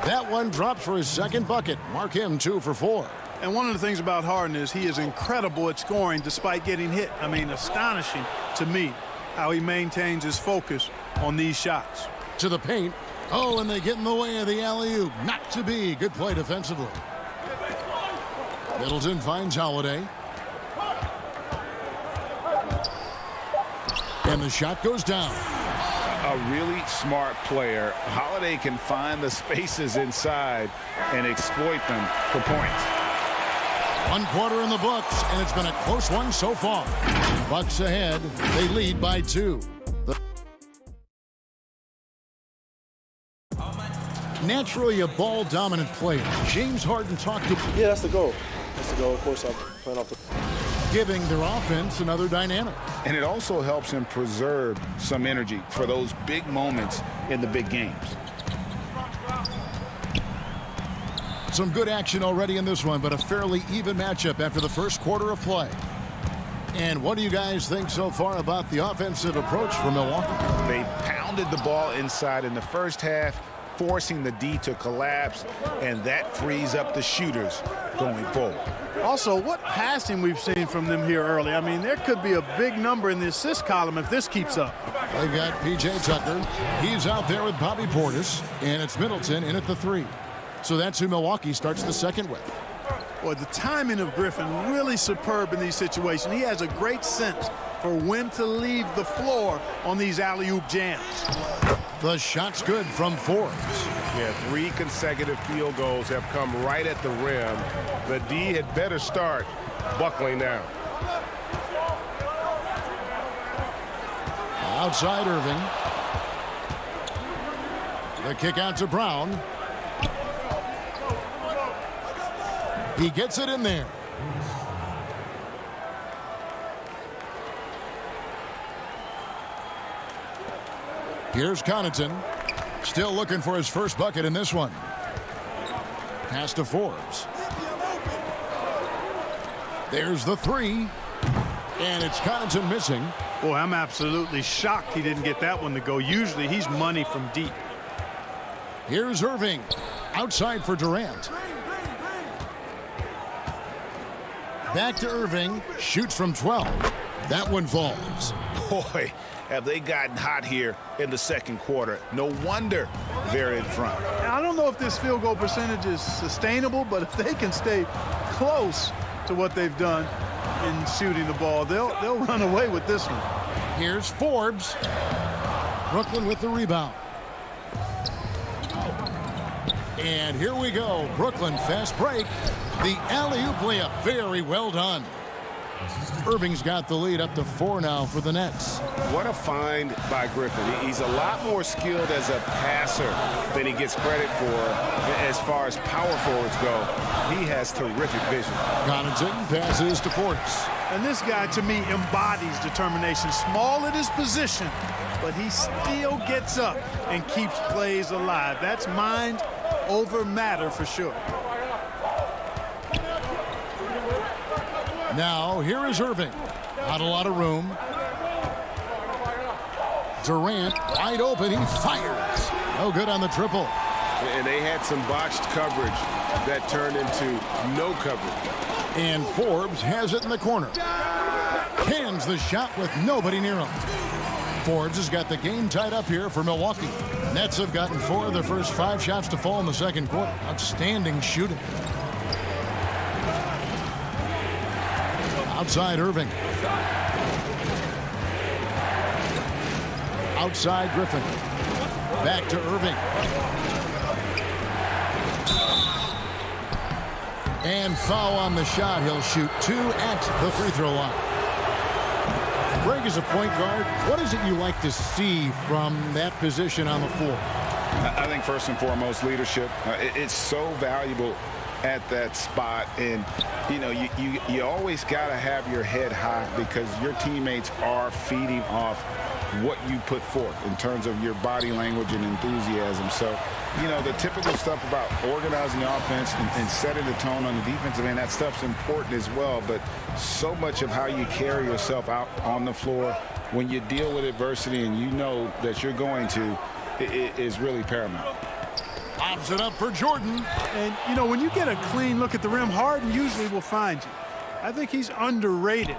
That one drops for his second bucket. Mark him 2 for 4. And one of the things about Harden is he is incredible at scoring despite getting hit. I mean, astonishing to me how he maintains his focus on these shots. To the paint. Oh, and they get in the way of the alley-oop. Not to be. Good play defensively. Middleton finds Holiday. And the shot goes down. A really smart player. Holiday can find the spaces inside and exploit them for points. 1 quarter in the books, and it's been a close one so far. Bucks ahead. They lead by 2. Naturally a ball-dominant player. James Harden talked to... Yeah, that's the goal. That's the goal. Of course, I'm playing off the... Giving their offense another dynamic. And it also helps him preserve some energy for those big moments in the big games. Some good action already in this one, but a fairly even matchup after the first quarter of play. And what do you guys think so far about the offensive approach for Milwaukee? They pounded the ball inside in the first half, forcing the D to collapse, and that frees up the shooters going forward. Also, what passing we've seen from them here early. I mean, there could be a big number in the assist column if this keeps up. They've got P.J. Tucker. He's out there with Bobby Portis, and it's Middleton in at the 3. So that's who Milwaukee starts the second with. Boy, the timing of Griffin really superb in these situations. He has a great sense for when to leave the floor on these alley-oop jams. The shot's good from Forbes. Yeah, 3 consecutive field goals have come right at the rim. The D had better start buckling down. Outside Irving. The kick out to Brown. He gets it in there. Here's Connaughton. Still looking for his first bucket in this one. Pass to Forbes. There's the 3. And it's Connaughton missing. Boy, I'm absolutely shocked he didn't get that one to go. Usually he's money from deep. Here's Irving. Outside for Durant. Back to Irving. Shoots from 12. That one falls. Boy, have they gotten hot here in the second quarter. No wonder they're in front. I don't know if this field goal percentage is sustainable, but if they can stay close to what they've done in shooting the ball, they'll run away with this one. Here's Forbes. Brooklyn with the rebound. And here we go. Brooklyn fast break. The alley-oop layup. Very well done. Irving's got the lead up to 4 now for the Nets. What a find by Griffin. He's a lot more skilled as a passer than he gets credit for as far as power forwards go. He has terrific vision. Connaughton passes to Portis. And this guy, to me, embodies determination. Small at his position, but he still gets up and keeps plays alive. That's mind over matter for sure. Now, here is Irving. Not a lot of room. Durant, wide open. He fires. No good on the triple. And they had some botched coverage that turned into no coverage. And Forbes has it in the corner. Cans the shot with nobody near him. Forbes has got the game tied up here for Milwaukee. Nets have gotten 4 of their first 5 shots to fall in the second quarter. Outstanding shooting. Outside Irving. Outside Griffin. Back to Irving. And foul on the shot. He'll shoot 2 at the free throw line. Greg, as a point guard, what is it you like to see from that position on the floor? I think first and foremost leadership. It's so valuable at that spot. And, you know, you always got to have your head high because your teammates are feeding off what you put forth in terms of your body language and enthusiasm. So, you know, the typical stuff about organizing the offense and setting the tone on the defensive end, that stuff's important as well. But so much of how you carry yourself out on the floor when you deal with adversity and you know that you're going to, it is really paramount. Pops it up for Jordan. And, you know, when you get a clean look at the rim, Harden usually will find you. I think he's underrated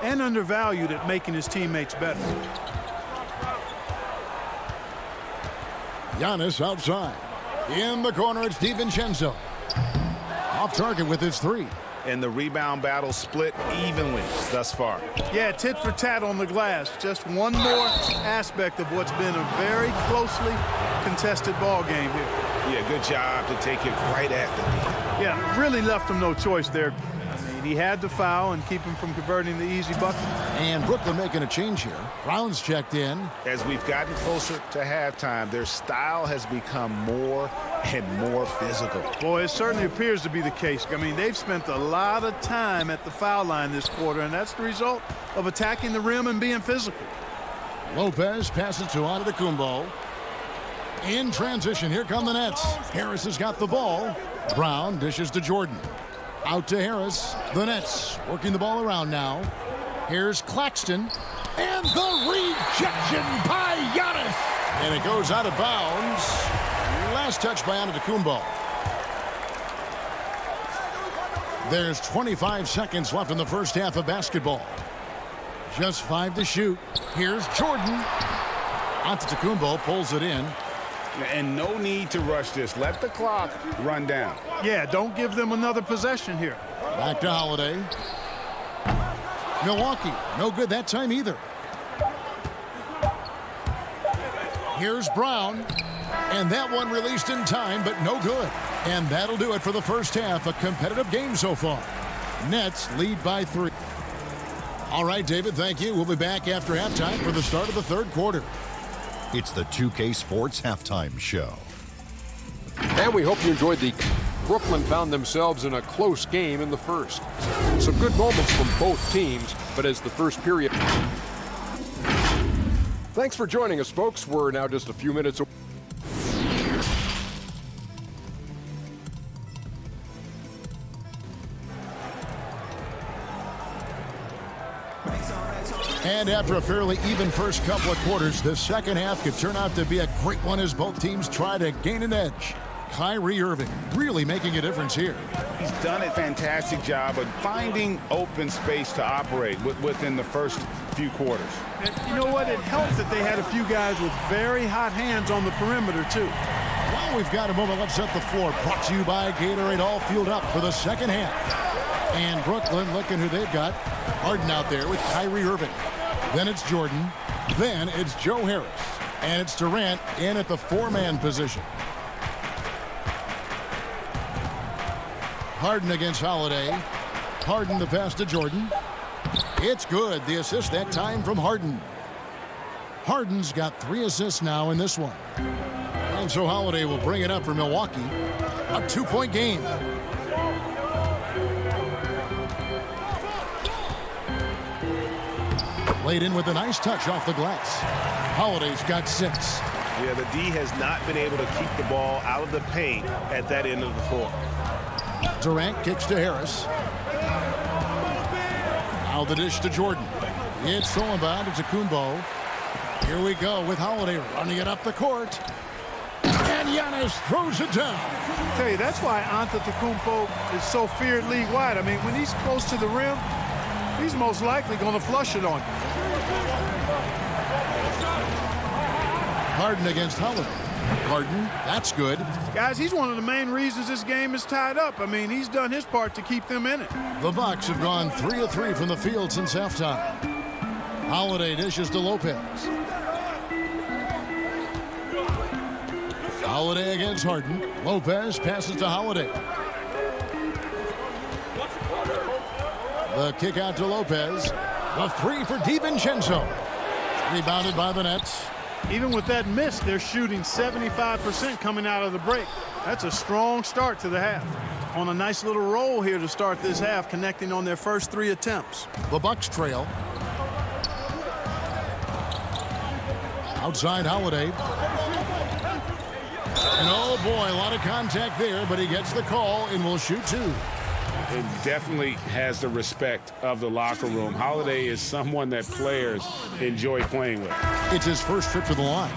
and undervalued at making his teammates better. Giannis outside. In the corner, it's DiVincenzo. Off target with his three. And the rebound battle split evenly thus far. Yeah, tit for tat on the glass. Just one more aspect of what's been a very closely contested ball game here. Yeah, good job to take it right at the D. Yeah, really left him no choice there. I mean, he had to foul and keep him from converting the easy bucket. And Brooklyn making a change here. Brown's checked in. As we've gotten closer to halftime, their style has become more and more physical. Boy, it certainly appears to be the case. I mean, they've spent a lot of time at the foul line this quarter, and that's the result of attacking the rim and being physical. Lopez passes to Antetokounmpo. In transition, here come the Nets. Harris has got the ball. Brown dishes to Jordan. Out to Harris. The Nets working the ball around now. Here's Claxton. And the rejection by Giannis. And it goes out of bounds. Last touch by Antetokounmpo. There's 25 seconds left in the first half of basketball. Just 5 to shoot. Here's Jordan. Antetokounmpo pulls it in. And no need to rush this. Let the clock run down. Yeah, don't give them another possession here. Back to Holiday. Milwaukee, no good that time either. Here's Brown. And that one released in time, but no good. And that'll do it for the first half. A competitive game so far. Nets lead by 3. All right, David, thank you. We'll be back after halftime for the start of the third quarter. It's the 2K Sports Halftime Show. And we hope you enjoyed the Brooklyn found themselves in a close game in the first. Some good moments from both teams, but as the first period. Thanks for joining us, folks. We're now just a few minutes away. And after a fairly even first couple of quarters, the second half could turn out to be a great one as both teams try to gain an edge. Kyrie Irving really making a difference here. He's done a fantastic job of finding open space to operate within the first few quarters. And you know what? It helped that they had a few guys with very hot hands on the perimeter, too. Well, we've got a moment. Let's set the floor. Brought to you by Gatorade, all fueled up for the second half. And Brooklyn, looking who they've got. Harden out there with Kyrie Irving. Then it's Jordan. Then it's Joe Harris. And it's Durant in at the 4-man position. Harden against Holiday. Harden the pass to Jordan. It's good. The assist that time from Harden. Harden's got 3 assists now in this one. And so Holiday will bring it up for Milwaukee. A 2-point game. Laid in with a nice touch off the glass. Holiday's got 6. Yeah, the D has not been able to keep the ball out of the paint at that end of the floor. Durant kicks to Harris. Now the dish to Jordan. It's thrown by Antetokounmpo. Here we go with Holiday running it up the court. And Giannis throws it down. I tell you, that's why Antetokounmpo is so feared league-wide. I mean, when he's close to the rim, he's most likely going to flush it on you. Harden against Holiday. Harden, that's good. Guys, he's one of the main reasons this game is tied up. I mean, he's done his part to keep them in it. The Bucks have gone 3 of 3 from the field since halftime. Holiday dishes to Lopez. Holiday against Harden. Lopez passes to Holiday. The kick out to Lopez. The 3 for DiVincenzo. Rebounded by the Nets. Even with that miss, they're shooting 75% coming out of the break. That's a strong start to the half. On a nice little roll here to start this half, connecting on their first 3 attempts. The Bucks trail. Outside Holiday. And oh boy, a lot of contact there, but he gets the call and will shoot 2. It definitely has the respect of the locker room. Holiday is someone that players enjoy playing with. It's his first trip to the line.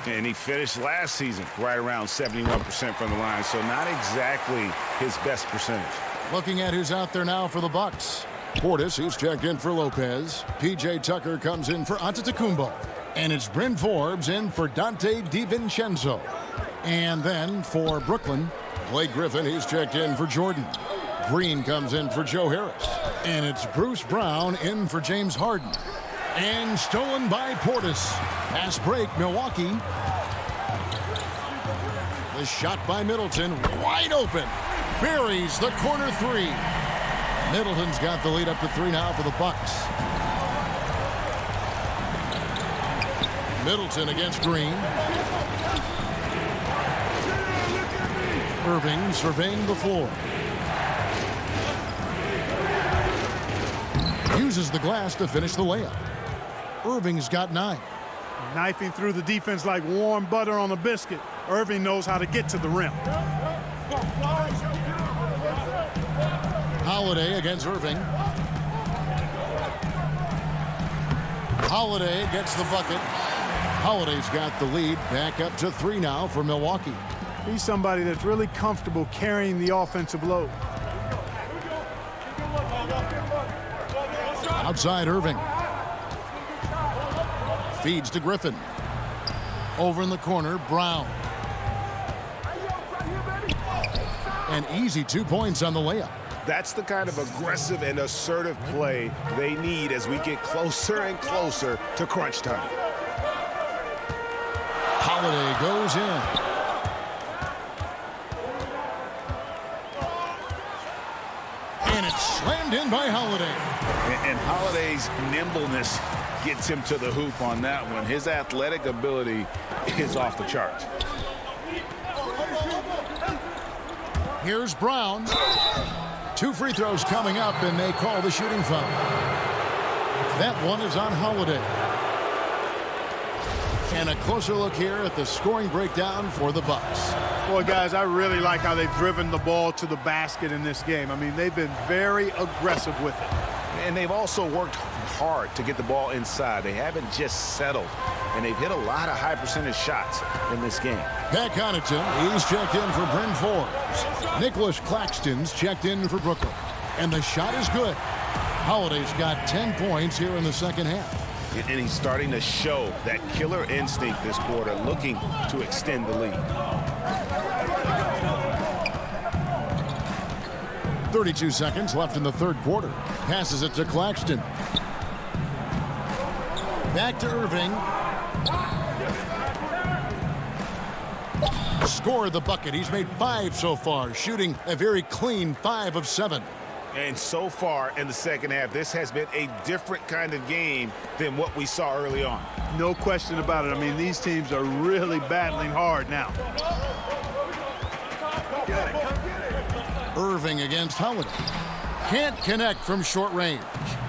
And he finished last season right around 71% from the line, so not exactly his best percentage. Looking at who's out there now for the Bucks. Portis, who's checked in for Lopez. P.J. Tucker comes in for Antetokounmpo. And it's Bryn Forbes in for Dante DiVincenzo. And then for Brooklyn, Blake Griffin, he's checked in for Jordan. Green comes in for Joe Harris. And it's Bruce Brown in for James Harden. And stolen by Portis. Fast break, Milwaukee. The shot by Middleton, wide open. Buries the corner 3. Middleton's got the lead up to 3 now for the Bucks. Middleton against Green. Irving surveying the floor. Uses the glass to finish the layup. Irving's got 9. Knifing through the defense like warm butter on a biscuit. Irving knows how to get to the rim. Holiday against Irving. Holiday gets the bucket. Holiday's got the lead back up to 3 now for Milwaukee. He's somebody that's really comfortable carrying the offensive load. Outside Irving. Feeds to Griffin. Over in the corner, Brown. An easy 2 points on the layup. That's the kind of aggressive and assertive play they need as we get closer and closer to crunch time. Holiday goes in. And it's slammed in by Holiday. And Holiday's nimbleness gets him to the hoop on that one. His athletic ability is off the charts. Here's Brown. 2 free throws coming up, and they call the shooting foul. That one is on Holiday. And a closer look here at the scoring breakdown for the Bucks. Boy, guys, I really like how they've driven the ball to the basket in this game. I mean, they've been very aggressive with it. And they've also worked hard to get the ball inside. They haven't just settled. And they've hit a lot of high percentage shots in this game. Pat Connaughton, he's checked in for Bryn Forbes. Nicholas Claxton's checked in for Brooklyn. And the shot is good. Holiday's got 10 points here in the second half. And he's starting to show that killer instinct this quarter, looking to extend the lead. 32 seconds left in the third quarter. Passes it to Claxton. Back to Irving. Scored the bucket. He's made 5 so far, shooting a very clean 5 of 7. And so far in the second half, this has been a different kind of game than what we saw early on. No question about it. I mean, these teams are really battling hard now. Irving against Holiday. Can't connect from short range.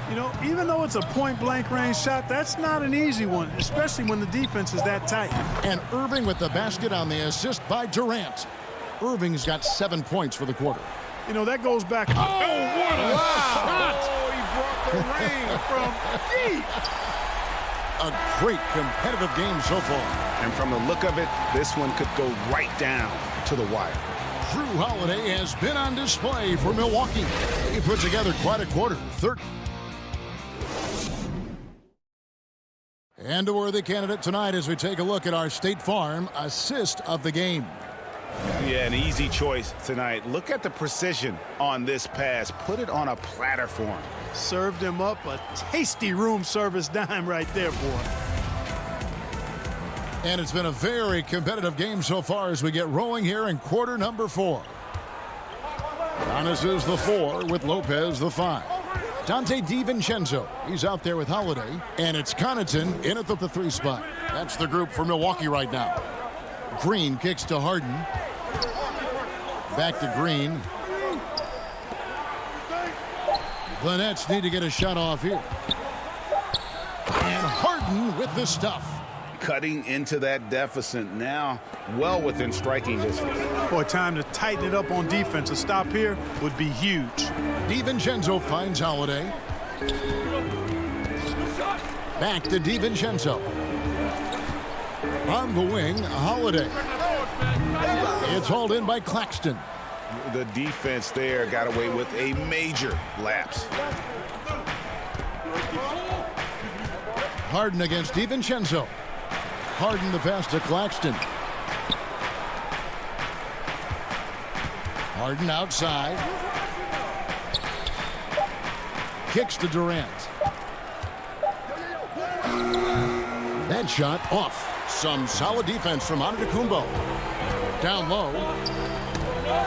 You know, even though it's a point-blank range shot, that's not an easy one, especially when the defense is that tight. And Irving with the basket on the assist by Durant. Irving's got 7 points for the quarter. You know, that goes back. Oh, what a shot! Oh, he brought the rain from deep. A great competitive game so far. And from the look of it, this one could go right down to the wire. Drew Holiday has been on display for Milwaukee. He put together quite a quarter. And a worthy candidate tonight as we take a look at our State Farm assist of the game. Yeah, an easy choice tonight. Look at the precision on this pass. Put it on a platter for him. Served him up a tasty room service dime right there, boy. And it's been a very competitive game so far as we get rolling here in quarter number 4. Giannis is the 4 with Lopez the 5. Dante DiVincenzo, he's out there with Holiday. And it's Connaughton in at the 3 spot. That's the group for Milwaukee right now. Green kicks to Harden. Back to Green. The Nets need to get a shot off here. And Harden with the stuff. Cutting into that deficit now, well within striking distance. Boy, time to tighten it up on defense. A stop here would be huge. DiVincenzo finds Holiday. Back to DiVincenzo. On the wing, Holiday. It's hauled in by Claxton. The defense there got away with a major lapse. Harden against DiVincenzo. Harden the pass to Claxton. Harden outside. Kicks to Durant. That shot off. Some solid defense from Antetokounmpo. Down low.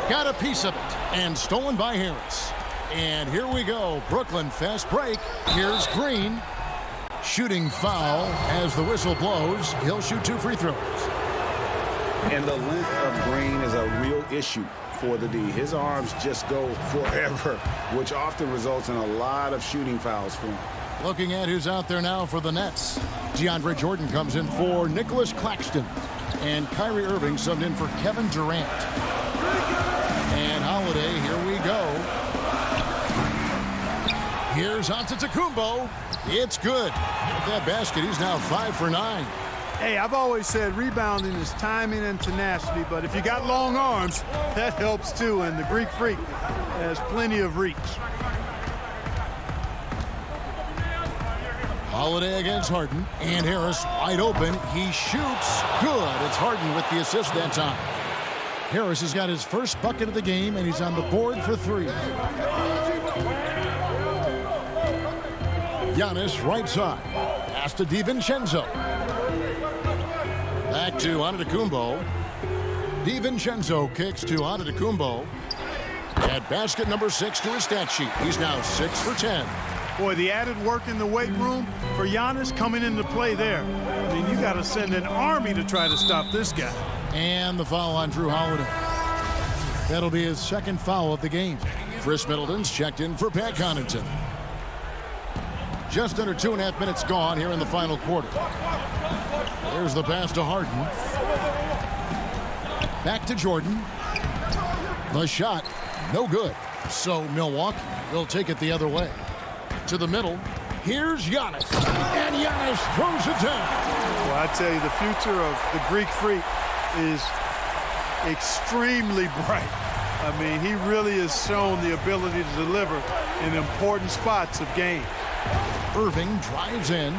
Got a piece of it. And stolen by Harris. And here we go. Brooklyn fast break. Here's Green. Shooting foul as the whistle blows. He'll shoot 2 free throws. And the length of Green is a real issue for the D. His arms just go forever, which often results in a lot of shooting fouls for him. Looking at who's out there now for the Nets. DeAndre Jordan comes in for Nicholas Claxton. And Kyrie Irving subbed in for Kevin Durant. And Holiday, here we go. Here's Antetokounmpo. It's good. With that basket, he's now 5 for 9. Hey, I've always said rebounding is timing and tenacity, but if you got long arms, that helps too, and the Greek Freak has plenty of reach. Holiday against Harden, and Harris wide open. He shoots. Good. It's Harden with the assist that time. Harris has got his first bucket of the game, and he's on the board for 3. Giannis right side. Pass to DiVincenzo. Back to Antetokounmpo. DiVincenzo kicks to Antetokounmpo. At basket number 6 to his stat sheet. He's now 6 for 10. Boy, the added work in the weight room for Giannis coming into play there. I mean, you got to send an army to try to stop this guy. And the foul on Drew Holiday. That'll be his second foul of the game. Chris Middleton's checked in for Pat Connaughton. Just under 2.5 minutes gone here in the final quarter. There's the pass to Harden. Back to Jordan. The shot, no good. So Milwaukee will take it the other way. To the middle. Here's Giannis. And Giannis throws it down. Well, I tell you, the future of the Greek Freak is extremely bright. I mean, he really has shown the ability to deliver in important spots of game. Irving drives in,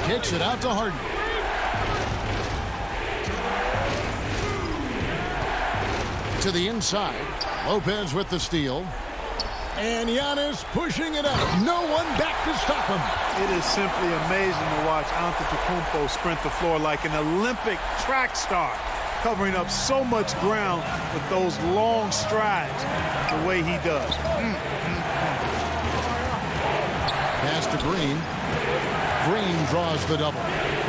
kicks it out to Harden. To the inside, Lopez with the steal. And Giannis pushing it up. No one back to stop him. It is simply amazing to watch Antetokounmpo sprint the floor like an Olympic track star, covering up so much ground with those long strides the way he does. Pass to Green. Green draws the double.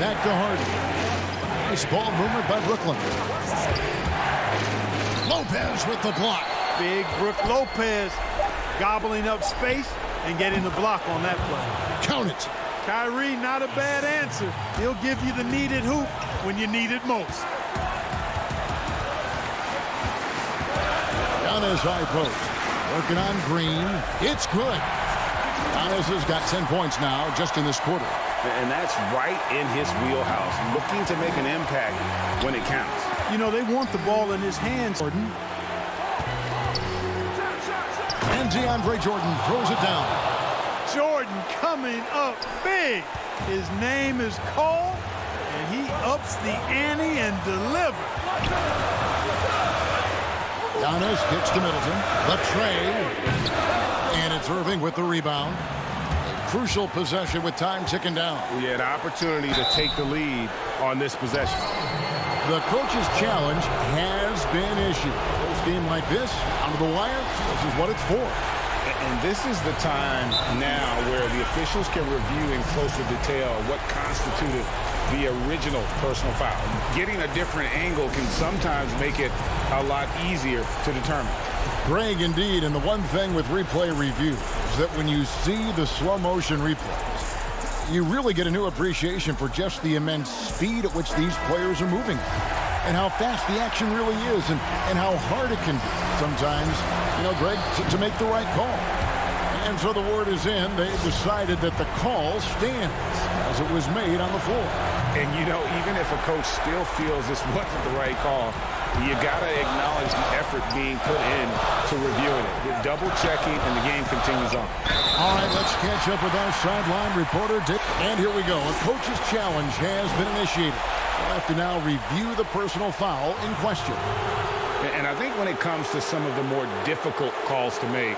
Back to Harden. Nice ball movement by Brooklyn. Lopez with the block. Big Brook Lopez gobbling up space and getting the block on that play. Count it. Kyrie, not a bad answer. He'll give you the needed hoop when you need it most. Giannis high post. Working on Green. It's good. Giannis has got 10 points now just in this quarter. And that's right in his wheelhouse. Looking to make an impact when it counts. You know, they want the ball in his hands. Jordan. And DeAndre Jordan throws it down. Jordan coming up big. His name is called, and he ups the ante and delivers. Giannis kicks to Middleton. The tray. And it's Irving with the rebound. A crucial possession with time ticking down. We had an opportunity to take the lead on this possession. The coach's challenge has been issued. Post game like this, under the wire, this is what it's for. And this is the time now where the officials can review in closer detail what constituted the original personal foul. Getting a different angle can sometimes make it a lot easier to determine. Greg, indeed, and the one thing with replay review is that when you see the slow motion replays, you really get a new appreciation for just the immense speed at which these players are moving and how fast the action really is and how hard it can be sometimes, Greg, to make the right call. And so the word is in. They've decided that the call stands as it was made on the floor. And, even if a coach still feels this wasn't the right call, you got to acknowledge the effort being put in to reviewing it. The double checking, and the game continues on. All right, let's catch up with our sideline reporter, Dick. And here we go. A coach's challenge has been initiated. We'll have to now review the personal foul in question. And I think when it comes to some of the more difficult calls to make,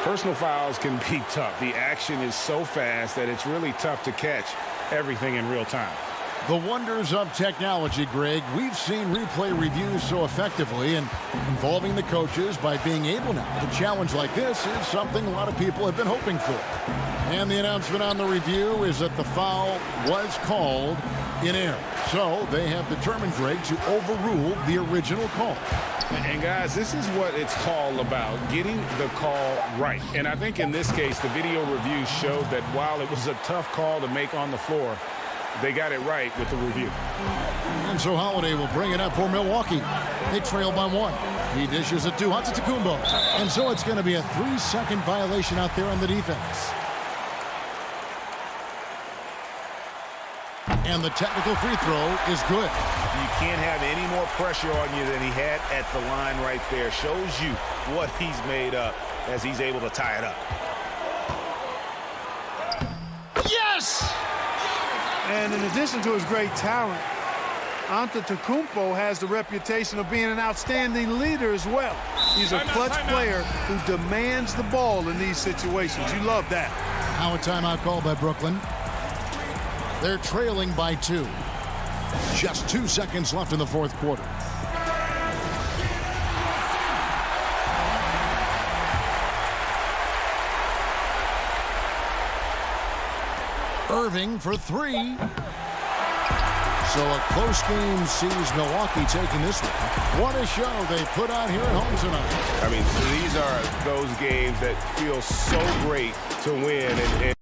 personal fouls can be tough. The action is so fast that it's really tough to catch everything in real time. The wonders of technology, Greg. We've seen replay reviews so effectively, and involving the coaches by being able now to challenge like this is something a lot of people have been hoping for. And the announcement on the review is that the foul was called in error. So they have determined, Greg, to overrule the original call. And guys, this is what it's all about, getting the call right. And I think in this case, the video review showed that while it was a tough call to make on the floor, they got it right with the review. And so Holiday will bring it up for Milwaukee. They trail by 1. He dishes it to Antetokounmpo. And so it's going to be a 3-second violation out there on the defense. And the technical free throw is good. You can't have any more pressure on you than he had at the line right there. Shows you what he's made up as he's able to tie it up. Yes! And in addition to his great talent, Antetokounmpo has the reputation of being an outstanding leader as well. He's a clutch player who demands the ball in these situations. You love that. Now a timeout called by Brooklyn. They're trailing by 2. Just 2 seconds left in the fourth quarter. Irving for 3. So a close game sees Milwaukee taking this one. What a show they put on here at home tonight. I mean, these are those games that feel so great to win. And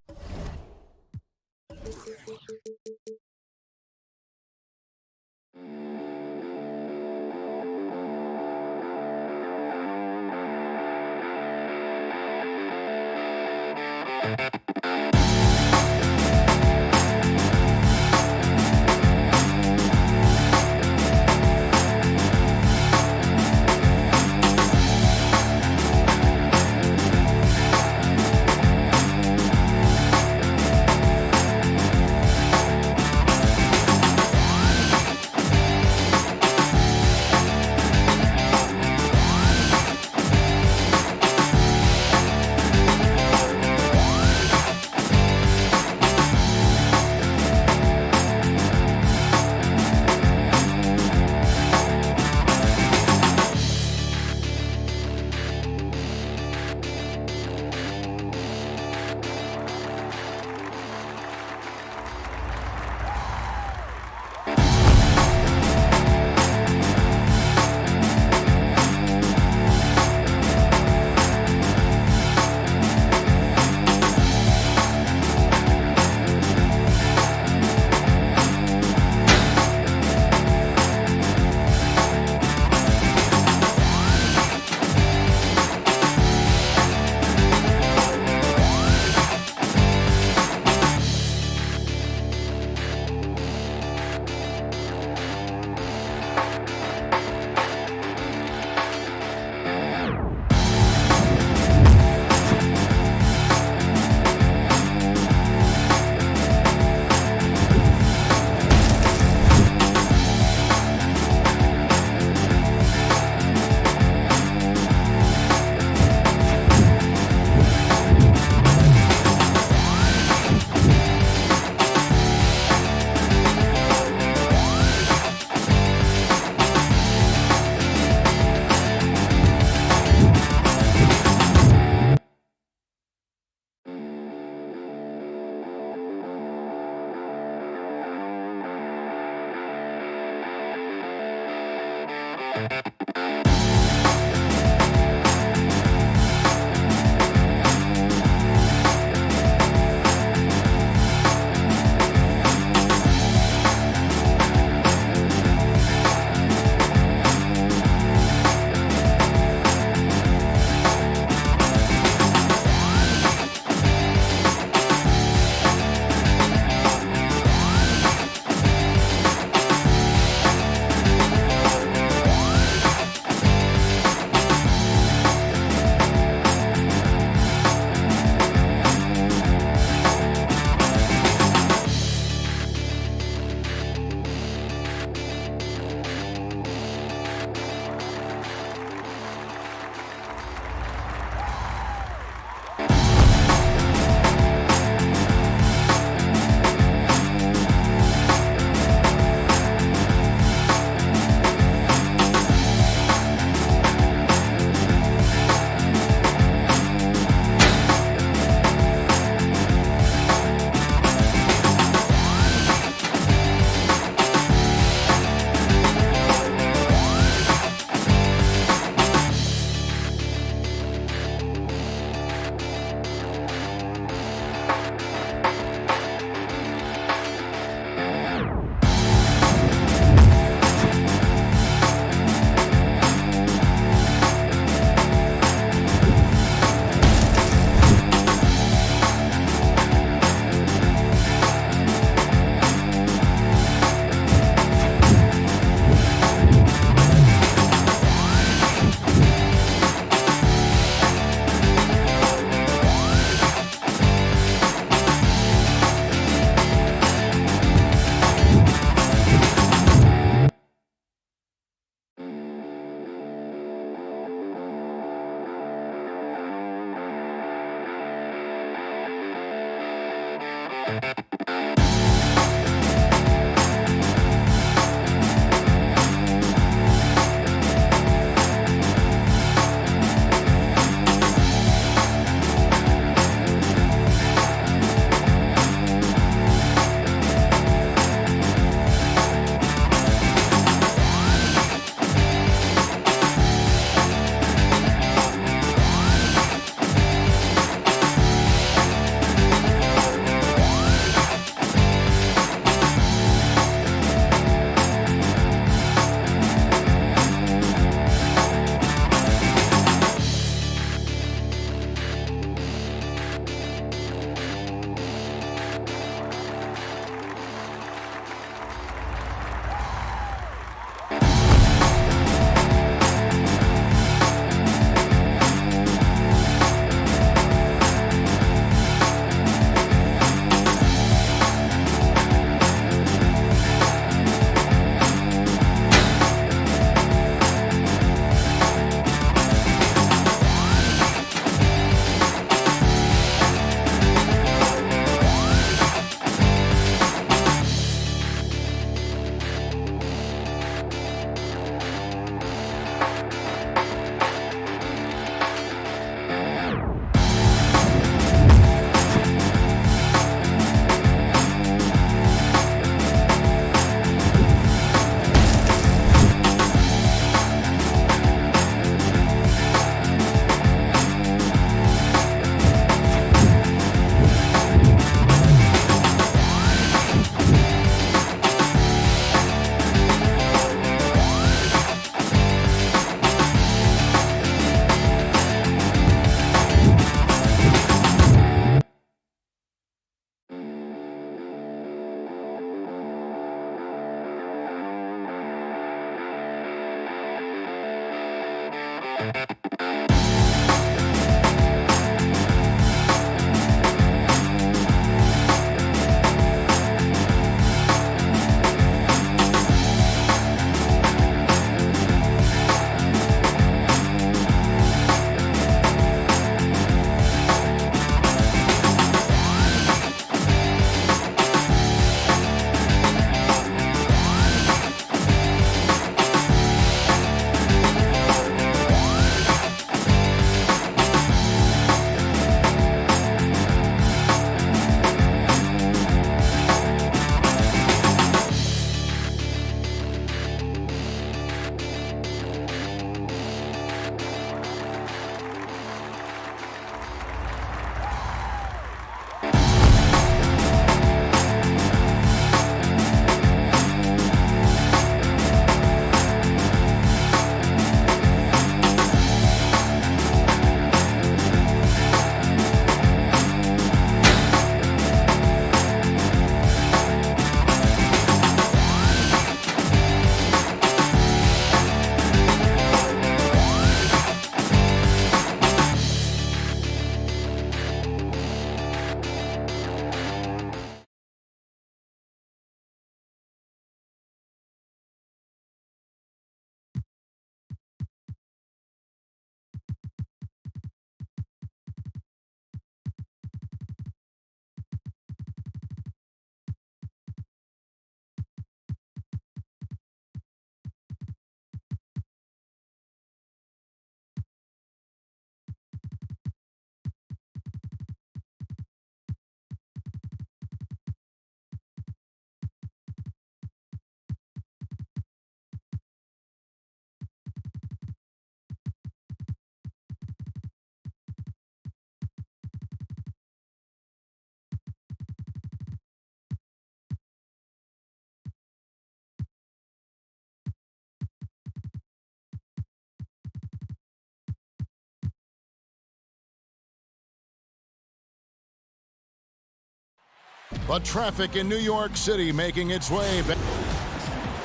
But traffic in New York City making its way back.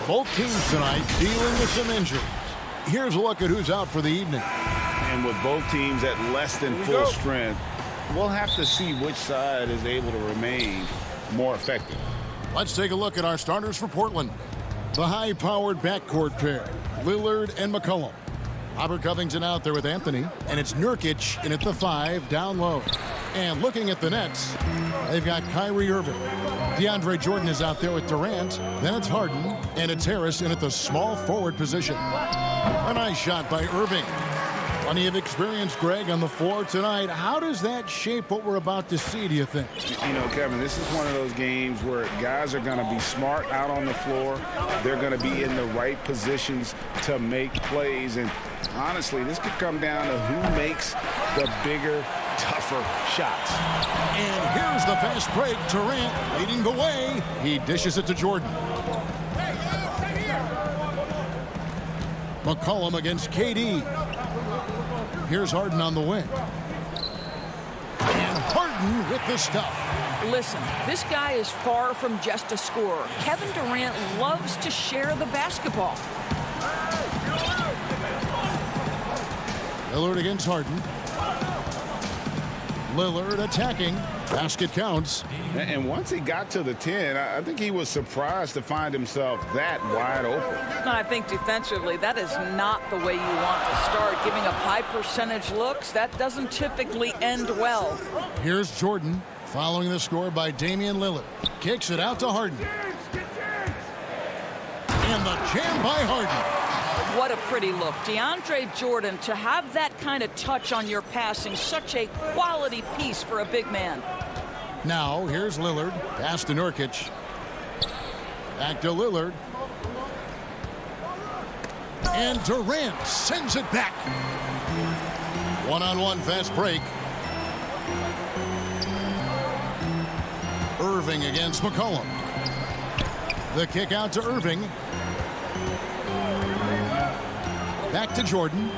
Both teams tonight dealing with some injuries. Here's a look at who's out for the evening. And with both teams at less than full strength, we'll have to see which side is able to remain more effective. Let's take a look at our starters for Portland. The high-powered backcourt pair, Lillard and McCollum. Robert Covington out there with Anthony, and it's Nurkic in at the 5 down low. And looking at the Nets, they've got Kyrie Irving. DeAndre Jordan is out there with Durant. Then it's Harden, and it's Harris in at the small forward position. A nice shot by Irving. Plenty of experience, Greg, on the floor tonight. How does that shape what we're about to see, do you think? You know, Kevin, this is one of those games where guys are going to be smart out on the floor. They're going to be in the right positions to make plays. And honestly, this could come down to who makes the bigger, tougher shots. And here's the fast break. Durant leading the way. He dishes it to Jordan. McCollum against KD. Here's Harden on the wing. And Harden with the stuff. Listen, this guy is far from just a scorer. Kevin Durant loves to share the basketball. Lillard against Harden. Lillard attacking. Basket counts. And once he got to the 10, I think he was surprised to find himself that wide open. I think defensively, that is not the way you want to start. Giving up high percentage looks, that doesn't typically end well. Here's Jordan following the score by Damian Lillard. Kicks it out to Harden. And the jam by Harden. What a pretty look. DeAndre Jordan, to have that kind of touch on your passing, such a quality piece for a big man. Now, here's Lillard. Pass to Nurkic. Back to Lillard. And Durant sends it back. One-on-one fast break. Irving against McCollum. The kick out to Irving. Back to Jordan.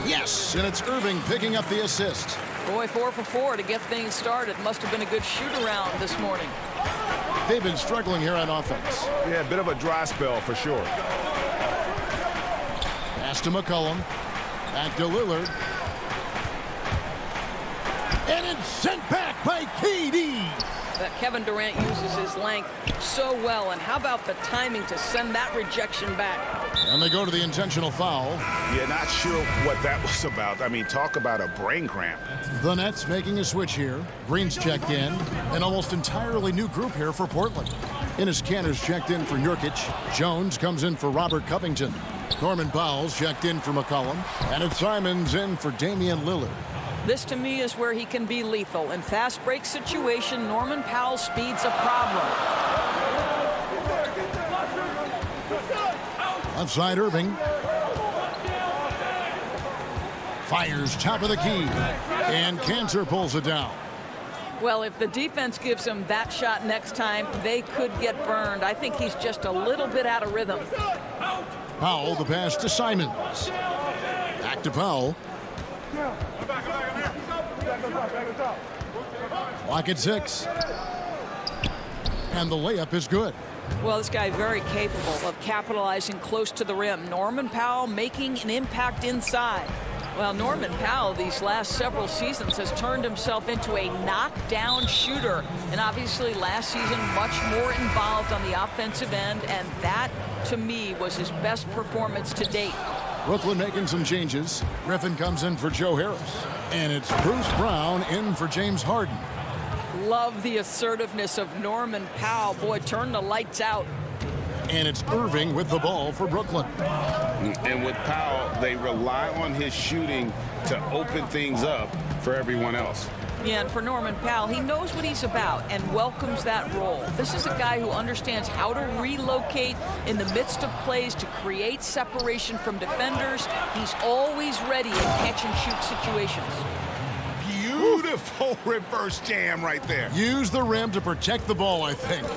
Yes, and it's Irving picking up the assist. Boy, 4 for 4 to get things started. Must have been a good shoot-around this morning. They've been struggling here on offense. Yeah, a bit of a dry spell for sure. Pass to McCollum. Back to Lillard. And it's sent back by KD. But Kevin Durant uses his length so well. And how about the timing to send that rejection back? And they go to the intentional foul. Yeah, not sure what that was about. I mean, talk about a brain cramp. The Nets making a switch here. Green's checked in. An almost entirely new group here for Portland. Enes Kanter's checked in for Nurkic. Jones comes in for Robert Covington. Norman Powell's checked in for McCollum. And it's Simons in for Damian Lillard. This, to me, is where he can be lethal. In fast break situation, Norman Powell's speed's a problem. Outside Irving. Fires top of the key. And Kanter pulls it down. Well, if the defense gives him that shot next time, they could get burned. I think he's just a little bit out of rhythm. Powell, the pass to Simons. Back to Powell. Clock at 6. And the layup is good. Well, this guy very capable of capitalizing close to the rim. Norman Powell making an impact inside. Well, Norman Powell these last several seasons has turned himself into a knockdown shooter. And obviously last season much more involved on the offensive end. And that, to me, was his best performance to date. Brooklyn making some changes. Griffin comes in for Joe Harris. And it's Bruce Brown in for James Harden. Love the assertiveness of Norman Powell. Boy, turn the lights out. And it's Irving with the ball for Brooklyn. And with Powell, they rely on his shooting to open things up for everyone else. Yeah, and for Norman Powell, he knows what he's about and welcomes that role. This is a guy who understands how to relocate in the midst of plays to create separation from defenders. He's always ready in catch-and-shoot situations. Beautiful reverse jam right there. Use the rim to protect the ball, I think.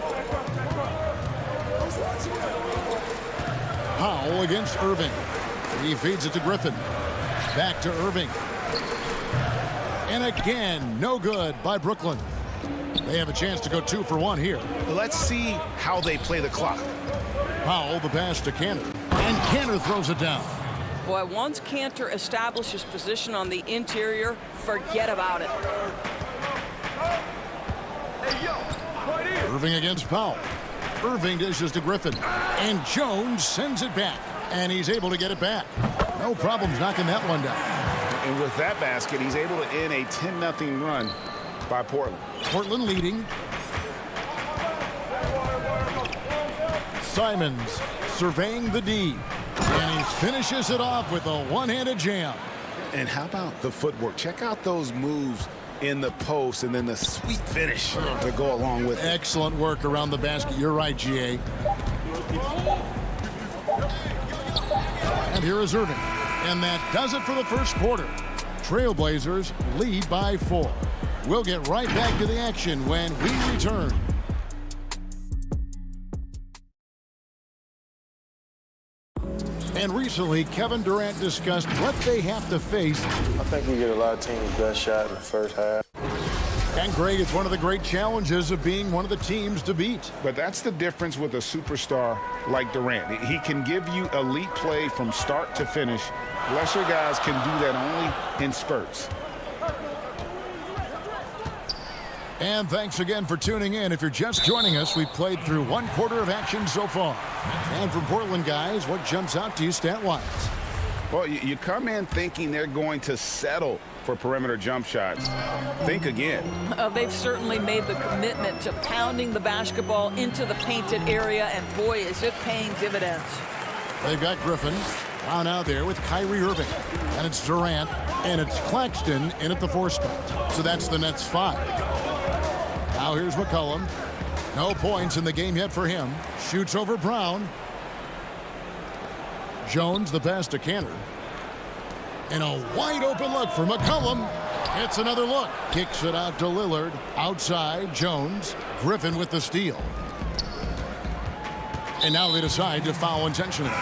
Powell against Irving. He feeds it to Griffin. Back to Irving. And again, no good by Brooklyn. They have a chance to go 2 for 1 here. Let's see how they play the clock. Powell, the pass to Kanter. And Kanter throws it down. Boy, once Kanter establishes position on the interior, forget about it. Irving against Powell. Irving dishes to Griffin. And Jones sends it back. And he's able to get it back. No problems knocking that one down. And with that basket, he's able to end a 10-0 run by Portland. Portland leading. Simons surveying the D. And he finishes it off with a one-handed jam. And how about the footwork? Check out those moves in the post and then the sweet finish to go along with it. Excellent work around the basket. You're right, GA. And here is Irving. And that does it for the first quarter. Trailblazers lead by 4. We'll get right back to the action when we return. And recently, Kevin Durant discussed what they have to face. I think we get a lot of teams' best shot in the first half. And Greg, it's one of the great challenges of being one of the teams to beat. But that's the difference with a superstar like Durant. He can give you elite play from start to finish. Lesser guys can do that only in spurts. And thanks again for tuning in. If you're just joining us, we've played through 1 quarter of action so far. And from Portland, guys, what jumps out to you stat-wise? Well, you come in thinking they're going to settle for perimeter jump shots. Think again. They've certainly made the commitment to pounding the basketball into the painted area, and boy, is it paying dividends. They've got Griffin down out there with Kyrie Irving. And it's Durant, and it's Claxton in at the 4 spot. So that's the Nets 5. Now here's McCollum. No points in the game yet for him. Shoots over Brown. Jones, the pass to Kanter. And a wide open look for McCollum. Gets another look. Kicks it out to Lillard. Outside, Jones. Griffin with the steal. And now they decide to foul intentionally.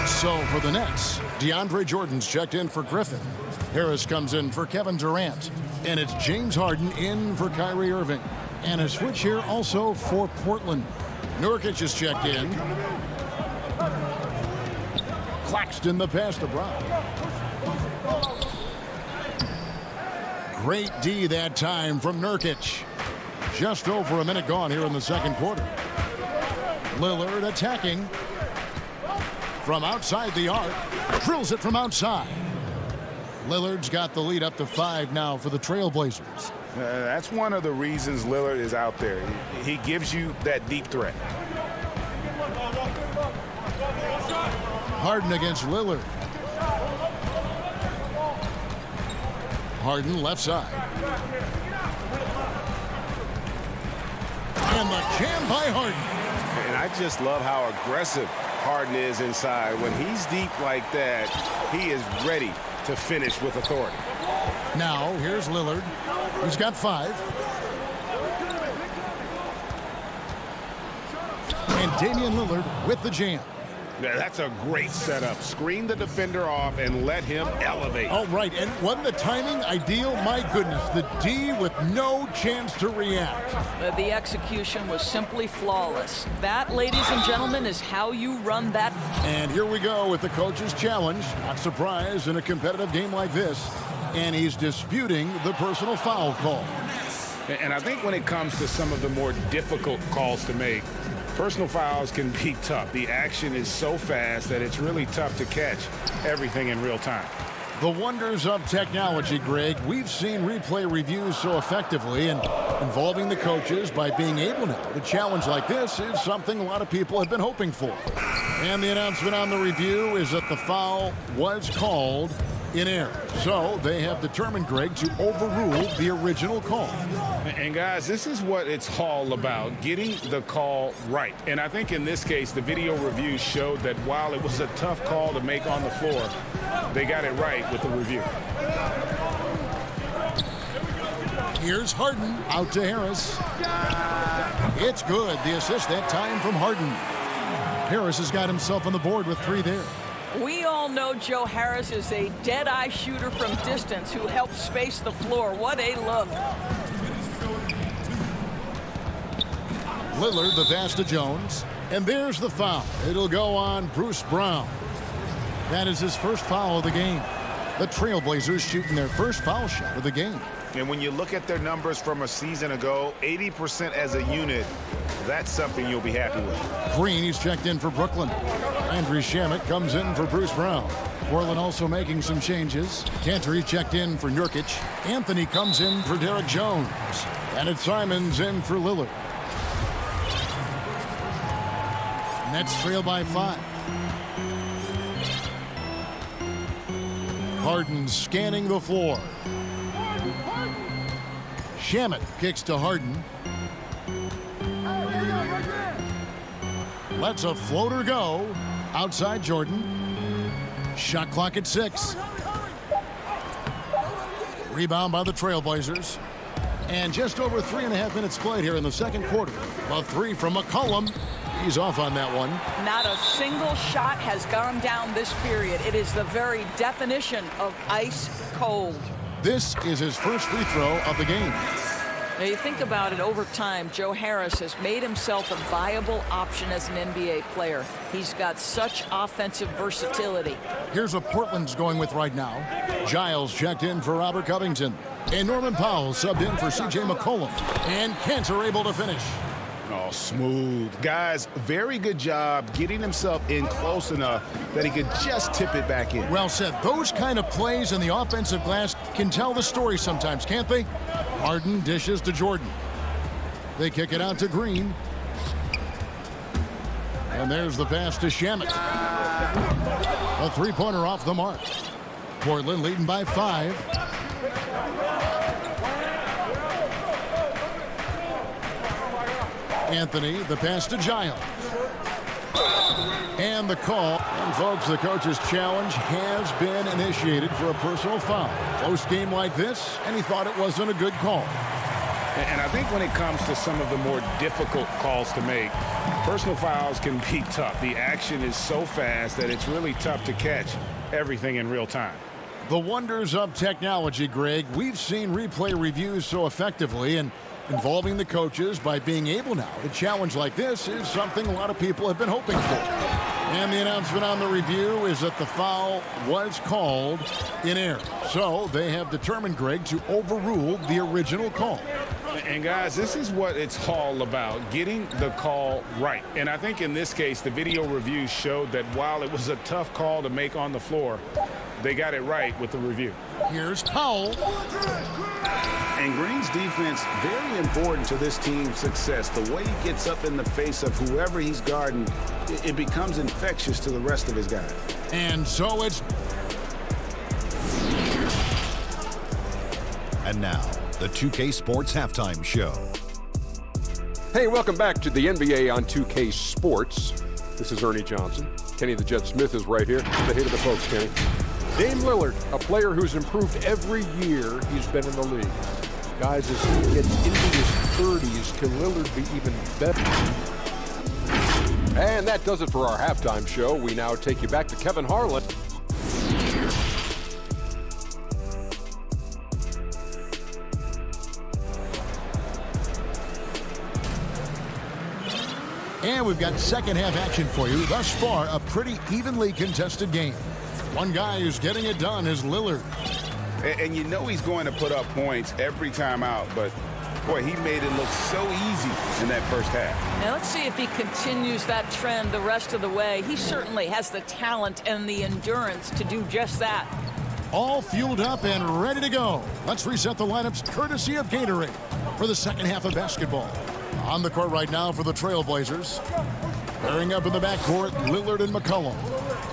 So for the Nets, DeAndre Jordan's checked in for Griffin. Harris comes in for Kevin Durant. And it's James Harden in for Kyrie Irving. And a switch here also for Portland. Nurkic is checked in. Claxton the pass to Brown. Great D that time from Nurkic. Just over a minute gone here in the second quarter. Lillard attacking from outside the arc. Drills it from outside. Lillard's got the lead up to 5 now for the Trailblazers. That's one of the reasons Lillard is out there. He gives you that deep threat. Harden against Lillard. Harden left side. And the jam by Harden. And I just love how aggressive Harden is inside. When he's deep like that, he is ready to finish with authority. Now, here's Lillard. He's got 5. And Damian Lillard with the jam. Yeah, that's a great setup. Screen the defender off and let him elevate. Oh, right. And wasn't the timing ideal? My goodness, the D with no chance to react. The execution was simply flawless. That, ladies and gentlemen, is how you run that. And here we go with the coach's challenge. Not surprised in a competitive game like this. And he's disputing the personal foul call. And I think when it comes to some of the more difficult calls to make, personal fouls can be tough. The action is so fast that it's really tough to catch everything in real time. The wonders of technology, Greg. We've seen replay reviews so effectively, and involving the coaches by being able now to challenge like this is something a lot of people have been hoping for. And the announcement on the review is that the foul was called in error. So they have determined, Greg, to overrule the original call. And guys, this is what it's all about, getting the call right. And I think in this case, the video review showed that while it was a tough call to make on the floor, they got it right with the review. Here's Harden out to Harris. It's good. The assist that time from Harden. Harris has got himself on the board with 3 there. We all know Joe Harris is a dead-eye shooter from distance who helps space the floor. What a look. Lillard, the pass to Jones. And there's the foul. It'll go on Bruce Brown. That is his first foul of the game. The Trailblazers shooting their first foul shot of the game. And when you look at their numbers from a season ago, 80% as a unit, that's something you'll be happy with. Green, he's checked in for Brooklyn. Andrew Shamet comes in for Bruce Brown. Portland also making some changes. Cantor checked in for Nurkic. Anthony comes in for Derek Jones. And it's Simons in for Lillard. Nets trail by 5. Harden scanning the floor. Shamet kicks to Harden. Lets a floater go. Outside Jordan. Shot clock at 6. Rebound by the Trailblazers. And just over 3.5 minutes played here in the second quarter. A 3 from McCollum. He's off on that one. Not a single shot has gone down this period. It is the very definition of ice cold. This is his first free throw of the game. Now you think about it, over time, Joe Harris has made himself a viable option as an NBA player. He's got such offensive versatility. Here's what Portland's going with right now. Giles checked in for Robert Covington. And Norman Powell subbed in for C.J. McCollum. And Cantor able to finish. Oh, smooth. Guys, very good job getting himself in close enough that he could just tip it back in. Well said. Those kind of plays in the offensive glass can tell the story sometimes, can't they? Harden dishes to Jordan. They kick it out to Green. And there's the pass to Shamet. A three-pointer off the mark. Portland leading by 5. Anthony, the pass to Giles. And the call. And folks, the coach's challenge has been initiated for a personal foul. Close game like this, and he thought it wasn't a good call. And I think when it comes to some of the more difficult calls to make, personal fouls can be tough. The action is so fast that it's really tough to catch everything in real time. The wonders of technology, Greg. We've seen replay reviews so effectively, and involving the coaches by being able now to challenge like this is something a lot of people have been hoping for. And the announcement on the review is that the foul was called in error. So they have determined, Greg, to overrule the original call. And guys, this is what it's all about, getting the call right. And I think in this case, the video review showed that while it was a tough call to make on the floor, they got it right with the review. Here's Powell. And Green's defense, very important to this team's success. The way he gets up in the face of whoever he's guarding, it becomes infectious to the rest of his guys. And so it's... And now, the 2K Sports Halftime Show. Hey, welcome back to the NBA on 2K Sports. This is Ernie Johnson. Kenny the Jet Smith is right here. Say hey to the folks, Kenny. Dame Lillard, a player who's improved every year he's been in the league. Guys, as he gets into his 30s, can Lillard be even better? And that does it for our halftime show. We now take you back to Kevin Harlan. And we've got second half action for you. Thus far, a pretty evenly contested game. One guy who's getting it done is Lillard. And you know he's going to put up points every time out, but boy, he made it look so easy in that first half. Now let's see if he continues that trend the rest of the way. He certainly has the talent and the endurance to do just that. All fueled up and ready to go. Let's reset the lineups courtesy of Gatorade for the second half of basketball. On the court right now for the Trailblazers. Pairing up in the backcourt, Lillard and McCollum.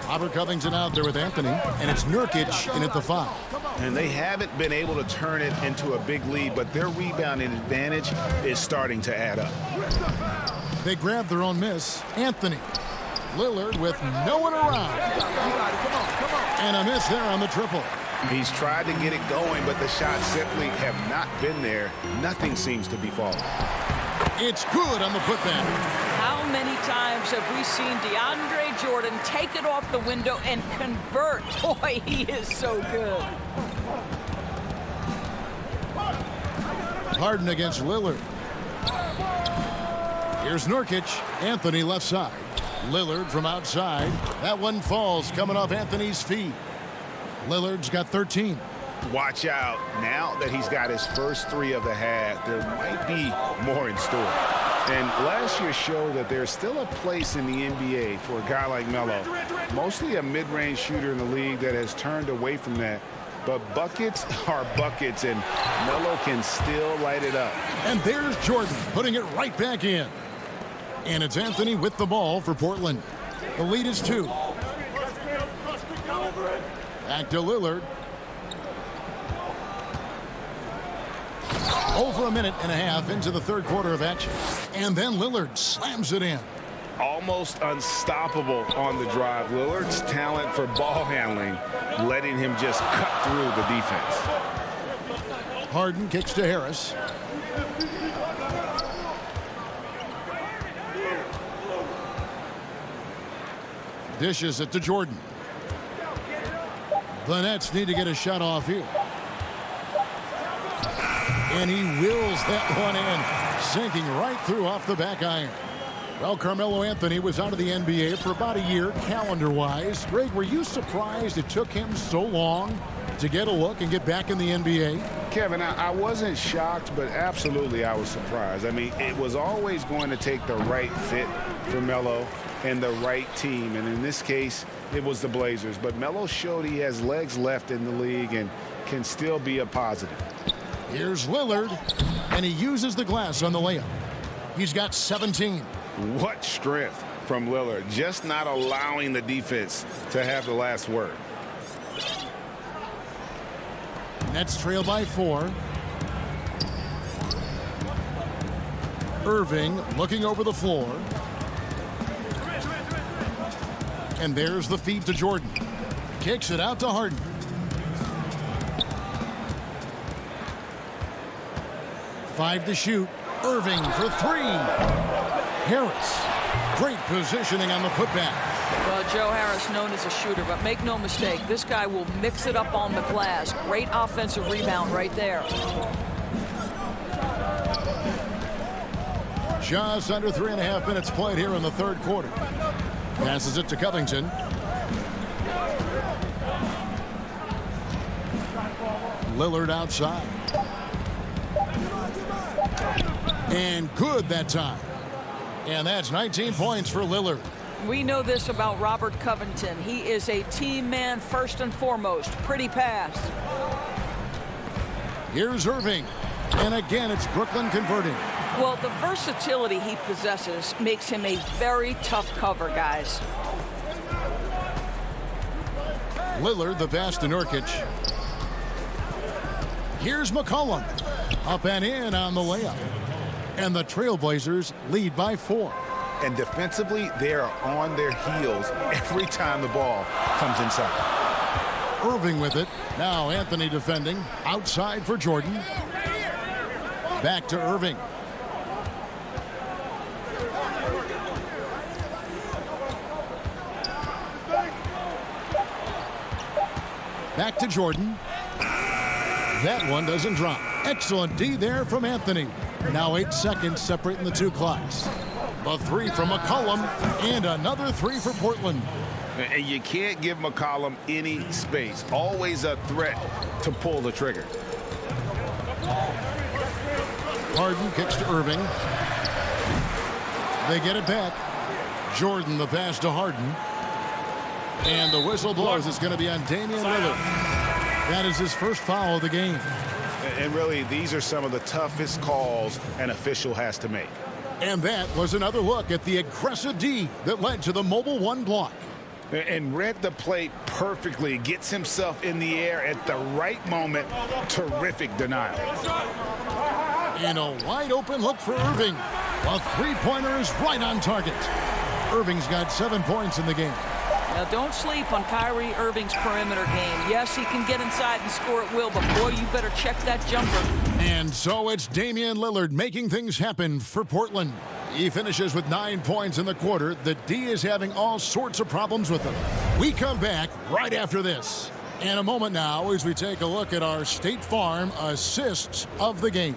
Robert Covington out there with Anthony, and it's Nurkic in at the 5. And they haven't been able to turn it into a big lead, but their rebounding advantage is starting to add up. They grab their own miss. Anthony. Lillard with no one around. And a miss there on the triple. He's tried to get it going, but the shots simply have not been there. Nothing seems to be falling. It's good on the putback. How many times have we seen DeAndre Jordan take it off the window and convert? Boy, he is so good. Harden against Lillard. Here's Nurkic. Anthony left side. Lillard from outside. That one falls coming off Anthony's feet. Lillard's got 13. Watch out. Now that he's got his first 3 of the half, there might be more in store. And last year showed that there's still a place in the NBA for a guy like Melo. Mostly a mid-range shooter in the league that has turned away from that. But buckets are buckets, and Melo can still light it up. And there's Jordan putting it right back in. And it's Anthony with the ball for Portland. The lead is 2. Back to Lillard. Over a minute and a half into the third quarter of action. And then Lillard slams it in. Almost unstoppable on the drive. Lillard's talent for ball handling, letting him just cut through the defense. Harden kicks to Harris. Dishes it to Jordan. The Nets need to get a shot off here. And he wills that one in, sinking right through off the back iron. Well, Carmelo Anthony was out of the NBA for about a year, calendar-wise. Greg, were you surprised it took him so long to get a look and get back in the NBA? Kevin, I wasn't shocked, but absolutely I was surprised. I mean, it was always going to take the right fit for Melo and the right team. And in this case, it was the Blazers. But Melo showed he has legs left in the league and can still be a positive. Here's Lillard, and he uses the glass on the layup. He's got 17. What strength from Lillard, just not allowing the defense to have the last word. Nets trail by 4. Irving looking over the floor. And there's the feed to Jordan. Kicks it out to Harden. Five to shoot. Irving for 3. Harris. Great positioning on the putback. Well, Joe Harris known as a shooter, but make no mistake, this guy will mix it up on the glass. Great offensive rebound right there. Just under 3.5 minutes played here in the third quarter. Passes it to Covington. Lillard outside. And good that time. And that's 19 points for Lillard. We know this about Robert Covington. He is a team man first and foremost. Pretty pass. Here's Irving. And again, it's Brooklyn converting. Well, the versatility he possesses makes him a very tough cover, guys. Lillard, the pass to Nurkic. Here's McCollum. Up and in on the layup. And the Trailblazers lead by 4. And defensively, they are on their heels every time the ball comes inside. Irving with it. Now Anthony defending. Outside for Jordan. Back to Irving. Back to Jordan. That one doesn't drop. Excellent D there from Anthony. Now 8 seconds separating the two clocks. A 3 from McCollum and another 3 for Portland. And you can't give McCollum any space. Always a threat to pull the trigger. Harden kicks to Irving. They get it back. Jordan the pass to Harden. And the whistle blows. It's going to be on Damian Lillard. That is his first foul of the game. And really, these are some of the toughest calls an official has to make. And that was another look at the aggressive D that led to the mobile 1 block. And read the play perfectly. Gets himself in the air at the right moment. Terrific denial. And a wide open look for Irving. A 3-pointer is right on target. Irving's got 7 points in the game. Now, don't sleep on Kyrie Irving's perimeter game. Yes, he can get inside and score at will, but boy, you better check that jumper. And so it's Damian Lillard making things happen for Portland. He finishes with 9 points in the quarter. The D is having all sorts of problems with him. We come back right after this. In a moment now as we take a look at our State Farm assists of the game.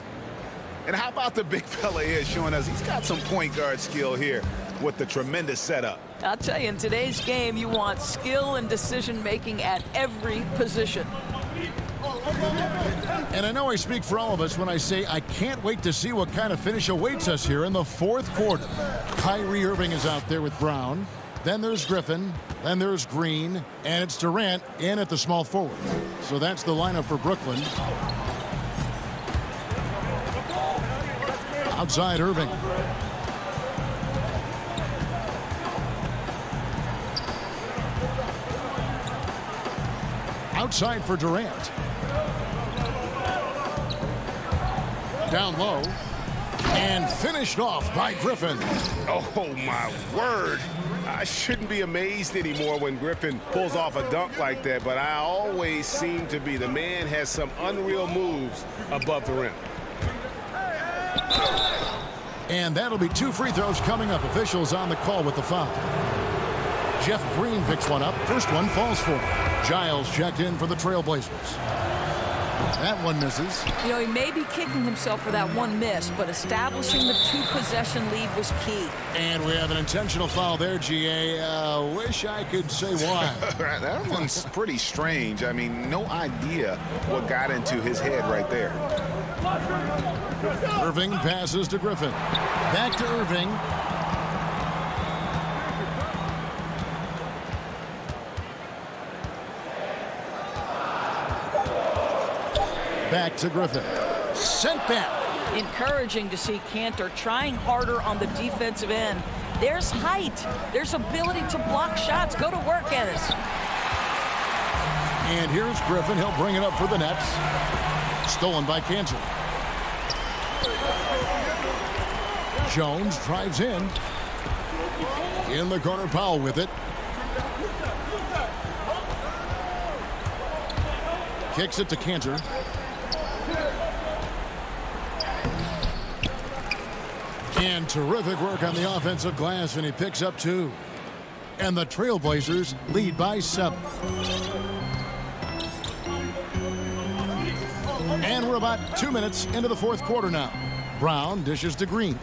And how about the big fella here showing us he's got some point guard skill here with the tremendous setup. I'll tell you, in today's game, you want skill and decision-making at every position. And I know I speak for all of us when I say I can't wait to see what kind of finish awaits us here in the 4th quarter. Kyrie Irving is out there with Brown. Then there's Griffin. Then there's Green. And it's Durant in at the small forward. So that's the lineup for Brooklyn. Outside Irving. Outside for Durant. Down low. And finished off by Griffin. Oh, my word. I shouldn't be amazed anymore when Griffin pulls off a dunk like that, but I always seem to be. The man has some unreal moves above the rim. And that'll be 2 free throws coming up. Officials on the call with the foul. Jeff Green picks one up. First one falls for him. Giles checked in for the Trailblazers. That one misses. You know, he may be kicking himself for that one miss, but establishing the 2-possession lead was key. And we have an intentional foul there, GA. Wish I could say why. That one's pretty strange. I mean, no idea what got into his head right there. Irving passes to Griffin. Back to Irving. Back to Griffin. Sent back. Encouraging to see Cantor trying harder on the defensive end. There's height. There's ability to block shots. Go to work, Ennis. And here's Griffin. He'll bring it up for the Nets. Stolen by Cantor. Jones drives in. In the corner, Powell with it. Kicks it to Cantor. And terrific work on the offensive glass, and he picks up 2. And the Trailblazers lead by 7. And we're about 2 minutes into the 4th quarter now. Brown dishes to Green.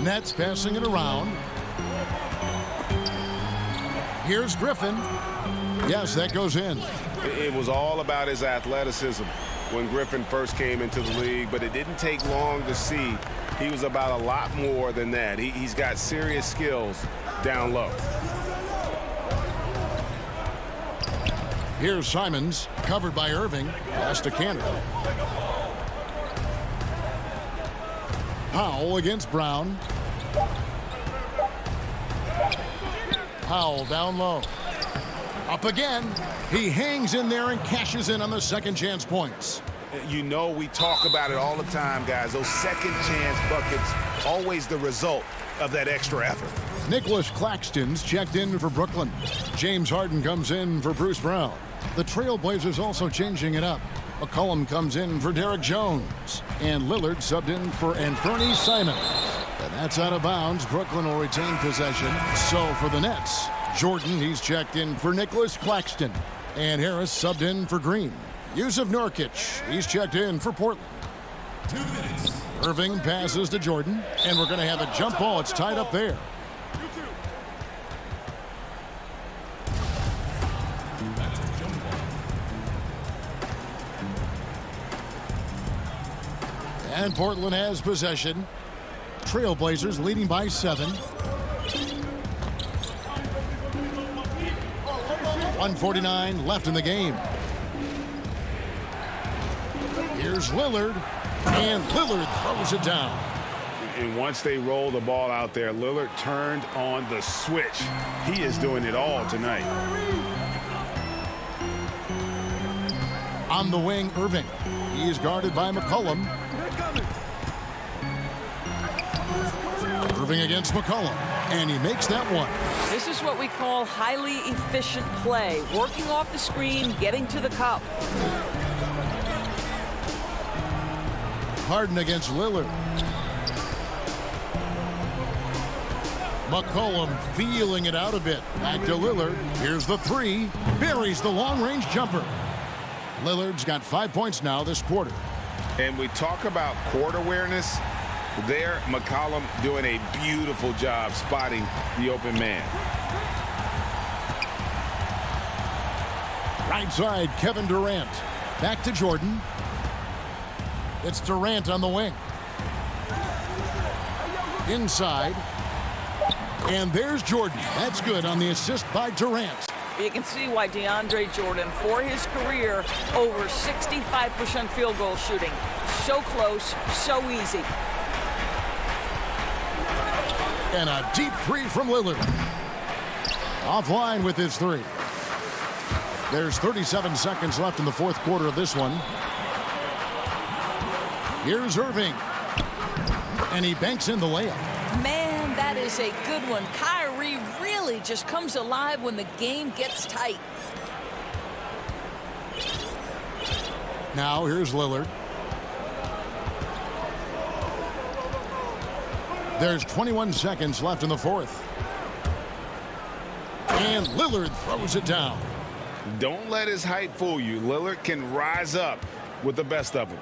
Nets passing it around. Here's Griffin. Yes, that goes in. It was all about his athleticism when Griffin first came into the league, but it didn't take long to see he was about a lot more than that. He's got serious skills down low. Here's Simons, covered by Irving. Pass to Cantor. Powell against Brown. Powell down low. Up again. He hangs in there and cashes in on the second chance points. You know, we talk about it all the time, guys. Those second chance buckets, always the result of that extra effort. Nicholas Claxton's checked in for Brooklyn. James Harden comes in for Bruce Brown. The Trailblazers also changing it up. McCollum comes in for Derek Jones. And Lillard subbed in for Anthony Simons. And that's out of bounds. Brooklyn will retain possession. So for the Nets, Jordan, he's checked in for Nicholas Claxton. And Harris subbed in for Green. Yusuf Nurkic, he's checked in for Portland. 2 minutes. Irving passes to Jordan. And we're going to have a jump ball. It's tied up there. And Portland has possession. Trailblazers leading by 7. 1:49 left in the game. Here's Lillard. And Lillard throws it down. And once they roll the ball out there, Lillard turned on the switch. He is doing it all tonight. On the wing, Irving. He is guarded by McCollum. Irving against McCollum. And he makes that one. This is what we call highly efficient play. Working off the screen, getting to the cup. Harden against Lillard. McCollum feeling it out a bit. Back to Lillard. Here's the 3. Buries the long-range jumper. Lillard's got 5 points now this quarter. And we talk about court awareness. There, McCollum doing a beautiful job spotting the open man. Right side, Kevin Durant. Back to Jordan. It's Durant on the wing. Inside. And there's Jordan. That's good on the assist by Durant. You can see why DeAndre Jordan, for his career, over 65% field goal shooting. So close, so easy. And a deep 3 from Lillard. Offline with his 3. There's 37 seconds left in the fourth quarter of this one. Here's Irving. And he banks in the layup. Man, that is a good one. Kyrie really just comes alive when the game gets tight. Now here's Lillard. There's 21 seconds left in the fourth. And Lillard throws it down. Don't let his height fool you. Lillard can rise up with the best of them.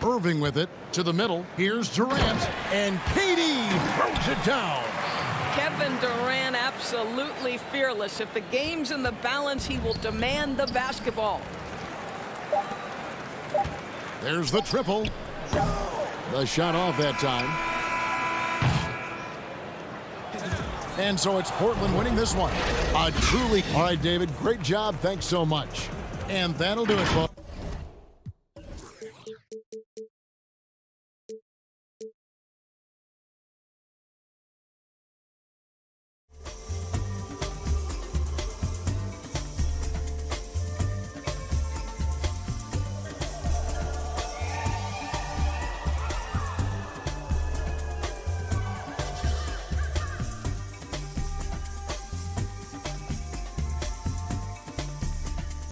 Irving with it to the middle. Here's Durant. And KD throws it down. Kevin Durant absolutely fearless. If the game's in the balance, he will demand the basketball. There's the triple. The shot off that time. And so it's Portland winning this one. All right, David, great job. Thanks so much. And that'll do it, folks.